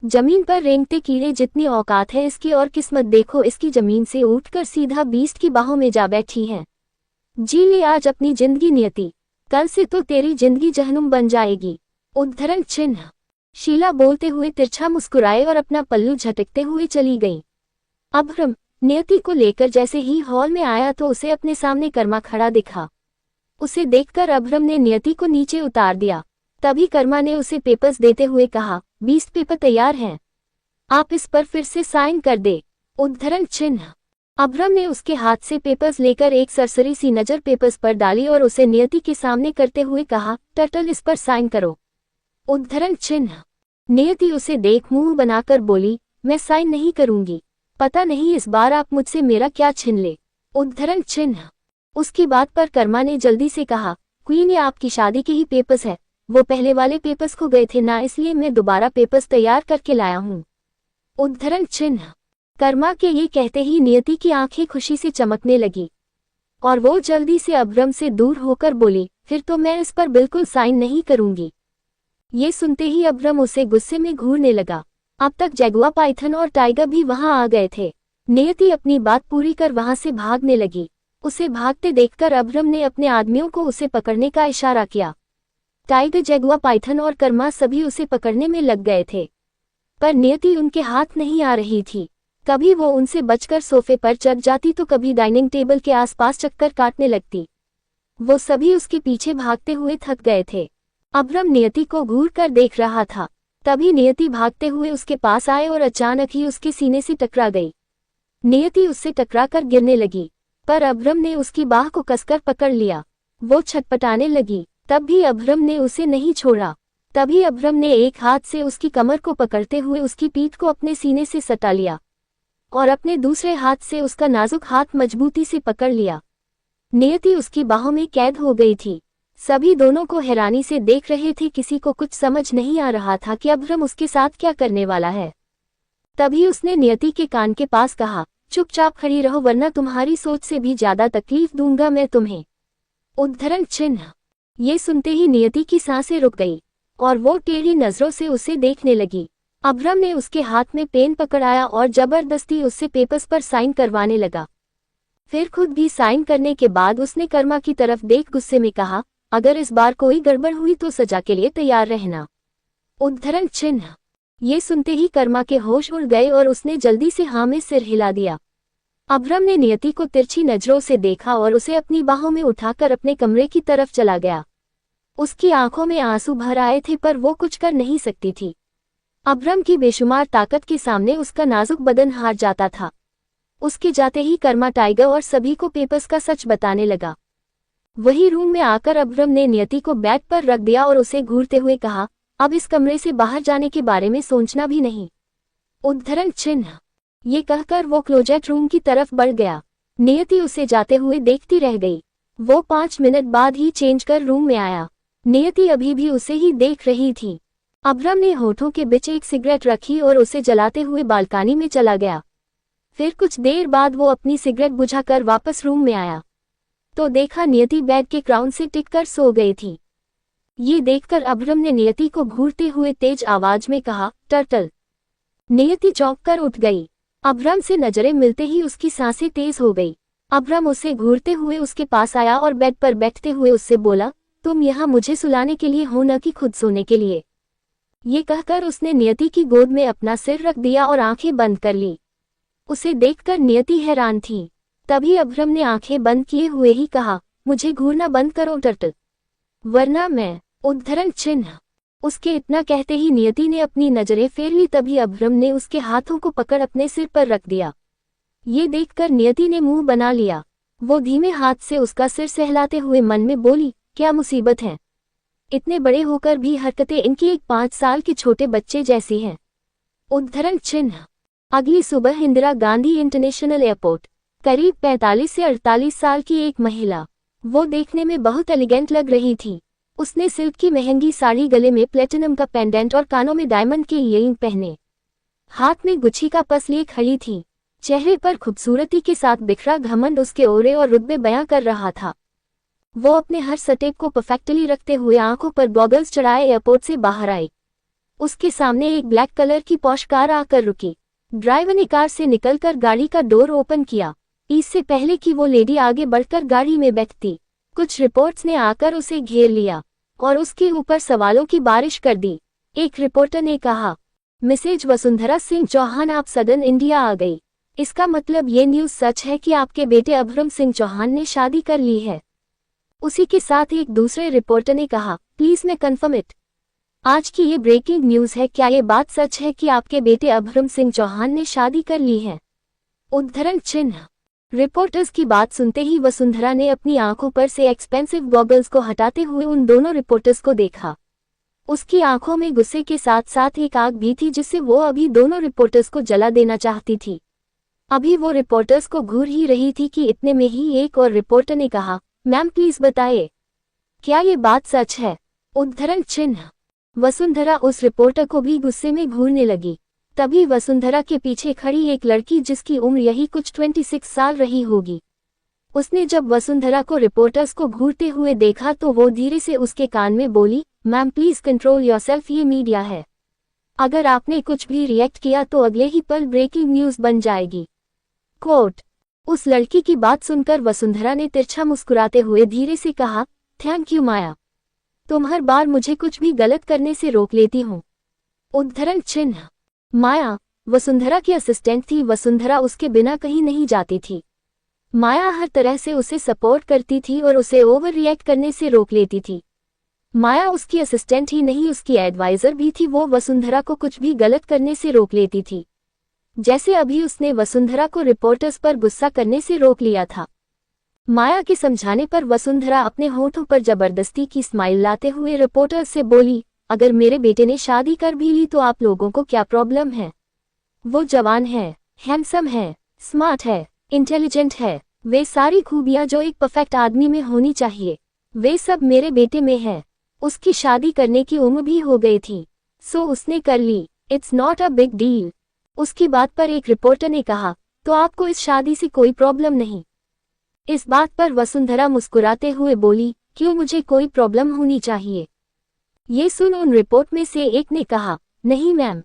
जमीन पर रेंगते कीड़े जितनी औकात है इसकी, और किस्मत देखो इसकी जमीन से उठकर सीधा बीस्ट की बाहों में जा बैठी है। जी ले आज अपनी जिंदगी नियति, कल से तो तेरी जिंदगी जहनुम बन जाएगी। उद्धरण चिन्ह। शीला बोलते हुए तिरछा मुस्कुराए और अपना पल्लू झटकते हुए चली गई। अब्रम नियति को लेकर जैसे ही हॉल में आया तो उसे अपने सामने कर्मा खड़ा दिखा। उसे देखकर अब्रम ने नियति को नीचे उतार दिया। तभी कर्मा ने उसे पेपर्स देते हुए कहा, 20 पेपर तैयार हैं, आप इस पर फिर से साइन कर दे। उद्धरण चिन्ह। अब्रम ने उसके हाथ से पेपर्स लेकर एक सरसरी सी नजर पेपर्स पर डाली और उसे नियति के सामने करते हुए कहा, टर्टल इस पर साइन करो। उद्धरण चिन्ह। नियति उसे देख मुंह बनाकर बोली, मैं साइन नहीं करूंगी, पता नहीं इस बार आप मुझसे मेरा क्या छीन ले। उद्धरण चिन्ह। उसकी बात पर कर्मा ने जल्दी से कहा, क्वीन ये आपकी शादी के ही पेपर्स है, वो पहले वाले पेपर्स खो गए थे ना, इसलिए मैं दोबारा पेपर्स तैयार करके लाया हूँ। उद्धरण चिन्ह। कर्मा के ये कहते ही नियति की आंखें खुशी से चमकने लगी और वो जल्दी से अब्रम से दूर होकर बोली, फिर तो मैं इस पर बिल्कुल साइन नहीं करूंगी। ये सुनते ही अब्रम उसे गुस्से में घूरने लगा। अब तक जगुआ पाइथन और टाइगर भी वहां आ गए थे। नियति अपनी बात पूरी कर वहां से भागने लगी। उसे भागते देखकर अब्रम ने अपने आदमियों को उसे पकड़ने का इशारा किया। टाइगर, जगुआ पाइथन और कर्मा सभी उसे पकड़ने में लग गए थे, पर नियति उनके हाथ नहीं आ रही थी। कभी वो उनसे बचकर सोफे पर चढ़ जाती तो कभी डाइनिंग टेबल के आसपास चक्कर काटने लगती। वो सभी उसके पीछे भागते हुए थक गए थे। अब्रम नियति को घूर कर देख रहा था। तभी नियति भागते हुए उसके पास आए और अचानक ही उसके सीने से टकरा गई। नियति उससे टकराकर गिरने लगी, पर अब्रम ने उसकी बाह को कसकर पकड़ लिया। वो छटपटाने लगी, तब भी अब्रम ने उसे नहीं छोड़ा। तभी अब्रम ने एक हाथ से उसकी कमर को पकड़ते हुए उसकी पीठ को अपने सीने से सटा लिया और अपने दूसरे हाथ से उसका नाजुक हाथ मजबूती से पकड़ लिया। नियति उसकी बाहों में कैद हो गई थी। सभी दोनों को हैरानी से देख रहे थे। किसी को कुछ समझ नहीं आ रहा था कि अब्रम उसके साथ क्या करने वाला है। तभी उसने नियति के कान के पास कहा, चुपचाप खड़ी रहो वरना तुम्हारी सोच से भी ज्यादा तकलीफ दूंगा मैं तुम्हें। उद्धरण चिन्ह। ये सुनते ही नियति की सांसें रुक गई और वो टेढ़ी नजरों से उसे देखने लगी। अब्रम ने उसके हाथ में पेन पकड़ाया और जबरदस्ती उससे पेपर्स पर साइन करवाने लगा। फिर खुद भी साइन करने के बाद उसने कर्मा की तरफ देख गुस्से में कहा, अगर इस बार कोई गड़बड़ हुई तो सजा के लिए तैयार रहना। उद्धरण चिन्ह। ये सुनते ही कर्मा के होश उड़ गए और उसने जल्दी से हाँ में सिर हिला दिया। अभ्रम ने नियति को तिरछी नजरों से देखा और उसे अपनी बाहों में उठाकर अपने कमरे की तरफ चला गया। उसकी आंखों में आंसू भर आए थे पर वो कुछ कर नहीं सकती थी। अभ्रम की बेशुमार ताकत के सामने उसका नाजुक बदन हार जाता था। उसके जाते ही कर्मा टाइगर और सभी को पेपर्स का सच बताने लगा। वही रूम में आकर अभ्रम ने नियति को बेड पर रख दिया और उसे घूरते हुए कहा, अब इस कमरे से बाहर जाने के बारे में सोचना भी नहीं। उद्धरण चिन्ह। ये कहकर वो क्लोजेट रूम की तरफ बढ़ गया। नियति उसे जाते हुए देखती रह गई। वो 5 मिनट बाद ही चेंज कर रूम में आया। नियति अभी भी उसे ही देख रही थी। अभ्रम ने होठों के बीच एक सिगरेट रखी और उसे जलाते हुए बालकनी में चला गया। फिर कुछ देर बाद वो अपनी सिगरेट बुझाकर वापस रूम में आया तो देखा नियति बेड के क्राउन से टिककर सो गई थी। ये देखकर अभ्रम ने नियति को घूरते हुए तेज आवाज में कहा, टर्टल। नियति चौंक कर उठ गई। अभ्रम से नजरें मिलते ही उसकी सांसें तेज हो गई। अभ्रम उसे घूरते हुए उसके पास आया और बेड पर बैठते हुए उससे बोला, तुम यहाँ मुझे सुलाने के लिए हो न कि खुद सोने के लिए। ये कहकर उसने नियति की गोद में अपना सिर रख दिया और आंखें बंद कर ली। उसे देखकर नियति हैरान थी। तभी अभ्रम ने आंखें बंद किए हुए ही कहा, मुझे घूरना बंद करो टर्टल, वरना मैं। उद्धरण चिन्ह। उसके इतना कहते ही नियति ने अपनी नजरें फेर ली। तभी अभ्रम ने उसके हाथों को पकड़ अपने सिर पर रख दिया। ये देखकर नियति ने मुंह बना लिया। वो धीमे हाथ से उसका सिर सहलाते हुए मन में बोली, क्या मुसीबत है, इतने बड़े होकर भी हरकतें इनकी एक 5 साल के छोटे बच्चे जैसी हैं। उद्धरण चिन्ह। अगली सुबह इंदिरा गांधी इंटरनेशनल एयरपोर्ट। करीब 45 से 48 साल की एक महिला। वो देखने में बहुत एलिगेंट लग रही थी। उसने सिल्क की महंगी साड़ी, गले में प्लेटिनम का पेंडेंट और कानों में डायमंड के इयररिंग पहने, हाथ में गुच्छी का पर्स लिए खड़ी थी। चेहरे पर खूबसूरती के साथ बिखरा घमंड उसके ओरे और रुतबे बयां कर रहा था। वो अपने हर स्टेप को परफेक्टली रखते हुए आंखों पर गॉगल्स चढ़ाए एयरपोर्ट से बाहर आई। उसके सामने एक ब्लैक कलर की पॉश कार आकर रुकी। ड्राइवर ने कार से निकलकर गाड़ी का डोर ओपन किया। इससे पहले कि वो लेडी आगे बढ़कर गाड़ी में बैठती, कुछ रिपोर्ट्स ने आकर उसे घेर लिया और उसके ऊपर सवालों की बारिश कर दी। एक रिपोर्टर ने कहा, मिसेज वसुंधरा सिंह चौहान, आप सदन इंडिया आ गई। इसका मतलब ये न्यूज़ सच है कि आपके बेटे अभ्रम सिंह चौहान ने शादी कर ली है। उसी के साथ एक दूसरे रिपोर्टर ने कहा, प्लीज मैं कन्फर्म इट। आज की ये ब्रेकिंग न्यूज़ है, क्या ये बात सच है कि आपके बेटे अभ्रम सिंह चौहान ने शादी कर ली है। उद्धरण चिन्ह। रिपोर्टर्स की बात सुनते ही वसुंधरा ने अपनी आंखों पर से एक्सपेंसिव गॉगल्स को हटाते हुए उन दोनों रिपोर्टर्स को देखा। उसकी आंखों में गुस्से के साथ साथ एक आग भी थी जिससे वो अभी दोनों रिपोर्टर्स को जला देना चाहती थी। अभी वो रिपोर्टर्स को घूर ही रही थी कि इतने में ही एक और रिपोर्टर ने कहा, मैम प्लीज बताइए, क्या ये बात सच है। उद्धरण चिन्ह। वसुंधरा उस रिपोर्टर को भी गुस्से में घूरने लगी। तभी वसुंधरा के पीछे खड़ी एक लड़की, जिसकी उम्र यही कुछ 26 साल रही होगी, उसने जब वसुंधरा को रिपोर्टर्स को घूरते हुए देखा तो वो धीरे से उसके कान में बोली, मैम प्लीज कंट्रोल योरसेल्फ, ये मीडिया है। अगर आपने कुछ भी रिएक्ट किया तो अगले ही पल ब्रेकिंग न्यूज़ बन जाएगी। कोट। उस लड़की की बात सुनकर वसुंधरा ने तिरछा मुस्कुराते हुए धीरे से कहा, थैंक यू माया, तुम हर बार मुझे कुछ भी गलत करने से रोक लेती हो। उद्धरण चिन्ह। माया वसुंधरा की असिस्टेंट थी। वसुंधरा उसके बिना कहीं नहीं जाती थी। माया हर तरह से उसे सपोर्ट करती थी और उसे ओवर रिएक्ट करने से रोक लेती थी। माया उसकी असिस्टेंट ही नहीं, उसकी एडवाइजर भी थी। वो वसुंधरा को कुछ भी गलत करने से रोक लेती थी, जैसे अभी उसने वसुंधरा को रिपोर्टर्स पर गुस्सा करने से रोक लिया था। माया के समझाने पर वसुंधरा अपने होठों पर जबरदस्ती की स्माइल लाते हुए रिपोर्टर्स से बोली, अगर मेरे बेटे ने शादी कर भी ली तो आप लोगों को क्या प्रॉब्लम है। वो जवान है, हैंडसम है, स्मार्ट है, इंटेलिजेंट है, वे सारी खूबियां जो एक परफेक्ट आदमी में होनी चाहिए, वे सब मेरे बेटे में है। उसकी शादी करने की उम्र भी हो गई थी, सो उसने कर ली। It's not a big deal. उसकी बात पर एक रिपोर्टर ने कहा, तो आपको इस शादी से कोई प्रॉब्लम नहीं। इस बात पर वसुंधरा मुस्कुराते हुए बोली, क्यों, मुझे कोई प्रॉब्लम होनी चाहिए। ये सुन उन रिपोर्ट में से एक ने कहा, नहीं मैम,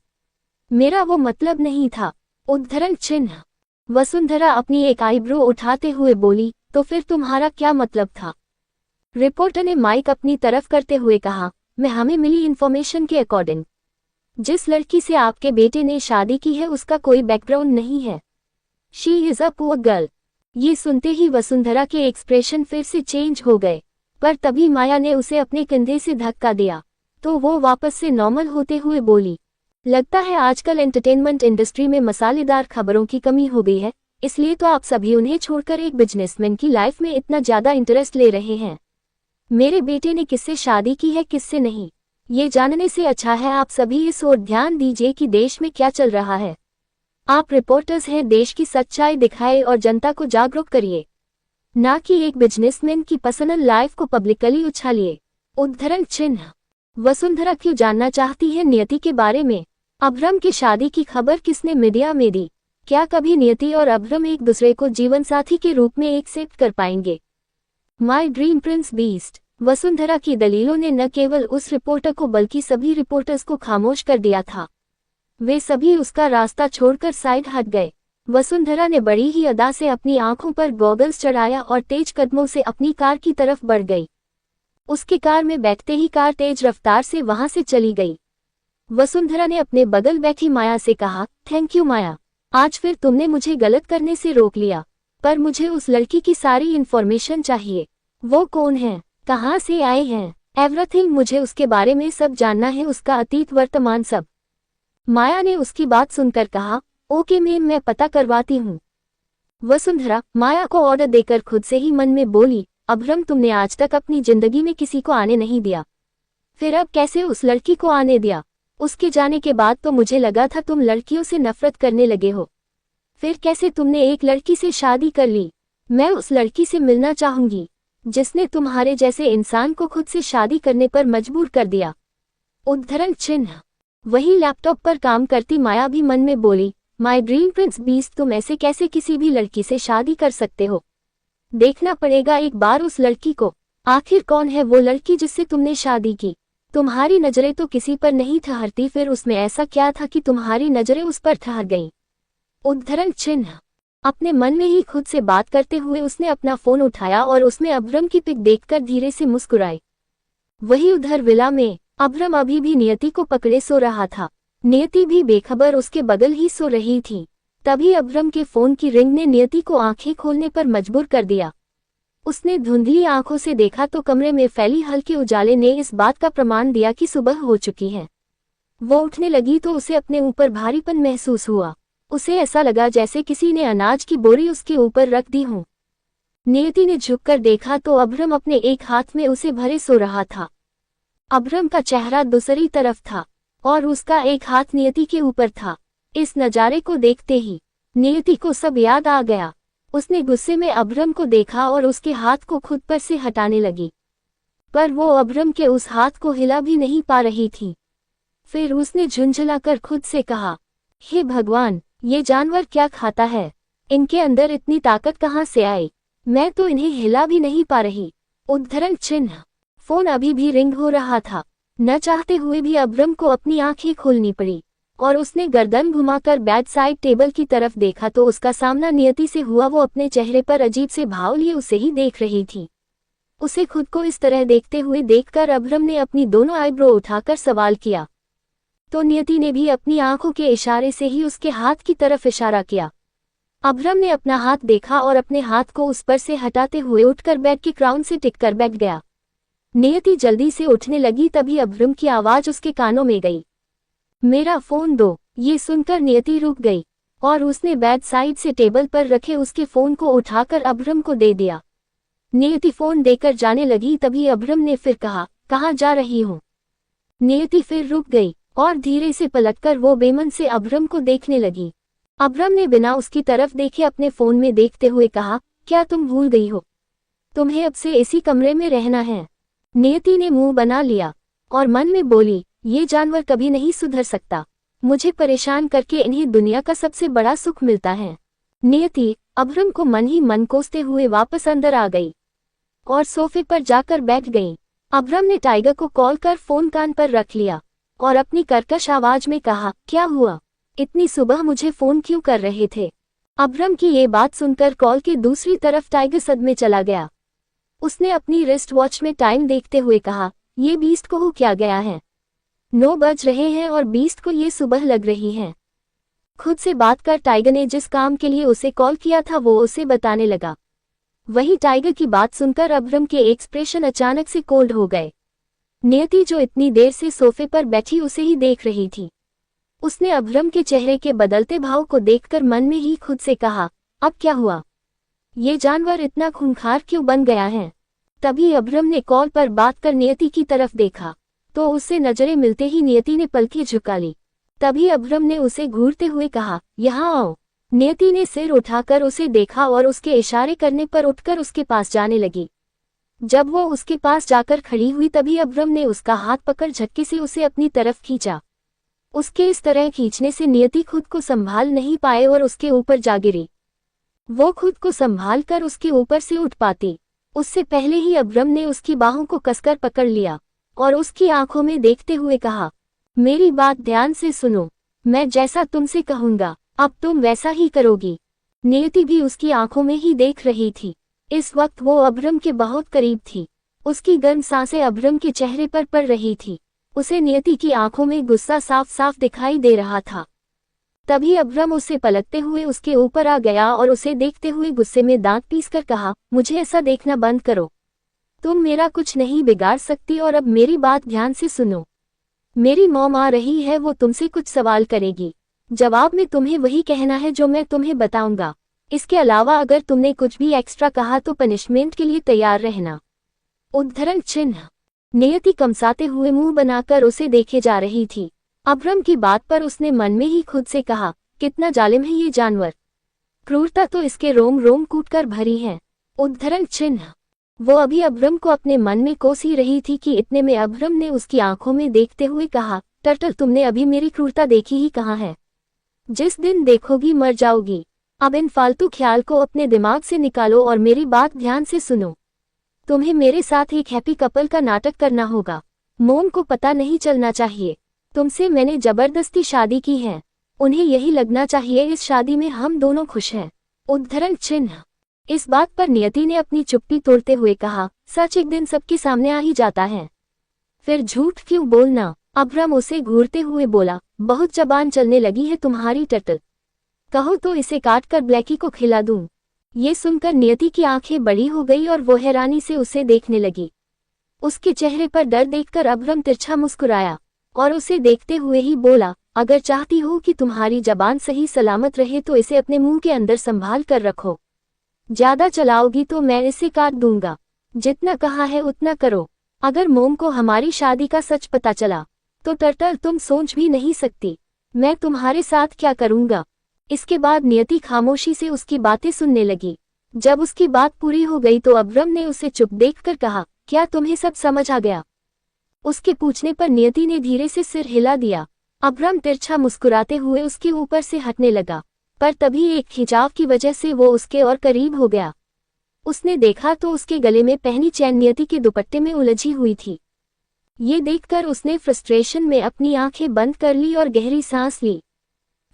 मेरा वो मतलब नहीं था। उद्धरण चिन्ह। वसुंधरा अपनी एक आईब्रो उठाते हुए बोली, तो फिर तुम्हारा क्या मतलब था। रिपोर्टर ने माइक अपनी तरफ करते हुए कहा, मैं हमें मिली इन्फॉर्मेशन के अकॉर्डिंग जिस लड़की से आपके बेटे ने शादी की है उसका कोई बैकग्राउंड नहीं है। She is a poor girl. ये सुनते ही वसुंधरा के एक्सप्रेशन फिर से चेंज हो गए, पर तभी माया ने उसे अपने कंधे से धक्का दिया तो वो वापस से नॉर्मल होते हुए बोली, लगता है आजकल एंटरटेनमेंट इंडस्ट्री में मसालेदार खबरों की कमी हो गई है, इसलिए तो आप सभी उन्हें छोड़कर एक बिजनेसमैन की लाइफ में इतना ज्यादा इंटरेस्ट ले रहे हैं। मेरे बेटे ने किससे शादी की है किससे नहीं, ये जानने से अच्छा है आप सभी इस ओर ध्यान दीजिए कि देश में क्या चल रहा है। आप रिपोर्टर्स हैं, देश की सच्चाई दिखाए और जनता को जागरूक करिए, ना कि एक बिजनेसमैन की पर्सनल लाइफ को पब्लिकली उछालिए। उद्धरण चिन्ह। वसुंधरा क्यों जानना चाहती है नियति के बारे में? अभ्रम की शादी की खबर किसने मीडिया में दी? क्या कभी नियति और अभ्रम एक दूसरे को जीवन साथी के रूप में एक्सेप्ट कर पाएंगे? My dream Prince beast. Vasundhara की दलीलों ने न केवल उस रिपोर्टर को बल्कि सभी रिपोर्टर्स को खामोश कर दिया था। वे सभी उसका रास्ता छोड़कर साइड हट गए। वसुंधरा ने बड़ी ही अदा से अपनी आंखों पर गॉगल्स चढ़ाया और तेज कदमों से अपनी कार की तरफ बढ़ गई। उसकी कार में बैठते ही कार तेज रफ्तार से वहां से चली गई। वसुंधरा ने अपने बगल बैठी माया से कहा, थैंक यू माया, आज फिर तुमने मुझे गलत करने से रोक लिया, पर मुझे उस लड़की की सारी इन्फॉर्मेशन चाहिए। वो कौन है, कहाँ से आए हैं, एवरीथिंग, मुझे उसके बारे में सब जानना है, उसका अतीत वर्तमान सब। माया ने उसकी बात सुनकर कहा, ओके मैम, मैं पता करवाती हूँ। वसुंधरा माया को ऑर्डर देकर खुद से ही मन में बोली, अभ्रम, तुमने आज तक अपनी जिंदगी में किसी को आने नहीं दिया, फिर अब कैसे उस लड़की को आने दिया? उसके जाने के बाद तो मुझे लगा था तुम लड़कियों से नफरत करने लगे हो, फिर कैसे तुमने एक लड़की से शादी कर ली? मैं उस लड़की से मिलना चाहूंगी जिसने तुम्हारे जैसे इंसान को खुद से शादी करने पर मजबूर कर दिया। उद्धरण चिन्ह। वही लैपटॉप पर काम करती माया भी मन में बोली, माय ड्रीम प्रिंस बीस्ट, तुम ऐसे कैसे किसी भी लड़की से शादी कर सकते हो? देखना पड़ेगा एक बार उस लड़की को, आखिर कौन है वो लड़की जिससे तुमने शादी की? तुम्हारी नजरें तो किसी पर नहीं ठहरती, फिर उसमें ऐसा क्या था कि तुम्हारी नजरें उस पर ठहर गईं? उद्धरण चिन्ह। अपने मन में ही खुद से बात करते हुए उसने अपना फोन उठाया और उसमें अभ्रम की पिक देखकर धीरे से मुस्कुराई। वही उधर विला में अभ्रम अभी भी नियति को पकड़े सो रहा था। नियति भी बेखबर उसके बगल ही सो रही थी। तभी अभ्रम के फोन की रिंग ने नियति को आंखें खोलने पर मजबूर कर दिया। उसने धुंधली आंखों से देखा तो कमरे में फैली हल्के उजाले ने इस बात का प्रमाण दिया कि सुबह हो चुकी है। वो उठने लगी तो उसे अपने ऊपर भारीपन महसूस हुआ। उसे ऐसा लगा जैसे किसी ने अनाज की बोरी उसके ऊपर रख दी हो। नियति ने झुककर देखा तो अभ्रम अपने एक हाथ में उसे भरे सो रहा था। अभ्रम का चेहरा दूसरी तरफ था और उसका एक हाथ नियति के ऊपर था। इस नजारे को देखते ही नियति को सब याद आ गया। उसने गुस्से में अभ्रम को देखा और उसके हाथ को खुद पर से हटाने लगी, पर वो अभ्रम के उस हाथ को हिला भी नहीं पा रही थी। फिर उसने झुंझलाकर खुद से कहा, हे भगवान, ये जानवर क्या खाता है? इनके अंदर इतनी ताकत कहाँ से आई? मैं तो इन्हें हिला भी नहीं पा रही। उद्धरण चिन्ह। फोन अभी भी रिंग हो रहा था। न चाहते हुए भी अभ्रम को अपनी आंखें खोलनी पड़ी और उसने गर्दन घुमाकर बेड साइड टेबल की तरफ देखा तो उसका सामना नियति से हुआ। वो अपने चेहरे पर अजीब से भाव लिए उसे ही देख रही थी। उसे खुद को इस तरह देखते हुए देखकर अभ्रम ने अपनी दोनों आईब्रो उठाकर सवाल किया, तो नियति ने भी अपनी आंखों के इशारे से ही उसके हाथ की तरफ इशारा किया। अभ्रम ने अपना हाथ देखा और अपने हाथ को उस पर से हटाते हुए उठकर बेड के क्राउन से टिककर बैठ गया। नियति जल्दी से उठने लगी, तभी अभ्रम की आवाज उसके कानों में गई, मेरा फोन दो। ये सुनकर नियति रुक गई और उसने बेड साइड से टेबल पर रखे उसके फोन को उठाकर अभ्रम को दे दिया। नियति फोन देकर जाने लगी, तभी अभ्रम ने फिर कहा, कहाँ जा रही हूँ? नियति फिर रुक गई और धीरे से पलटकर वो बेमन से अभ्रम को देखने लगी। अभ्रम ने बिना उसकी तरफ देखे अपने फोन में देखते हुए कहा, क्या तुम भूल गई हो? तुम्हें अब से इसी कमरे में रहना है। नियति ने मुंह बना लिया और मन में बोली, ये जानवर कभी नहीं सुधर सकता। मुझे परेशान करके इन्हें दुनिया का सबसे बड़ा सुख मिलता है। नियति अभ्रम को मन ही मन कोसते हुए वापस अंदर आ गई और सोफे पर जाकर बैठ गई। अभ्रम ने टाइगर को कॉल कर फोन कान पर रख लिया और अपनी कर्कश आवाज में कहा, क्या हुआ? इतनी सुबह मुझे फोन क्यों कर रहे थे? अभ्रम की ये बात सुनकर कॉल के दूसरी तरफ टाइगर सदमे चला गया। उसने अपनी रिस्ट वॉच में टाइम देखते हुए कहा, ये बीस्ट को हो क्या गया है? 9 बज रहे हैं और बीस्ट को ये सुबह लग रही है। खुद से बात कर टाइगर ने जिस काम के लिए उसे कॉल किया था वो उसे बताने लगा। वही टाइगर की बात सुनकर अब्रम के एक्सप्रेशन अचानक से कोल्ड हो गए। नियति जो इतनी देर से सोफे पर बैठी उसे ही देख रही थी। उसने अब्रम के चेहरे के बदलते भाव को देखकर मन में ही खुद से कहा, अब क्या हुआ? ये जानवर इतना खूंखार क्यों बन गया है? तभी अब्रम ने कॉल पर बात कर नियति की तरफ देखा तो उससे नजरें मिलते ही नियति ने पलकें झुका ली। तभी अब्रम ने उसे घूरते हुए कहा, यहाँ आओ। नियति ने सिर उठाकर उसे देखा और उसके इशारे करने पर उठकर उसके पास जाने लगी। जब वो उसके पास जाकर खड़ी हुई तभी अब्रम ने उसका हाथ पकड़ झटके से उसे अपनी तरफ खींचा। उसके इस तरह खींचने से नियति खुद को संभाल नहीं पाए और उसके ऊपर जा गिरी। वो खुद को संभाल कर उसके ऊपर से उठ पाती उससे पहले ही अब्रम ने उसकी बाहों को कसकर पकड़ लिया और उसकी आंखों में देखते हुए कहा, मेरी बात ध्यान से सुनो। मैं जैसा तुमसे कहूंगा अब तुम वैसा ही करोगी। नियति भी उसकी आंखों में ही देख रही थी। इस वक्त वो अब्रम के बहुत करीब थी। उसकी गर्म सांसें अब्रम के चेहरे पर पड़ रही थी। उसे नियति की आंखों में गुस्सा साफ साफ दिखाई दे रहा था। तभी अब्रम उसे पलटते हुए उसके ऊपर आ गया और उसे देखते हुए गुस्से में दांत पीसकर कहा, मुझे ऐसा देखना बंद करो। तुम मेरा कुछ नहीं बिगाड़ सकती और अब मेरी बात ध्यान से सुनो। मेरी मॉम आ रही है, वो तुमसे कुछ सवाल करेगी। जवाब में तुम्हें वही कहना है जो मैं तुम्हें बताऊंगा। इसके अलावा अगर तुमने कुछ भी एक्स्ट्रा कहा तो पनिशमेंट के लिए तैयार रहना। उद्धरण चिन्ह। नियति कमसाते हुए मुंह बनाकर उसे देखे जा रही थी। अब्रम की बात पर उसने मन में ही खुद से कहा, कितना जालिम है ये जानवर। क्रूरता तो इसके रोम रोम कूटकर भरी है। उद्धरण चिन्ह। वो अभी अब्रम को अपने मन में कोस ही रही थी कि इतने में अब्रम ने उसकी आंखों में देखते हुए कहा, टर्टल तुमने अभी मेरी क्रूरता देखी ही कहाँ है? जिस दिन देखोगी मर जाओगी। अब इन फालतू ख्याल को अपने दिमाग से निकालो और मेरी बात ध्यान से सुनो। तुम्हें मेरे साथ एक हैप्पी कपल का नाटक करना होगा। मोम को पता नहीं चलना चाहिए तुमसे मैंने जबरदस्ती शादी की है। उन्हें यही लगना चाहिए इस शादी में हम दोनों खुश हैं। उद्धरण चिन्ह। इस बात पर नियति ने अपनी चुप्पी तोड़ते हुए कहा, सच एक दिन सबके सामने आ ही जाता है, फिर झूठ क्यों बोलना? अब्रम उसे घूरते हुए बोला, बहुत जबान चलने लगी है तुम्हारी टर्टल। कहो तो इसे काट कर ब्लैकी को खिला दूं। ये सुनकर नियति की आंखें बड़ी हो गई और वो हैरानी से उसे देखने लगी। उसके चेहरे पर डर देखकर अब्रम तिरछा मुस्कुराया और उसे देखते हुए ही बोला, अगर चाहती हो कि तुम्हारी जबान सही सलामत रहे तो इसे अपने मुंह के अंदर संभाल कर रखो। ज्यादा चलाओगी तो मैं इसे काट दूंगा। जितना कहा है उतना करो। अगर मोम को हमारी शादी का सच पता चला तो टर्टल तुम सोच भी नहीं सकती मैं तुम्हारे साथ क्या करूंगा। इसके बाद नियति खामोशी से उसकी बातें सुनने लगी। जब उसकी बात पूरी हो गई तो अब्रम ने उसे चुप देखकर कहा, क्या तुम्हें सब समझ आ गया? उसके पूछने पर नियति ने धीरे से सिर हिला दिया। अब्रम तिरछा मुस्कुराते हुए उसके ऊपर से हटने लगा, पर तभी एक खिंचाव की वजह से वो उसके और करीब हो गया। उसने देखा तो उसके गले में पहनी चैन नियति के दुपट्टे में उलझी हुई थी। ये देखकर उसने फ्रस्ट्रेशन में अपनी आंखें बंद कर ली और गहरी सांस ली।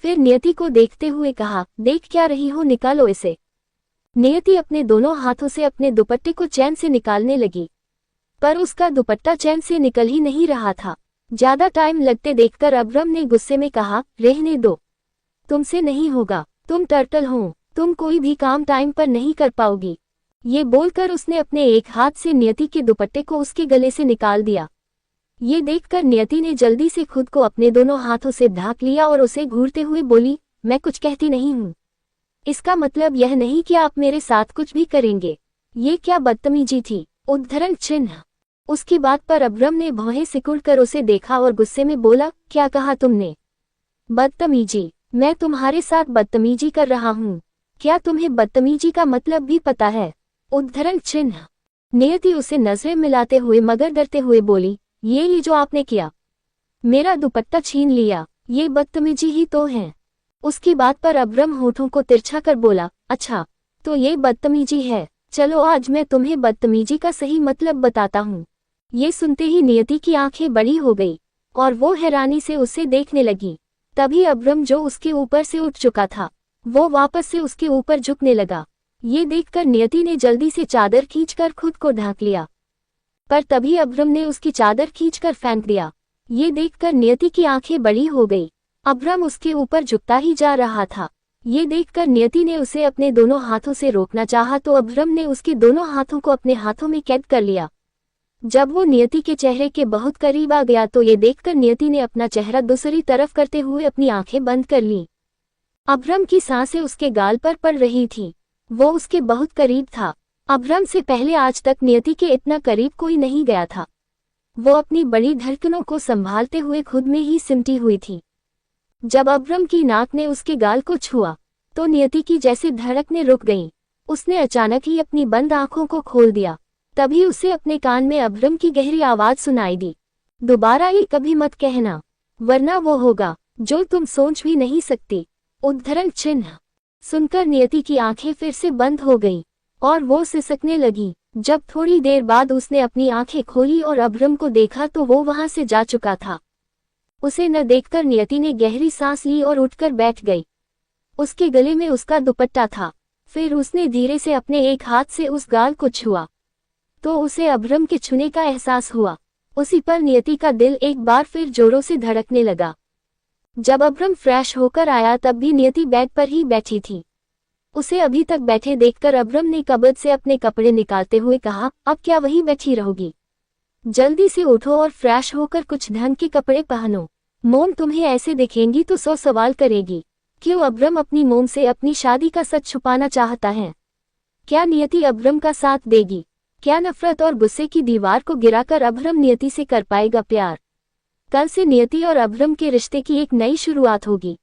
फिर नियति को देखते हुए कहा, देख क्या रही हो, निकालो इसे। नियति अपने दोनों हाथों से अपने दुपट्टे को चैन से निकालने लगी, पर उसका दुपट्टा चैन से निकल ही नहीं रहा था। ज्यादा टाइम लगते देखकर अब्रम ने गुस्से में कहा, रहने दो, तुमसे नहीं होगा, तुम टर्टल हो, तुम कोई भी काम टाइम पर नहीं कर पाओगी। ये बोलकर उसने अपने एक हाथ से नियति के दुपट्टे को उसके गले से निकाल दिया। ये देखकर नियति ने जल्दी से खुद को अपने दोनों हाथों से ढांक लिया और उसे घूरते हुए बोली, मैं कुछ कहती नहीं हूँ। इसका मतलब यह नहीं कि आप मेरे साथ कुछ भी करेंगे। ये क्या बदतमीजी थी। उद्धरण चिन्ह। उसकी बात पर अब्रम ने भौहें सिकुड़कर उसे देखा और गुस्से में बोला, क्या कहा तुमने? बदतमीजी? मैं तुम्हारे साथ बदतमीजी कर रहा हूँ? क्या तुम्हें बदतमीजी का मतलब भी पता है? उद्धरण चिन्ह। नियति उसे नजरें मिलाते हुए मगर डरते हुए बोली, ये जो आपने किया, मेरा दुपट्टा छीन लिया, ये बदतमीजी ही तो है। उसकी बात पर अब्रम होठों को तिरछा कर बोला, अच्छा तो ये बदतमीजी है, चलो आज मैं तुम्हें बदतमीजी का सही मतलब बताता हूँ। ये सुनते ही नियति की आंखें बड़ी हो गई और वो हैरानी से उसे देखने लगी। तभी अब्रम जो उसके ऊपर से उठ चुका था वो वापस से उसके ऊपर झुकने लगा। ये देखकर नियति ने जल्दी से चादर खींचकर खुद को ढांक लिया, पर तभी अब्रम ने उसकी चादर खींचकर फेंक दिया। ये देखकर नियति की आंखें बड़ी हो गई अब्रम उसके ऊपर झुकता ही जा रहा था। ये देखकर नियति ने उसे अपने दोनों हाथों से रोकना चाहा तो अब्रम ने उसके दोनों हाथों को अपने हाथों में कैद कर लिया। जब वो नियति के चेहरे के बहुत करीब आ गया तो ये देखकर नियति ने अपना चेहरा दूसरी तरफ करते हुए अपनी आंखें बंद कर लीं। अब्रम की सांसें उसके गाल पर पड़ रही थीं। वो उसके बहुत करीब था। अब्रम से पहले आज तक नियति के इतना करीब कोई नहीं गया था। वो अपनी बड़ी धड़कनों को संभालते हुए खुद में ही सिमटी हुई थी। जब अब्रम की नाक ने उसके गाल को छुआ तो नियति की जैसे धड़कनें रुक गईं। उसने अचानक ही अपनी बंद आंखों को खोल दिया। तभी उसे अपने कान में अब्रम की गहरी आवाज सुनाई दी, दोबारा ये कभी मत कहना, वरना वो होगा जो तुम सोच भी नहीं सकती। उद्धरण चिन्ह। सुनकर नियति की आंखें फिर से बंद हो गईं और वो सिसकने लगी। जब थोड़ी देर बाद उसने अपनी आंखें खोली और अब्रम को देखा तो वो वहां से जा चुका था। उसे न देखकर नियति ने गहरी सांस ली और उठकर बैठ गई। उसके गले में उसका दुपट्टा था। फिर उसने धीरे से अपने एक हाथ से उस गाल को छुआ तो उसे अब्रम के छूने का एहसास हुआ। उसी पर नियति का दिल एक बार फिर जोरों से धड़कने लगा। जब अब्रम फ्रेश होकर आया तब भी नियति बेड पर ही बैठी थी। उसे अभी तक बैठे देखकर अब्रम ने कबर्ड से अपने कपड़े निकालते हुए कहा, अब क्या वहीं बैठी रहोगी? जल्दी से उठो और फ्रेश होकर कुछ ढंग के कपड़े पहनो। मोम तुम्हें ऐसे देखेंगी तो 100 सवाल करेगी। क्यों अब्रम अपनी मोम से अपनी शादी का सच छुपाना चाहता है? क्या नियति अब्रम का साथ देगी? क्या नफरत और गुस्से की दीवार को गिराकर अब्रम नियति से कर पाएगा प्यार? कल से नियति और अब्रम के रिश्ते की एक नई शुरुआत होगी।